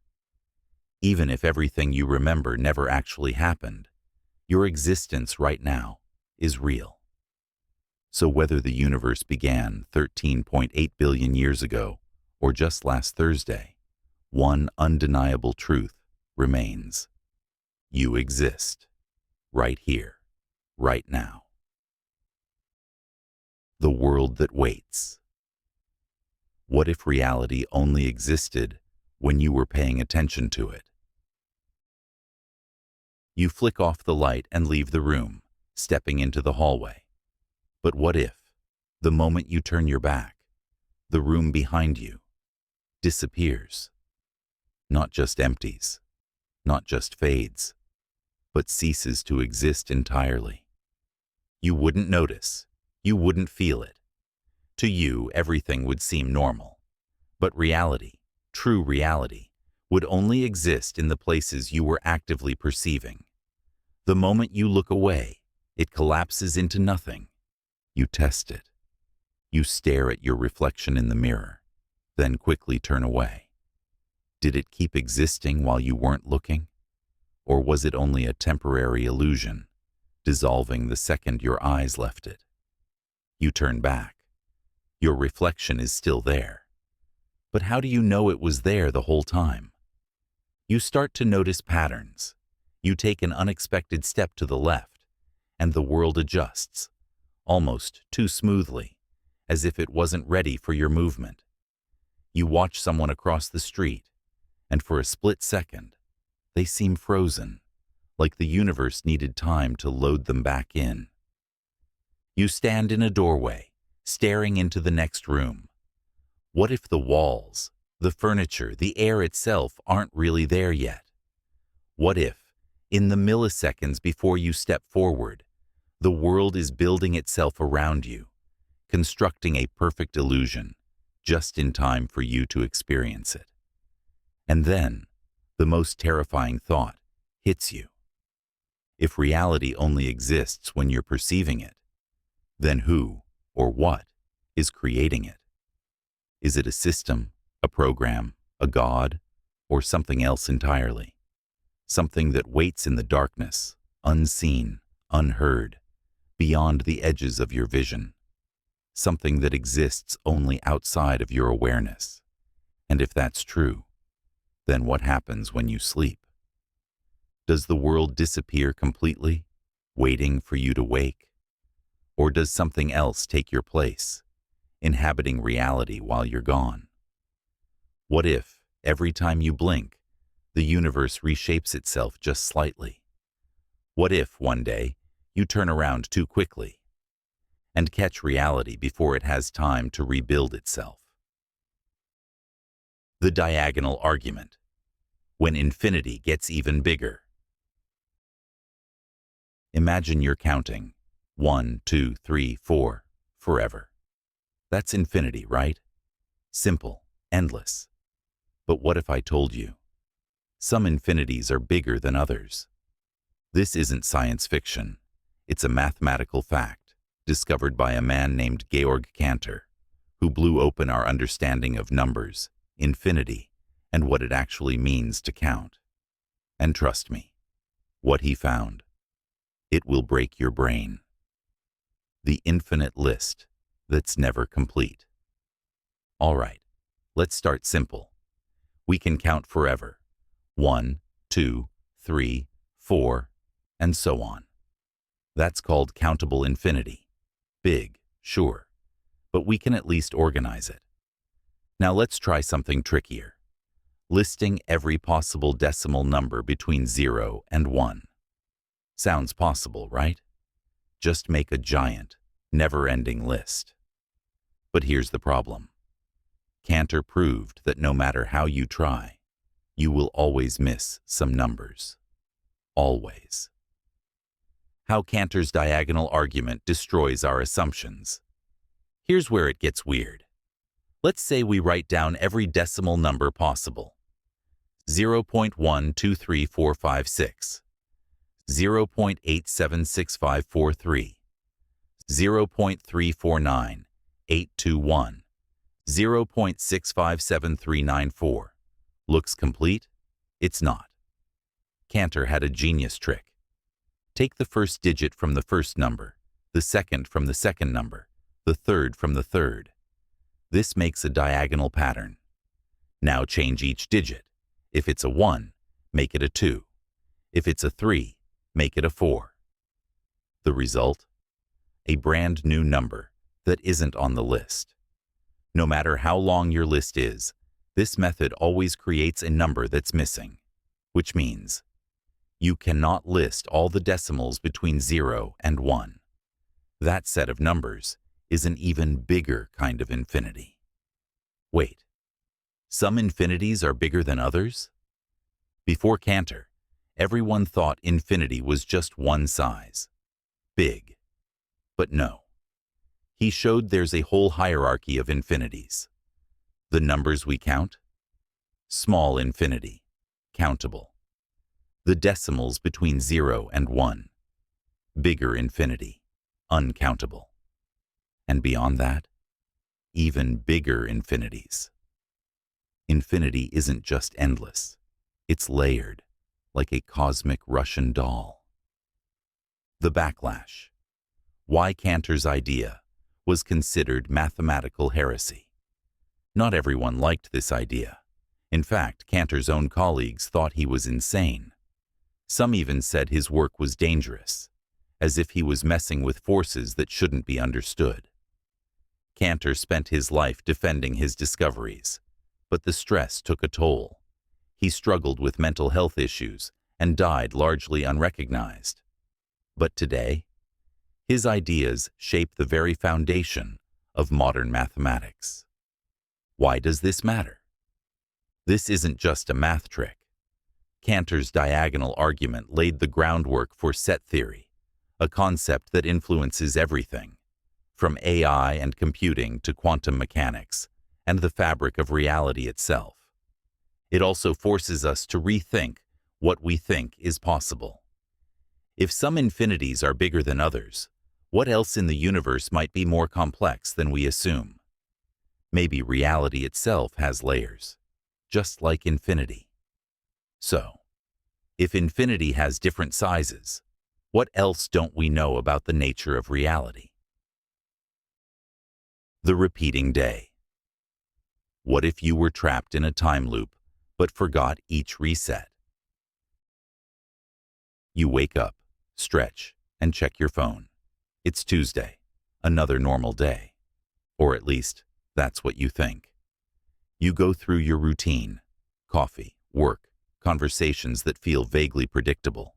Even if everything you remember never actually happened, your existence right now is real. So whether the universe began 13.8 billion years ago or just last Thursday, one undeniable truth remains. You exist, right here, right now. The world that waits. What if reality only existed when you were paying attention to it? You flick off the light and leave the room, stepping into the hallway. But what if, the moment you turn your back, the room behind you disappears? Not just empties, not just fades, but ceases to exist entirely. You wouldn't notice, you wouldn't feel it. To you, everything would seem normal. But reality, true reality, would only exist in the places you were actively perceiving. The moment you look away, it collapses into nothing. You test it. You stare at your reflection in the mirror, then quickly turn away. Did it keep existing while you weren't looking? Or was it only a temporary illusion, dissolving the second your eyes left it? You turn back. Your reflection is still there. But how do you know it was there the whole time? You start to notice patterns. You take an unexpected step to the left, and the world adjusts, almost too smoothly, as if it wasn't ready for your movement. You watch someone across the street, and for a split second, they seem frozen, like the universe needed time to load them back in. You stand in a doorway, staring into the next room. What if the walls, the furniture, the air itself aren't really there yet? What if, in the milliseconds before you step forward, the world is building itself around you, constructing a perfect illusion, just in time for you to experience it? And then, the most terrifying thought hits you. If reality only exists when you're perceiving it, then who or what is creating it? Is it a system, a program, a god, or something else entirely? Something that waits in the darkness, unseen, unheard, beyond the edges of your vision. Something that exists only outside of your awareness. And if that's true, then what happens when you sleep? Does the world disappear completely, waiting for you to wake? Or does something else take your place, inhabiting reality while you're gone? What if, every time you blink, the universe reshapes itself just slightly? What if, one day, you turn around too quickly and catch reality before it has time to rebuild itself? The diagonal argument. When infinity gets even bigger. Imagine you're counting 1, 2, 3, 4 forever. That's infinity, right? Simple, endless. But what if I told you? Some infinities are bigger than others. This isn't science fiction. It's a mathematical fact, discovered by a man named Georg Cantor, who blew open our understanding of numbers, infinity, and what it actually means to count. And trust me, what he found, it will break your brain. The infinite list that's never complete. All right, let's start simple. We can count forever. 1, 2, 3, 4, and so on. That's called countable infinity. Big, sure, but we can at least organize it. Now let's try something trickier. Listing every possible decimal number between 0 and 1. Sounds possible, right? Just make a giant, never-ending list. But here's the problem. Cantor proved that no matter how you try, you will always miss some numbers. Always. How Cantor's diagonal argument destroys our assumptions. Here's where it gets weird. Let's say we write down every decimal number possible. 0.123456, 0.876543, 0.349821, 0.657394. Looks complete? It's not. Cantor had a genius trick. Take the first digit from the first number, the second from the second number, the third from the third. This makes a diagonal pattern. Now change each digit. If it's a 1, make it a 2. If it's a 3, make it a 4. The result? A brand new number that isn't on the list. No matter how long your list is, this method always creates a number that's missing, which means you cannot list all the decimals between 0 and 1. That set of numbers is an even bigger kind of infinity. Wait, some infinities are bigger than others? Before Cantor, everyone thought infinity was just one size, big. But no. He showed there's a whole hierarchy of infinities. The numbers we count? Small infinity, countable. The decimals between 0 and 1. Bigger infinity, uncountable. And beyond that, even bigger infinities. Infinity isn't just endless. It's layered, like a cosmic Russian doll. The backlash. Why Cantor's idea was considered mathematical heresy. Not everyone liked this idea. In fact, Cantor's own colleagues thought he was insane. Some even said his work was dangerous, as if he was messing with forces that shouldn't be understood. Cantor spent his life defending his discoveries, but the stress took a toll. He struggled with mental health issues and died largely unrecognized. But today, his ideas shape the very foundation of modern mathematics. Why does this matter? This isn't just a math trick. Cantor's diagonal argument laid the groundwork for set theory, a concept that influences everything, from AI and computing to quantum mechanics and the fabric of reality itself. It also forces us to rethink what we think is possible. If some infinities are bigger than others, what else in the universe might be more complex than we assume? Maybe reality itself has layers, just like infinity. So, if infinity has different sizes, what else don't we know about the nature of reality? The repeating day. What if you were trapped in a time loop, but forgot each reset? You wake up, stretch, and check your phone. It's Tuesday, another normal day. Or at least, that's what you think. You go through your routine, coffee, work, conversations that feel vaguely predictable.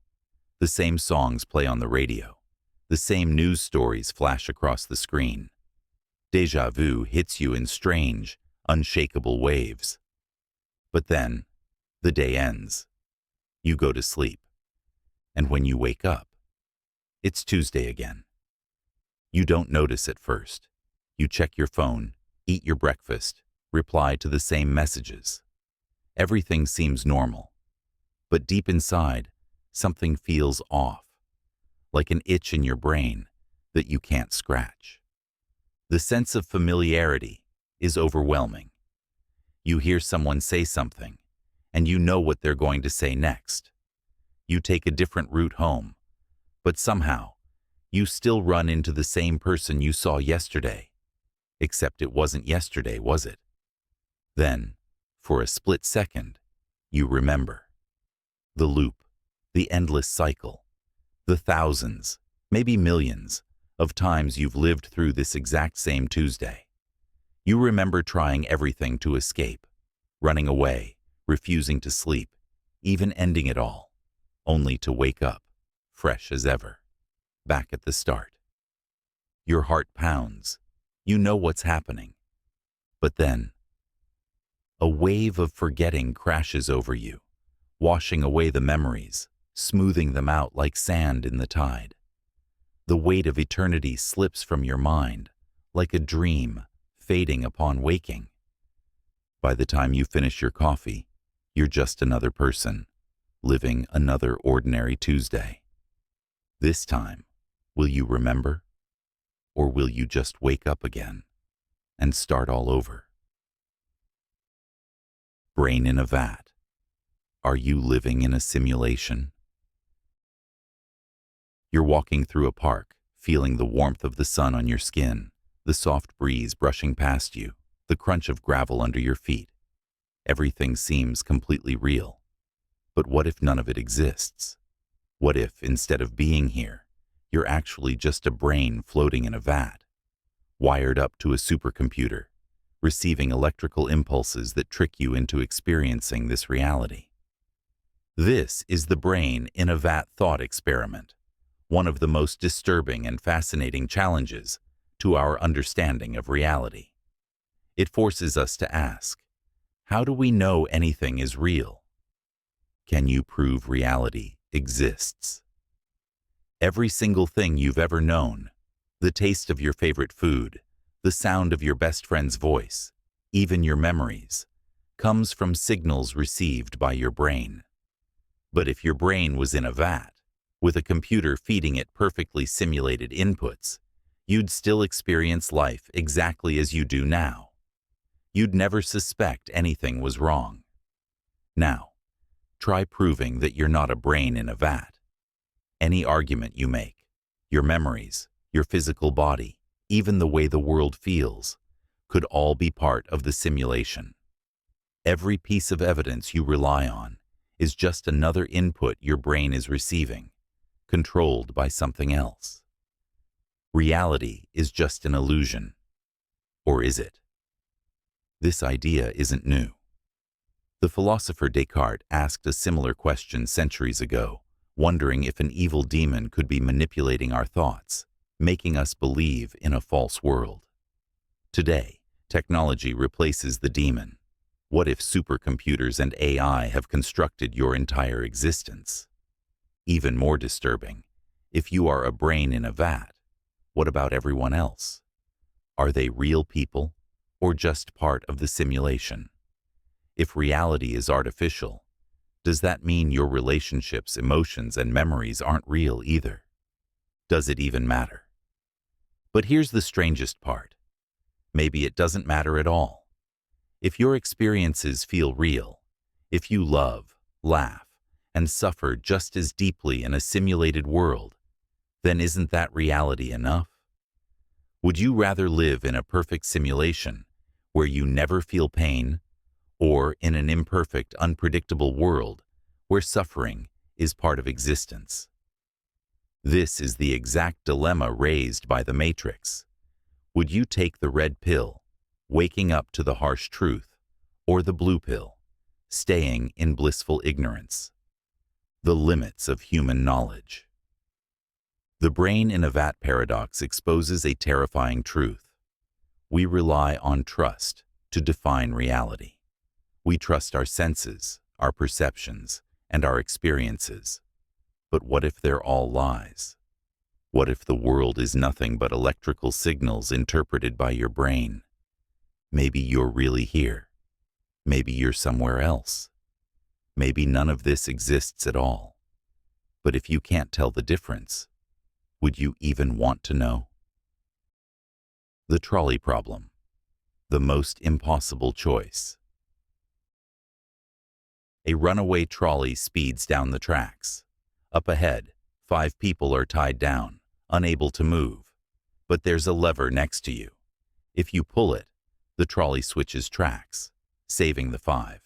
The same songs play on the radio. The same news stories flash across the screen. Déjà vu hits you in strange, unshakable waves. But then, the day ends. You go to sleep. And when you wake up, it's Tuesday again. You don't notice at first. You check your phone, eat your breakfast, reply to the same messages. Everything seems normal. But deep inside, something feels off, like an itch in your brain that you can't scratch. The sense of familiarity is overwhelming. You hear someone say something, and you know what they're going to say next. You take a different route home, but somehow, you still run into the same person you saw yesterday. Except it wasn't yesterday, was it? Then, for a split second, you remember. The loop, the endless cycle, the thousands, maybe millions, of times you've lived through this exact same Tuesday. You remember trying everything to escape, running away, refusing to sleep, even ending it all, only to wake up, fresh as ever, back at the start. Your heart pounds. You know what's happening. But then, a wave of forgetting crashes over you, washing away the memories, smoothing them out like sand in the tide. The weight of eternity slips from your mind, like a dream fading upon waking. By the time you finish your coffee, you're just another person, living another ordinary Tuesday. This time, will you remember? Or will you just wake up again and start all over? Brain in a vat. Are you living in a simulation? You're walking through a park, feeling the warmth of the sun on your skin, the soft breeze brushing past you, the crunch of gravel under your feet. Everything seems completely real. But what if none of it exists? What if, instead of being here, you're actually just a brain floating in a vat, wired up to a supercomputer, receiving electrical impulses that trick you into experiencing this reality? This is the brain in a vat thought experiment, one of the most disturbing and fascinating challenges to our understanding of reality. It forces us to ask, how do we know anything is real? Can you prove reality exists? Every single thing you've ever known, the taste of your favorite food, the sound of your best friend's voice, even your memories, comes from signals received by your brain. But if your brain was in a vat, with a computer feeding it perfectly simulated inputs, you'd still experience life exactly as you do now. You'd never suspect anything was wrong. Now, try proving that you're not a brain in a vat. Any argument you make, your memories, your physical body, even the way the world feels, could all be part of the simulation. Every piece of evidence you rely on is just another input your brain is receiving, controlled by something else. Reality is just an illusion. Or is it? This idea isn't new. The philosopher Descartes asked a similar question centuries ago, wondering if an evil demon could be manipulating our thoughts, making us believe in a false world. Today, technology replaces the demon. What if supercomputers and AI have constructed your entire existence? Even more disturbing, if you are a brain in a vat, what about everyone else? Are they real people, or just part of the simulation? If reality is artificial, does that mean your relationships, emotions, and memories aren't real either? Does it even matter? But here's the strangest part. Maybe it doesn't matter at all. If your experiences feel real, if you love, laugh, and suffer just as deeply in a simulated world, then isn't that reality enough? Would you rather live in a perfect simulation where you never feel pain, or in an imperfect, unpredictable world where suffering is part of existence? This is the exact dilemma raised by the Matrix. Would you take the red pill, waking up to the harsh truth, or the blue pill, staying in blissful ignorance? The limits of human knowledge. The brain in a vat paradox exposes a terrifying truth. We rely on trust to define reality. We trust our senses, our perceptions, and our experiences. But what if they're all lies? What if the world is nothing but electrical signals interpreted by your brain? Maybe you're really here. Maybe you're somewhere else. Maybe none of this exists at all. But if you can't tell the difference, would you even want to know? The trolley problem. The most impossible choice. A runaway trolley speeds down the tracks. Up ahead, 5 people are tied down, unable to move. But there's a lever next to you. If you pull it, the trolley switches tracks, saving the 5.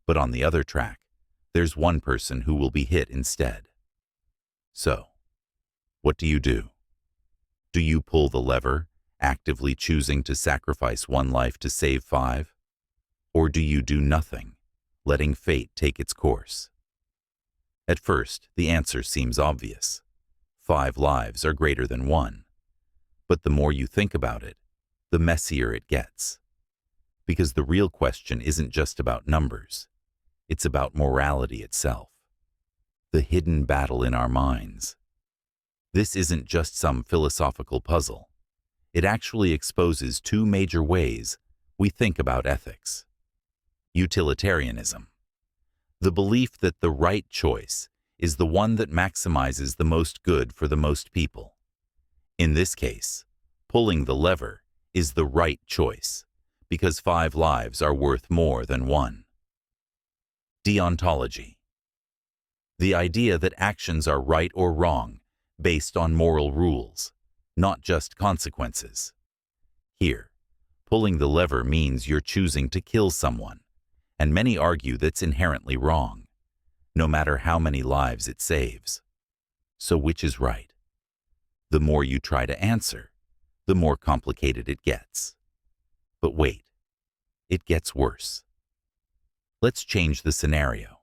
But on the other track, there's one person who will be hit instead. So, what do? Do you pull the lever, actively choosing to sacrifice one life to save 5? Or do you do nothing, letting fate take its course? At first, the answer seems obvious. 5 lives are greater than 1. But the more you think about it, the messier it gets. Because the real question isn't just about numbers. It's about morality itself. The hidden battle in our minds. This isn't just some philosophical puzzle. It actually exposes 2 major ways we think about ethics. Utilitarianism. The belief that the right choice is the one that maximizes the most good for the most people. In this case, pulling the lever is the right choice, because 5 lives are worth more than 1. Deontology. The idea that actions are right or wrong based on moral rules, not just consequences. Here, pulling the lever means you're choosing to kill someone, and many argue that's inherently wrong, no matter how many lives it saves. So which is right? The more you try to answer, the more complicated it gets. But wait, it gets worse. Let's change the scenario.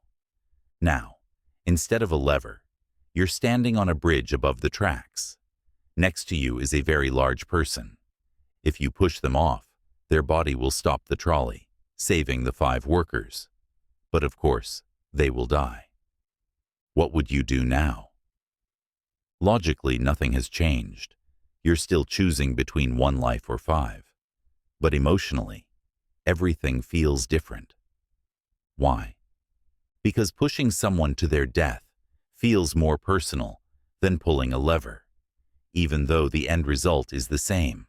Now, instead of a lever, you're standing on a bridge above the tracks. Next to you is a very large person. If you push them off, their body will stop the trolley, saving the 5 workers. But of course, they will die. What would you do now? Logically, nothing has changed. You're still choosing between 1 life or 5. But emotionally, everything feels different. Why? Because pushing someone to their death feels more personal than pulling a lever, even though the end result is the same.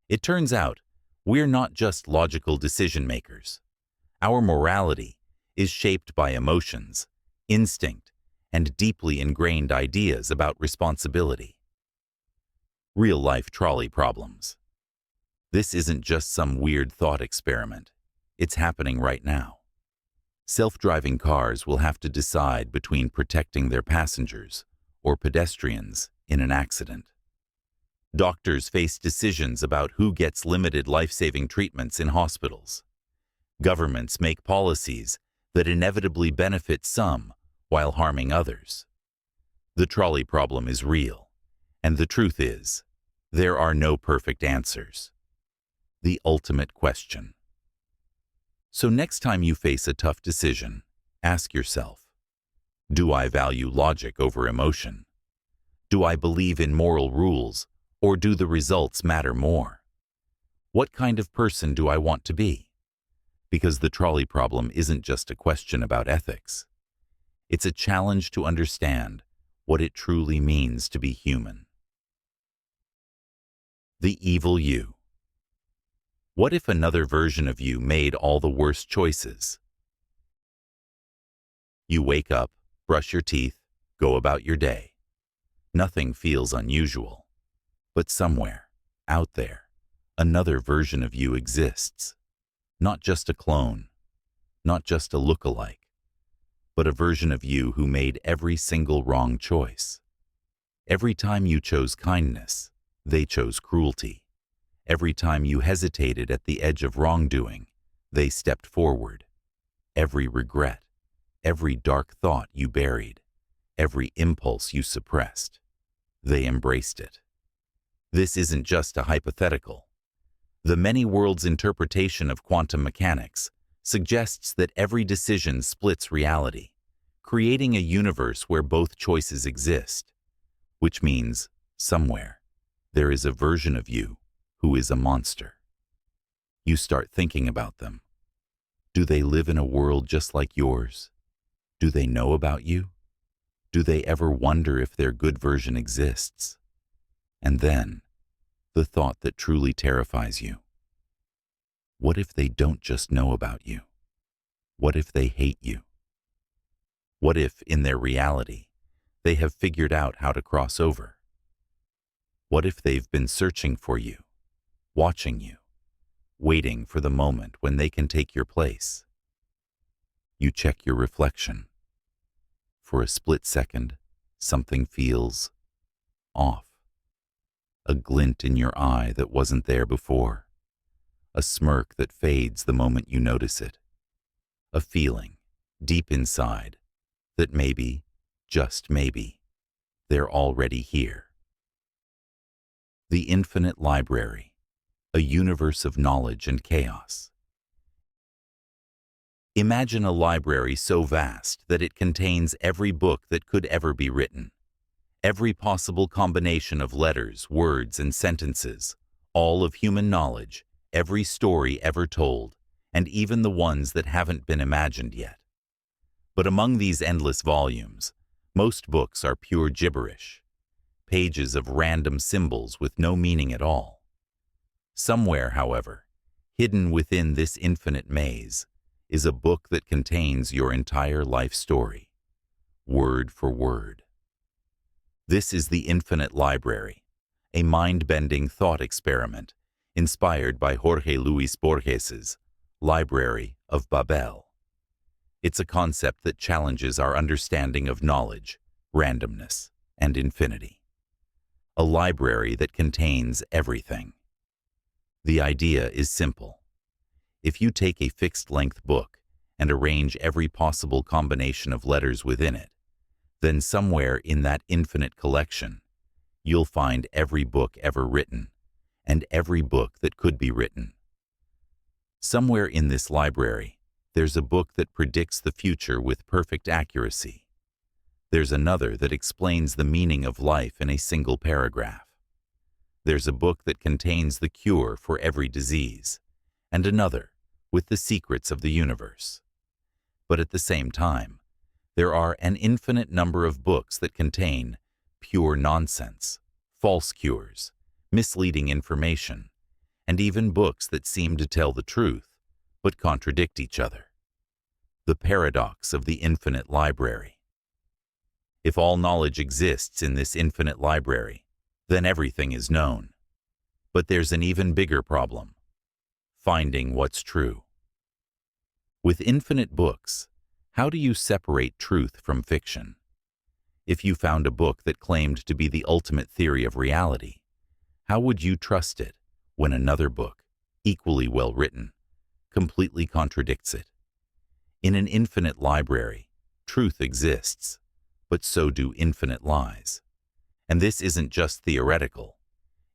It turns out, we're not just logical decision makers. Our morality is shaped by emotions, instinct, and deeply ingrained ideas about responsibility. Real-life trolley problems. This isn't just some weird thought experiment. It's happening right now. Self-driving cars will have to decide between protecting their passengers or pedestrians in an accident. Doctors face decisions about who gets limited life-saving treatments in hospitals. Governments make policies that inevitably benefit some while harming others. The trolley problem is real, and the truth is, there are no perfect answers. The ultimate question. So next time you face a tough decision, ask yourself, do I value logic over emotion? Do I believe in moral rules, or do the results matter more? What kind of person do I want to be? Because the trolley problem isn't just a question about ethics. It's a challenge to understand what it truly means to be human. The evil you. What if another version of you made all the worst choices? You wake up, brush your teeth, go about your day. Nothing feels unusual. But somewhere, out there, another version of you exists. Not just a clone, not just a look-alike, but a version of you who made every single wrong choice. Every time you chose kindness, they chose cruelty. Every time you hesitated at the edge of wrongdoing, they stepped forward. Every regret, every dark thought you buried, every impulse you suppressed, they embraced it. This isn't just a hypothetical. The many worlds interpretation of quantum mechanics suggests that every decision splits reality, creating a universe where both choices exist, which means, somewhere, there is a version of you who is a monster. You start thinking about them. Do they live in a world just like yours? Do they know about you? Do they ever wonder if their good version exists? And then, the thought that truly terrifies you. What if they don't just know about you? What if they hate you? What if, in their reality, they have figured out how to cross over? What if they've been searching for you, watching you, waiting for the moment when they can take your place? You check your reflection. For a split second, something feels off. A glint in your eye that wasn't there before. A smirk that fades the moment you notice it. A feeling, deep inside, that maybe, just maybe, they're already here. The infinite library, a universe of knowledge and chaos. Imagine a library so vast that it contains every book that could ever be written. Every possible combination of letters, words, and sentences, all of human knowledge, every story ever told, and even the ones that haven't been imagined yet. But among these endless volumes, Most books are pure gibberish, pages of random symbols with no meaning at all. Somewhere, however, hidden within this infinite maze, is a book that contains your entire life story, word for word. This is the Infinite Library, a mind-bending thought experiment inspired by Jorge Luis Borges's Library of Babel. It's a concept that challenges our understanding of knowledge, randomness, and infinity. A library that contains everything. The idea is simple. If you take a fixed-length book and arrange every possible combination of letters within it, then somewhere in that infinite collection, you'll find every book ever written and every book that could be written. Somewhere in this library, there's a book that predicts the future with perfect accuracy. There's another that explains the meaning of life in a single paragraph. There's a book that contains the cure for every disease, and another with the secrets of the universe. But at the same time, there are an infinite number of books that contain pure nonsense, false cures, misleading information, and even books that seem to tell the truth, but contradict each other. The paradox of the infinite library. If all knowledge exists in this infinite library, then everything is known. But there's an even bigger problem: finding what's true. With infinite books, how do you separate truth from fiction? If you found a book that claimed to be the ultimate theory of reality, how would you trust it when another book, equally well written, completely contradicts it? In an infinite library, truth exists, but so do infinite lies. And this isn't just theoretical.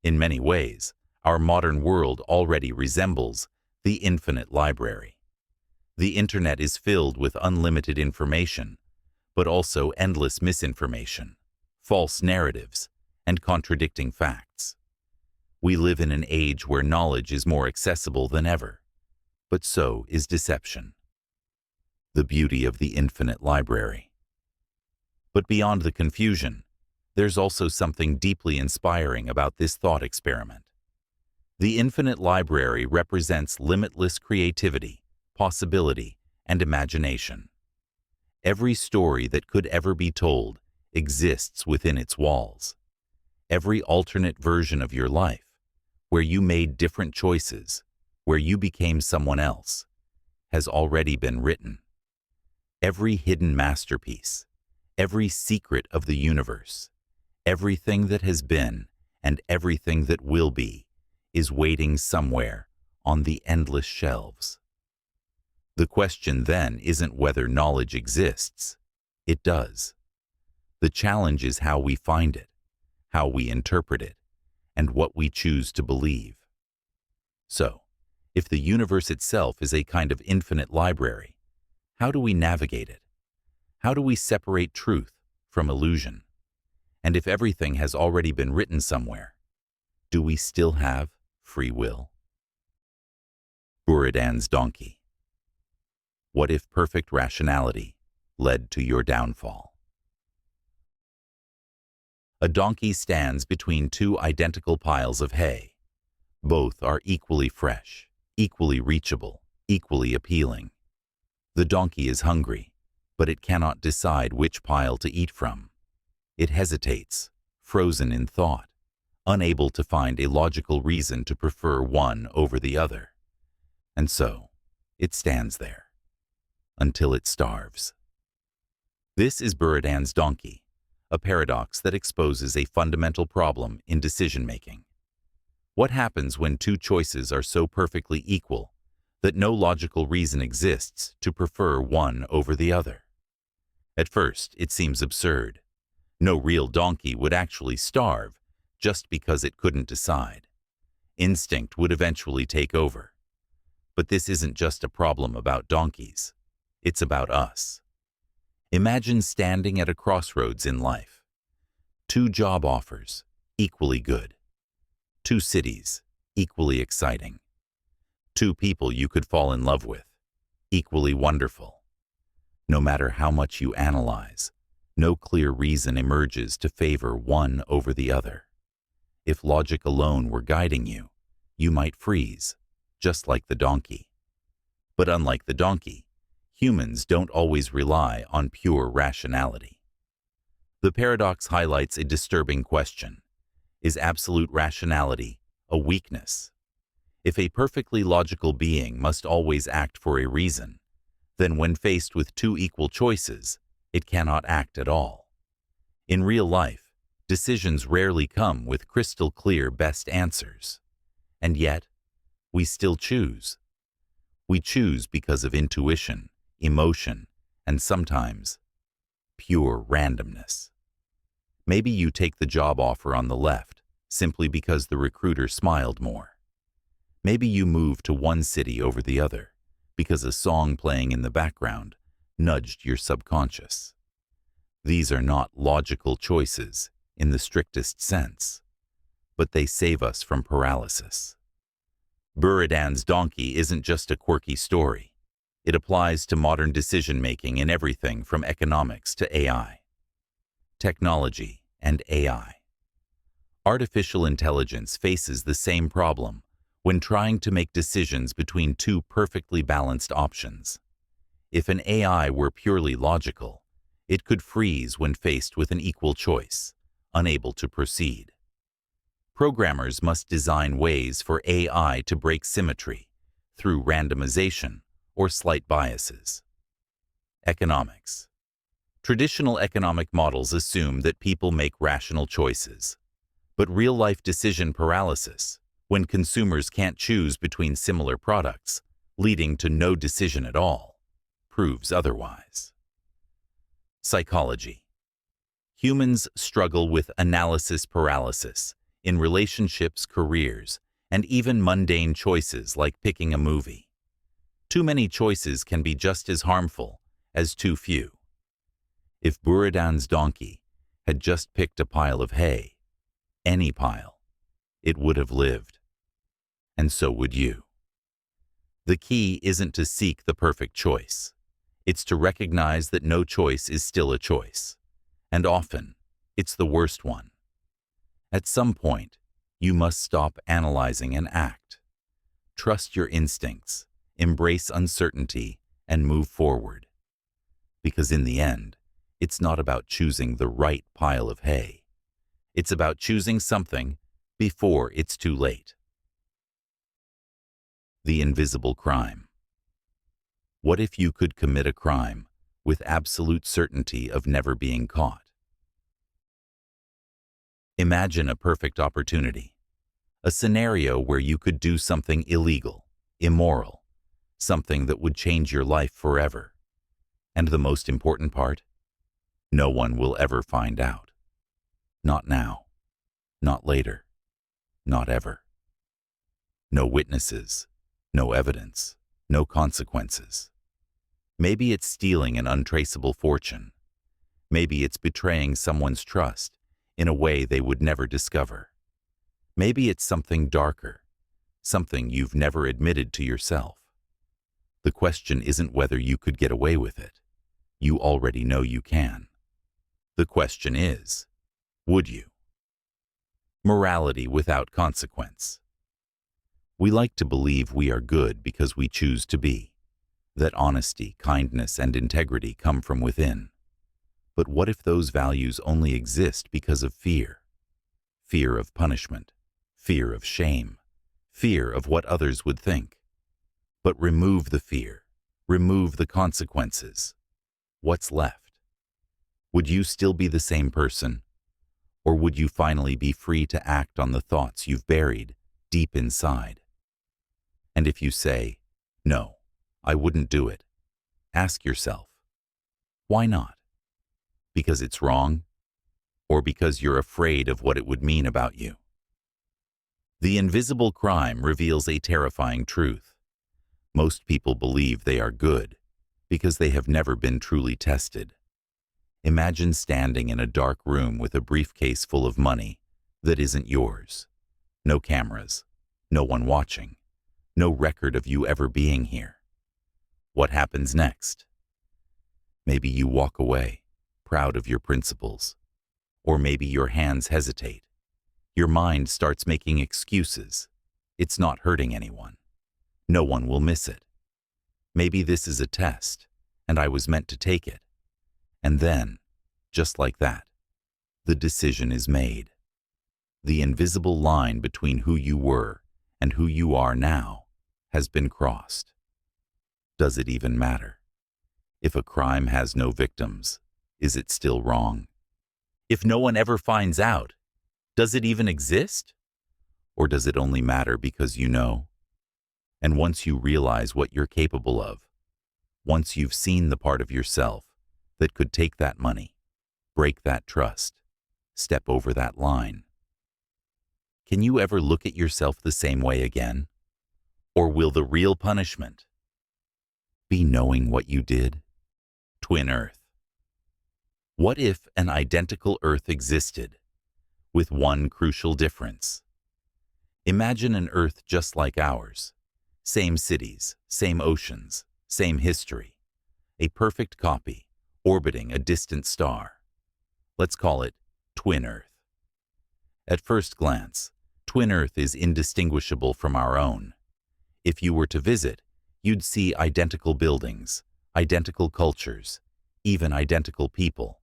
In many ways, our modern world already resembles the infinite library. The internet is filled with unlimited information, but also endless misinformation, false narratives, and contradicting facts. We live in an age where knowledge is more accessible than ever, but so is deception. The beauty of the infinite library. But beyond the confusion, there's also something deeply inspiring about this thought experiment. The infinite library represents limitless creativity, possibility, and imagination. Every story that could ever be told exists within its walls. Every alternate version of your life, where you made different choices, where you became someone else, has already been written. Every hidden masterpiece, every secret of the universe, everything that has been and everything that will be, is waiting somewhere on the endless shelves. The question then isn't whether knowledge exists. It does. The challenge is how we find it, how we interpret it, and what we choose to believe. So, if the universe itself is a kind of infinite library, how do we navigate it? How do we separate truth from illusion? And if everything has already been written somewhere, do we still have free will? Buridan's donkey. What if perfect rationality led to your downfall? A donkey stands between two identical piles of hay. Both are equally fresh, equally reachable, equally appealing. The donkey is hungry, but it cannot decide which pile to eat from. It hesitates, frozen in thought, unable to find a logical reason to prefer one over the other. And so, it stands there, until it starves. This is Buridan's donkey, a paradox that exposes a fundamental problem in decision-making. What happens when two choices are so perfectly equal that no logical reason exists to prefer one over the other? At first, it seems absurd. No real donkey would actually starve just because it couldn't decide. Instinct would eventually take over. But this isn't just a problem about donkeys. It's about us. Imagine standing at a crossroads in life. Two job offers, equally good. Two cities, equally exciting. Two people you could fall in love with, equally wonderful. No matter how much you analyze, No clear reason emerges to favor one over the other. If logic alone were guiding you, you might freeze, just like the donkey. But unlike the donkey, humans don't always rely on pure rationality. The paradox highlights a disturbing question. Is absolute rationality a weakness? If a perfectly logical being must always act for a reason, then when faced with two equal choices, it cannot act at all. In real life, decisions rarely come with crystal clear best answers. And yet, we still choose. We choose because of intuition, emotion, and sometimes pure randomness. Maybe you take the job offer on the left simply because the recruiter smiled more. Maybe you move to one city over the other because a song playing in the background nudged your subconscious. These are not logical choices in the strictest sense, but they save us from paralysis. Buridan's donkey isn't just a quirky story. It applies to modern decision-making in everything from economics to AI. Technology and AI. Artificial intelligence faces the same problem when trying to make decisions between two perfectly balanced options. If an AI were purely logical, it could freeze when faced with an equal choice, unable to proceed. Programmers must design ways for AI to break symmetry through randomization or slight biases. Economics. Traditional economic models assume that people make rational choices, but real-life decision paralysis, when consumers can't choose between similar products, leading to no decision at all, proves otherwise. Psychology. Humans struggle with analysis paralysis in relationships, careers, and even mundane choices like picking a movie. Too many choices can be just as harmful as too few. If Buridan's donkey had just picked a pile of hay, any pile, it would have lived. And so would you. The key isn't to seek the perfect choice. It's to recognize that no choice is still a choice. And often, it's the worst one. At some point, you must stop analyzing and act. Trust your instincts, embrace uncertainty, and move forward. Because in the end, it's not about choosing the right pile of hay. It's about choosing something before it's too late. The invisible crime. What if you could commit a crime with absolute certainty of never being caught? Imagine a perfect opportunity, a scenario where you could do something illegal, immoral, something that would change your life forever. And the most important part? No one will ever find out. Not now, not later, not ever. No witnesses, no evidence, no consequences. Maybe it's stealing an untraceable fortune. Maybe it's betraying someone's trust in a way they would never discover. Maybe it's something darker, something you've never admitted to yourself. The question isn't whether you could get away with it. You already know you can. The question is, would you? Morality without consequence. We like to believe we are good because we choose to be, that honesty, kindness, and integrity come from within. But what if those values only exist because of fear? Fear of punishment, fear of shame, fear of what others would think. But remove the fear, remove the consequences. What's left? Would you still be the same person? Or would you finally be free to act on the thoughts you've buried deep inside? And if you say, no, I wouldn't do it, ask yourself, why not? Because it's wrong? Or because you're afraid of what it would mean about you? The invisible crime reveals a terrifying truth. Most people believe they are good because they have never been truly tested. Imagine standing in a dark room with a briefcase full of money that isn't yours. No cameras, no one watching, no record of you ever being here. What happens next? Maybe you walk away, proud of your principles. Or maybe your hands hesitate. Your mind starts making excuses. It's not hurting anyone. No one will miss it. Maybe this is a test, and I was meant to take it. And then, just like that, the decision is made. The invisible line between who you were and who you are now has been crossed. Does it even matter? If a crime has no victims, is it still wrong? If no one ever finds out, does it even exist? Or does it only matter because you know? And once you realize what you're capable of, once you've seen the part of yourself that could take that money, break that trust, step over that line, can you ever look at yourself the same way again? Or will the real punishment be knowing what you did? Twin Earth. What if an identical Earth existed, with one crucial difference? Imagine an Earth just like ours. Same cities, same oceans, same history. A perfect copy, orbiting a distant star. Let's call it Twin Earth. At first glance, Twin Earth is indistinguishable from our own. If you were to visit, you'd see identical buildings, identical cultures, even identical people,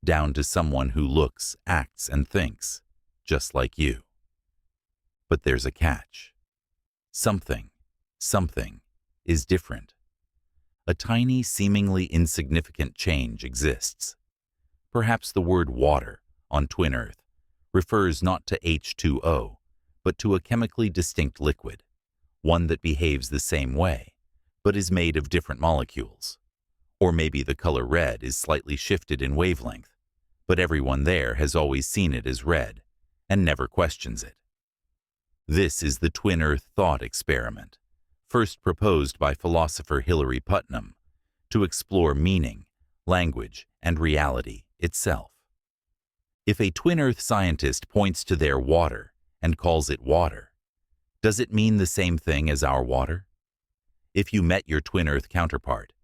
down to someone who looks, acts, and thinks just like you. But there's a catch. Something is different. A tiny, seemingly insignificant change exists. Perhaps the word water on Twin Earth refers not to H2O, but to a chemically distinct liquid, one that behaves the same way, but is made of different molecules. Or maybe the color red is slightly shifted in wavelength, but everyone there has always seen it as red and never questions it. This is the Twin Earth thought experiment, first proposed by philosopher Hilary Putnam, to explore meaning, language, and reality itself. If a Twin Earth scientist points to their water and calls it water, does it mean the same thing as our water? If you met your Twin Earth counterpart,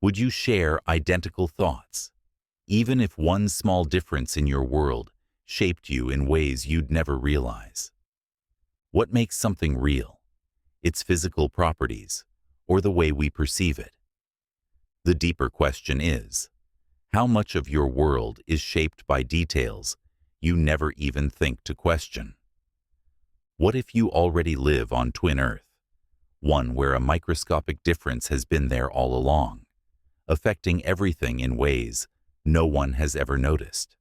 would you share identical thoughts, even if one small difference in your world shaped you in ways you'd never realize? What makes something real? Its physical properties, or the way we perceive it? The deeper question is, how much of your world is shaped by details you never even think to question? What if you already live on Twin Earth, one where a microscopic difference has been there all along, affecting everything in ways no one has ever noticed?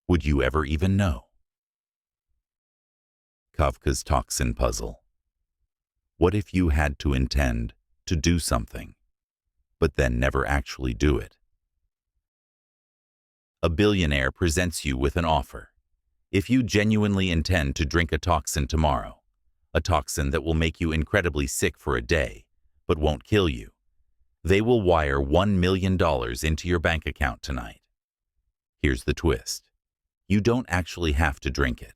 Would you ever even know? Kafka's toxin puzzle. What if you had to intend to do something, but then never actually do it? A billionaire presents you with an offer. If you genuinely intend to drink a toxin tomorrow, a toxin that will make you incredibly sick for a day, but won't kill you, they will wire $1 million into your bank account tonight. Here's the twist. You don't actually have to drink it.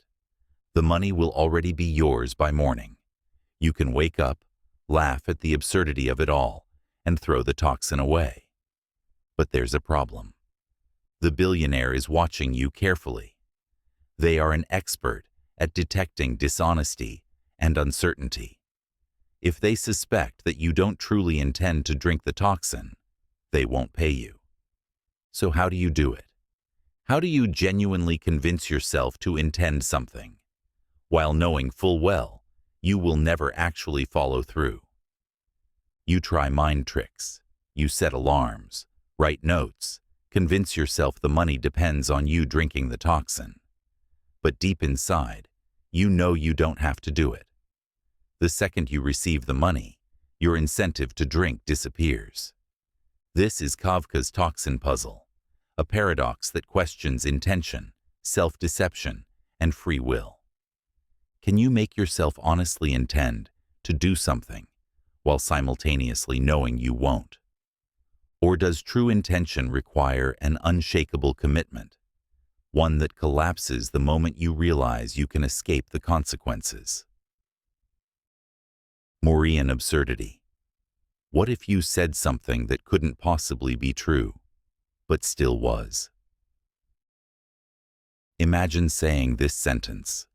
The money will already be yours by morning. You can wake up, laugh at the absurdity of it all, and throw the toxin away. But there's a problem. The billionaire is watching you carefully. They are an expert at detecting dishonesty and uncertainty. If they suspect that you don't truly intend to drink the toxin, they won't pay you. So how do you do it? How do you genuinely convince yourself to intend something, while knowing full well you will never actually follow through? You try mind tricks, you set alarms, write notes, convince yourself the money depends on you drinking the toxin. But deep inside, you know you don't have to do it. The second you receive the money, your incentive to drink disappears. This is Kafka's toxin puzzle, a paradox that questions intention, self-deception, and free will. Can you make yourself honestly intend to do something while simultaneously knowing you won't? Or does true intention require an unshakable commitment, one that collapses the moment you realize you can escape the consequences? Mauryan absurdity. What if you said something that couldn't possibly be true? but still was. Imagine saying this sentence: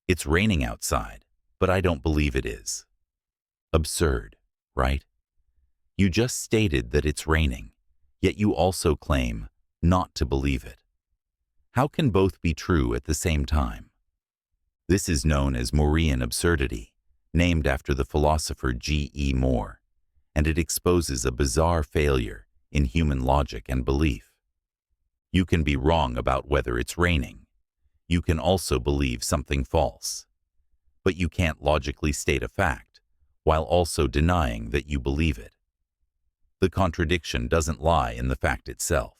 "It's raining outside, but I don't believe it is." Absurd, right? You just stated that it's raining, yet you also claim not to believe it. How can both be true at the same time? This is known as Morean absurdity, named after the philosopher G.E. Moore, and it exposes a bizarre failure in human logic and belief. You can be wrong about whether it's raining. You can also believe something false. But you can't logically state a fact while also denying that you believe it. The contradiction doesn't lie in the fact itself.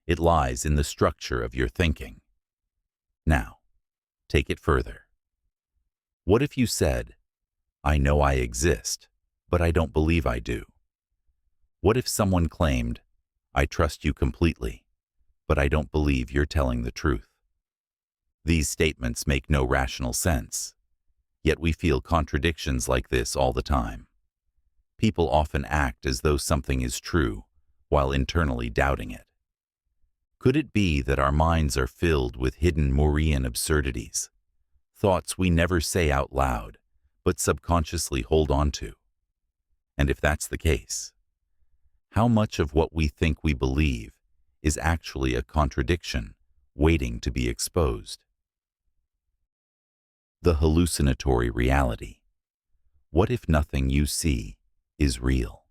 It lies in the structure of your thinking. Now, take it further. What if you said, "I know I exist, but I don't believe I do"? What if someone claimed, "I trust you completely, but I don't believe you're telling the truth"? These statements make no rational sense, yet we feel contradictions like this all the time. People often act as though something is true while internally doubting it. Could it be that our minds are filled with hidden Morean absurdities, thoughts we never say out loud but subconsciously hold on to? And if that's the case, how much of what we think we believe is actually a contradiction waiting to be exposed? The hallucinatory reality. What if nothing you see is real?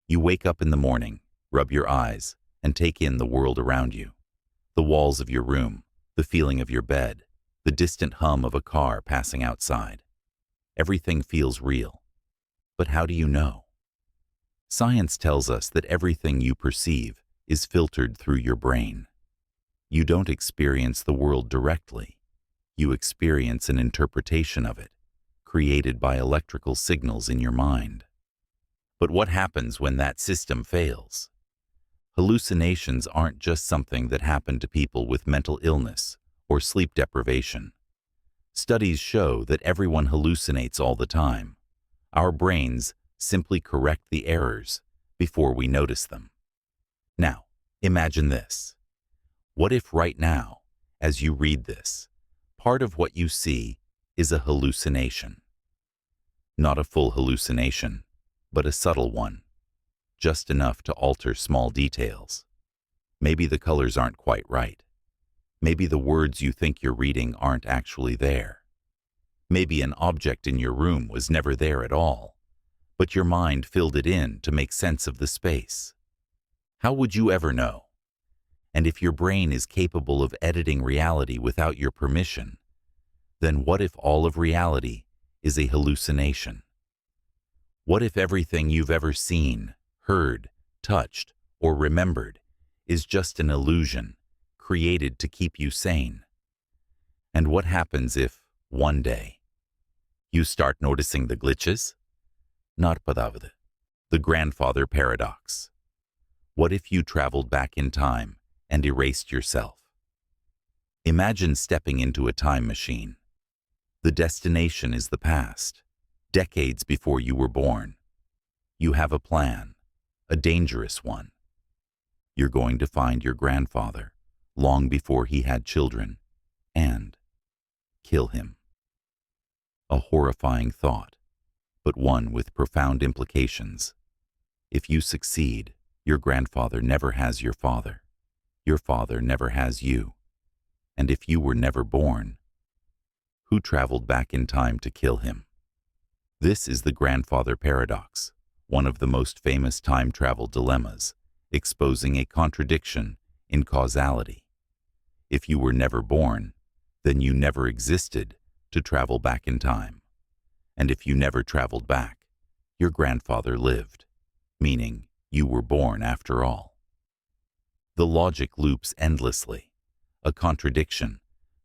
You wake up in the morning, rub your eyes, and take in the world around you. The walls of your room, the feeling of your bed, the distant hum of a car passing outside. Everything feels real. But how do you know? Science tells us that everything you perceive is filtered through your brain. You don't experience the world directly. You experience an interpretation of it, created by electrical signals in your mind. But what happens when that system fails? Hallucinations aren't just something that happen to people with mental illness or sleep deprivation. Studies show that everyone hallucinates all the time. Our brains simply correct the errors before we notice them. Now, imagine this. What if right now, as you read this, part of what you see is a hallucination? Not a full hallucination, but a subtle one, just enough to alter small details. Maybe the colors aren't quite right. Maybe the words you think you're reading aren't actually there. Maybe an object in your room was never there at all, but your mind filled it in to make sense of the space. How would you ever know? And if your brain is capable of editing reality without your permission, then what if all of reality is a hallucination? What if everything you've ever seen, heard, touched, or remembered is just an illusion created to keep you sane? And what happens if, one day, you start noticing the glitches? Narpadavada, the grandfather paradox. What if you traveled back in time and erased yourself? Imagine stepping into a time machine. The destination is the past, decades before you were born. You have a plan, a dangerous one. You're going to find your grandfather long before he had children and kill him. A horrifying thought, but one with profound implications. If you succeed, your grandfather never has your father. Your father never has you. And if you were never born, who traveled back in time to kill him? This is the grandfather paradox, one of the most famous time travel dilemmas, exposing a contradiction in causality. If you were never born, then you never existed to travel back in time. And if you never traveled back, your grandfather lived, meaning you were born after all. The logic loops endlessly, a contradiction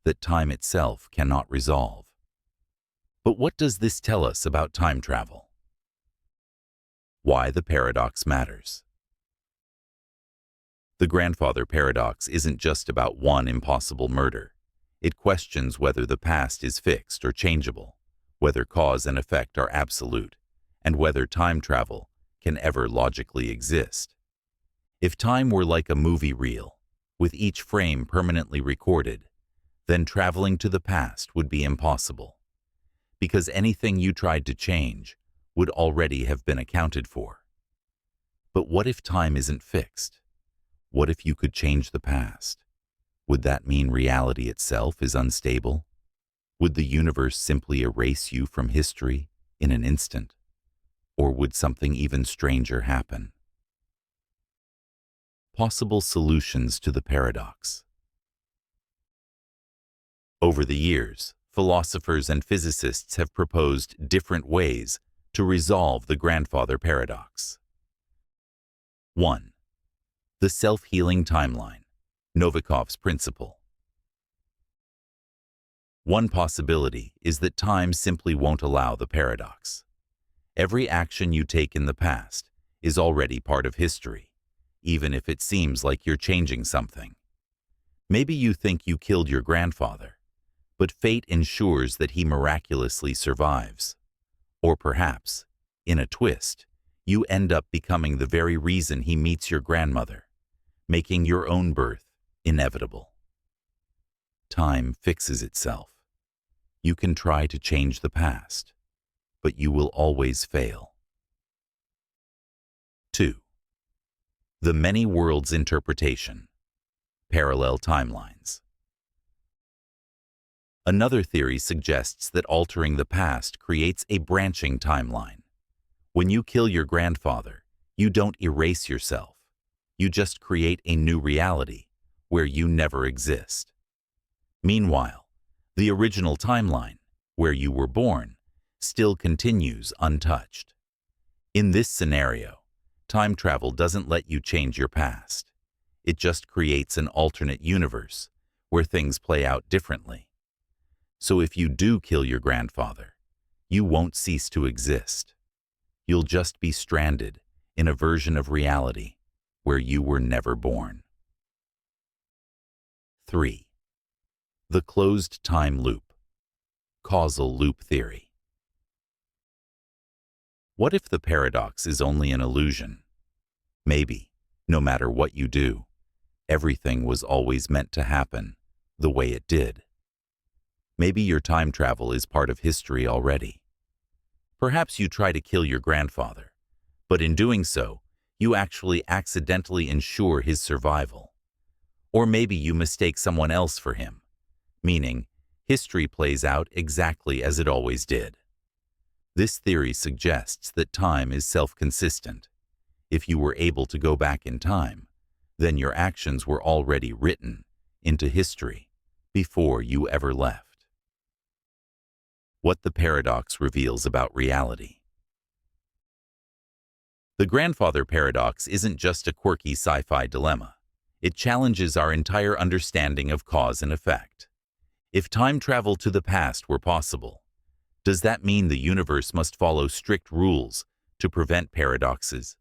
that time itself cannot resolve. But what does this tell us about time travel? Why the paradox matters. The grandfather paradox isn't just about one impossible murder. It questions whether the past is fixed or changeable, whether cause and effect are absolute, and whether time travel can ever logically exist. If time were like a movie reel, with each frame permanently recorded, then traveling to the past would be impossible, because anything you tried to change would already have been accounted for. But what if time isn't fixed? What if you could change the past? Would that mean reality itself is unstable? Would the universe simply erase you from history in an instant? Or would something even stranger happen? Possible solutions to the paradox. Over the years, philosophers and physicists have proposed different ways to resolve the grandfather paradox. 1. The self-healing timeline, Novikov's principle. One possibility is that time simply won't allow the paradox. Every action you take in the past is already part of history, even if it seems like you're changing something. Maybe you think you killed your grandfather, but fate ensures that he miraculously survives. Or perhaps, in a twist, you end up becoming the very reason he meets your grandmother, making your own birth inevitable. Time fixes itself. You can try to change the past, but you will always fail. 2. The many worlds interpretation, parallel timelines. Another theory suggests that altering the past creates a branching timeline. When you kill your grandfather, you don't erase yourself. You just create a new reality where you never exist. Meanwhile, the original timeline, where you were born, still continues untouched. In this scenario, time travel doesn't let you change your past. It just creates an alternate universe where things play out differently. So if you do kill your grandfather, you won't cease to exist. You'll just be stranded in a version of reality where you were never born. 3. The closed time loop, causal loop theory. What if the paradox is only an illusion? Maybe, no matter what you do, everything was always meant to happen the way it did. Maybe your time travel is part of history already. Perhaps you try to kill your grandfather, but in doing so, you actually accidentally ensure his survival. Or maybe you mistake someone else for him, meaning history plays out exactly as it always did. This theory suggests that time is self-consistent. If you were able to go back in time, then your actions were already written into history before you ever left. What the paradox reveals about reality. The grandfather paradox isn't just a quirky sci-fi dilemma. It challenges our entire understanding of cause and effect. If time travel to the past were possible, does that mean the universe must follow strict rules to prevent paradoxes?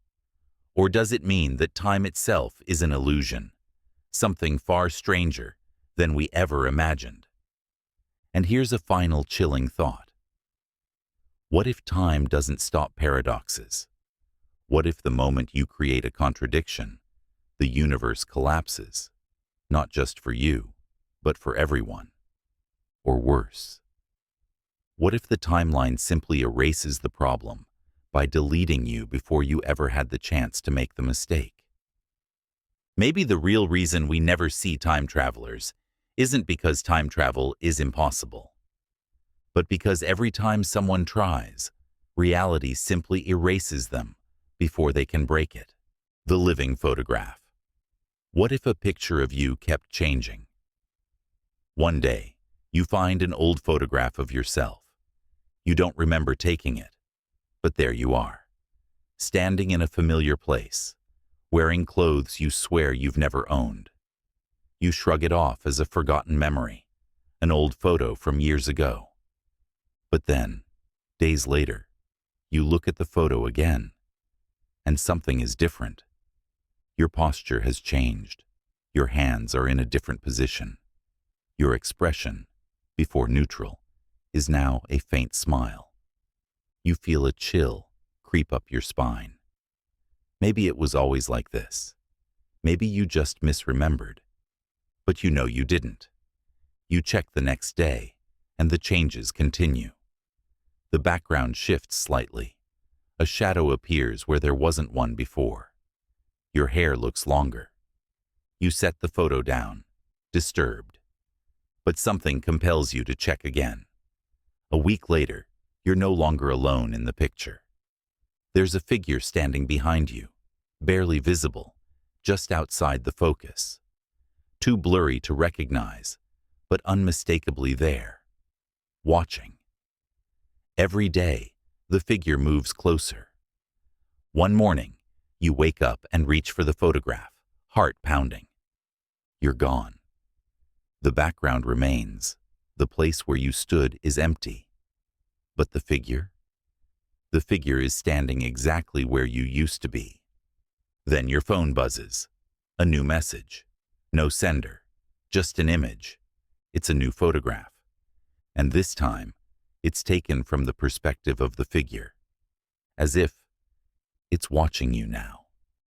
Or does it mean that time itself is an illusion, something far stranger than we ever imagined? And here's a final chilling thought. What if time doesn't stop paradoxes? What if the moment you create a contradiction, the universe collapses, not just for you, but for everyone? Or worse, what if the timeline simply erases the problem by deleting you before you ever had the chance to make the mistake? Maybe the real reason we never see time travelers isn't because time travel is impossible, but because every time someone tries, reality simply erases them before they can break it. The living photograph. What if a picture of you kept changing? One day, you find an old photograph of yourself. You don't remember taking it, but there you are, standing in a familiar place, wearing clothes you swear you've never owned. You shrug it off as a forgotten memory, an old photo from years ago. But then, days later, you look at the photo again, and something is different. Your posture has changed. Your hands are in a different position. Your expression, before neutral, is now a faint smile. You feel a chill creep up your spine. Maybe it was always like this. Maybe you just misremembered, but you know you didn't. You check the next day, and the changes continue. The background shifts slightly. A shadow appears where there wasn't one before. Your hair looks longer. You set the photo down, disturbed. But something compels you to check again. A week later, you're no longer alone in the picture. There's a figure standing behind you, barely visible, just outside the focus. Too blurry to recognize, but unmistakably there, watching. Every day, the figure moves closer. One morning, you wake up and reach for the photograph, heart pounding. You're gone. The background remains. The place where you stood is empty. But the figure? The figure is standing exactly where you used to be. Then your phone buzzes. A new message. No sender. Just an image. It's a new photograph. And this time, it's taken from the perspective of the figure. As if it's watching you now.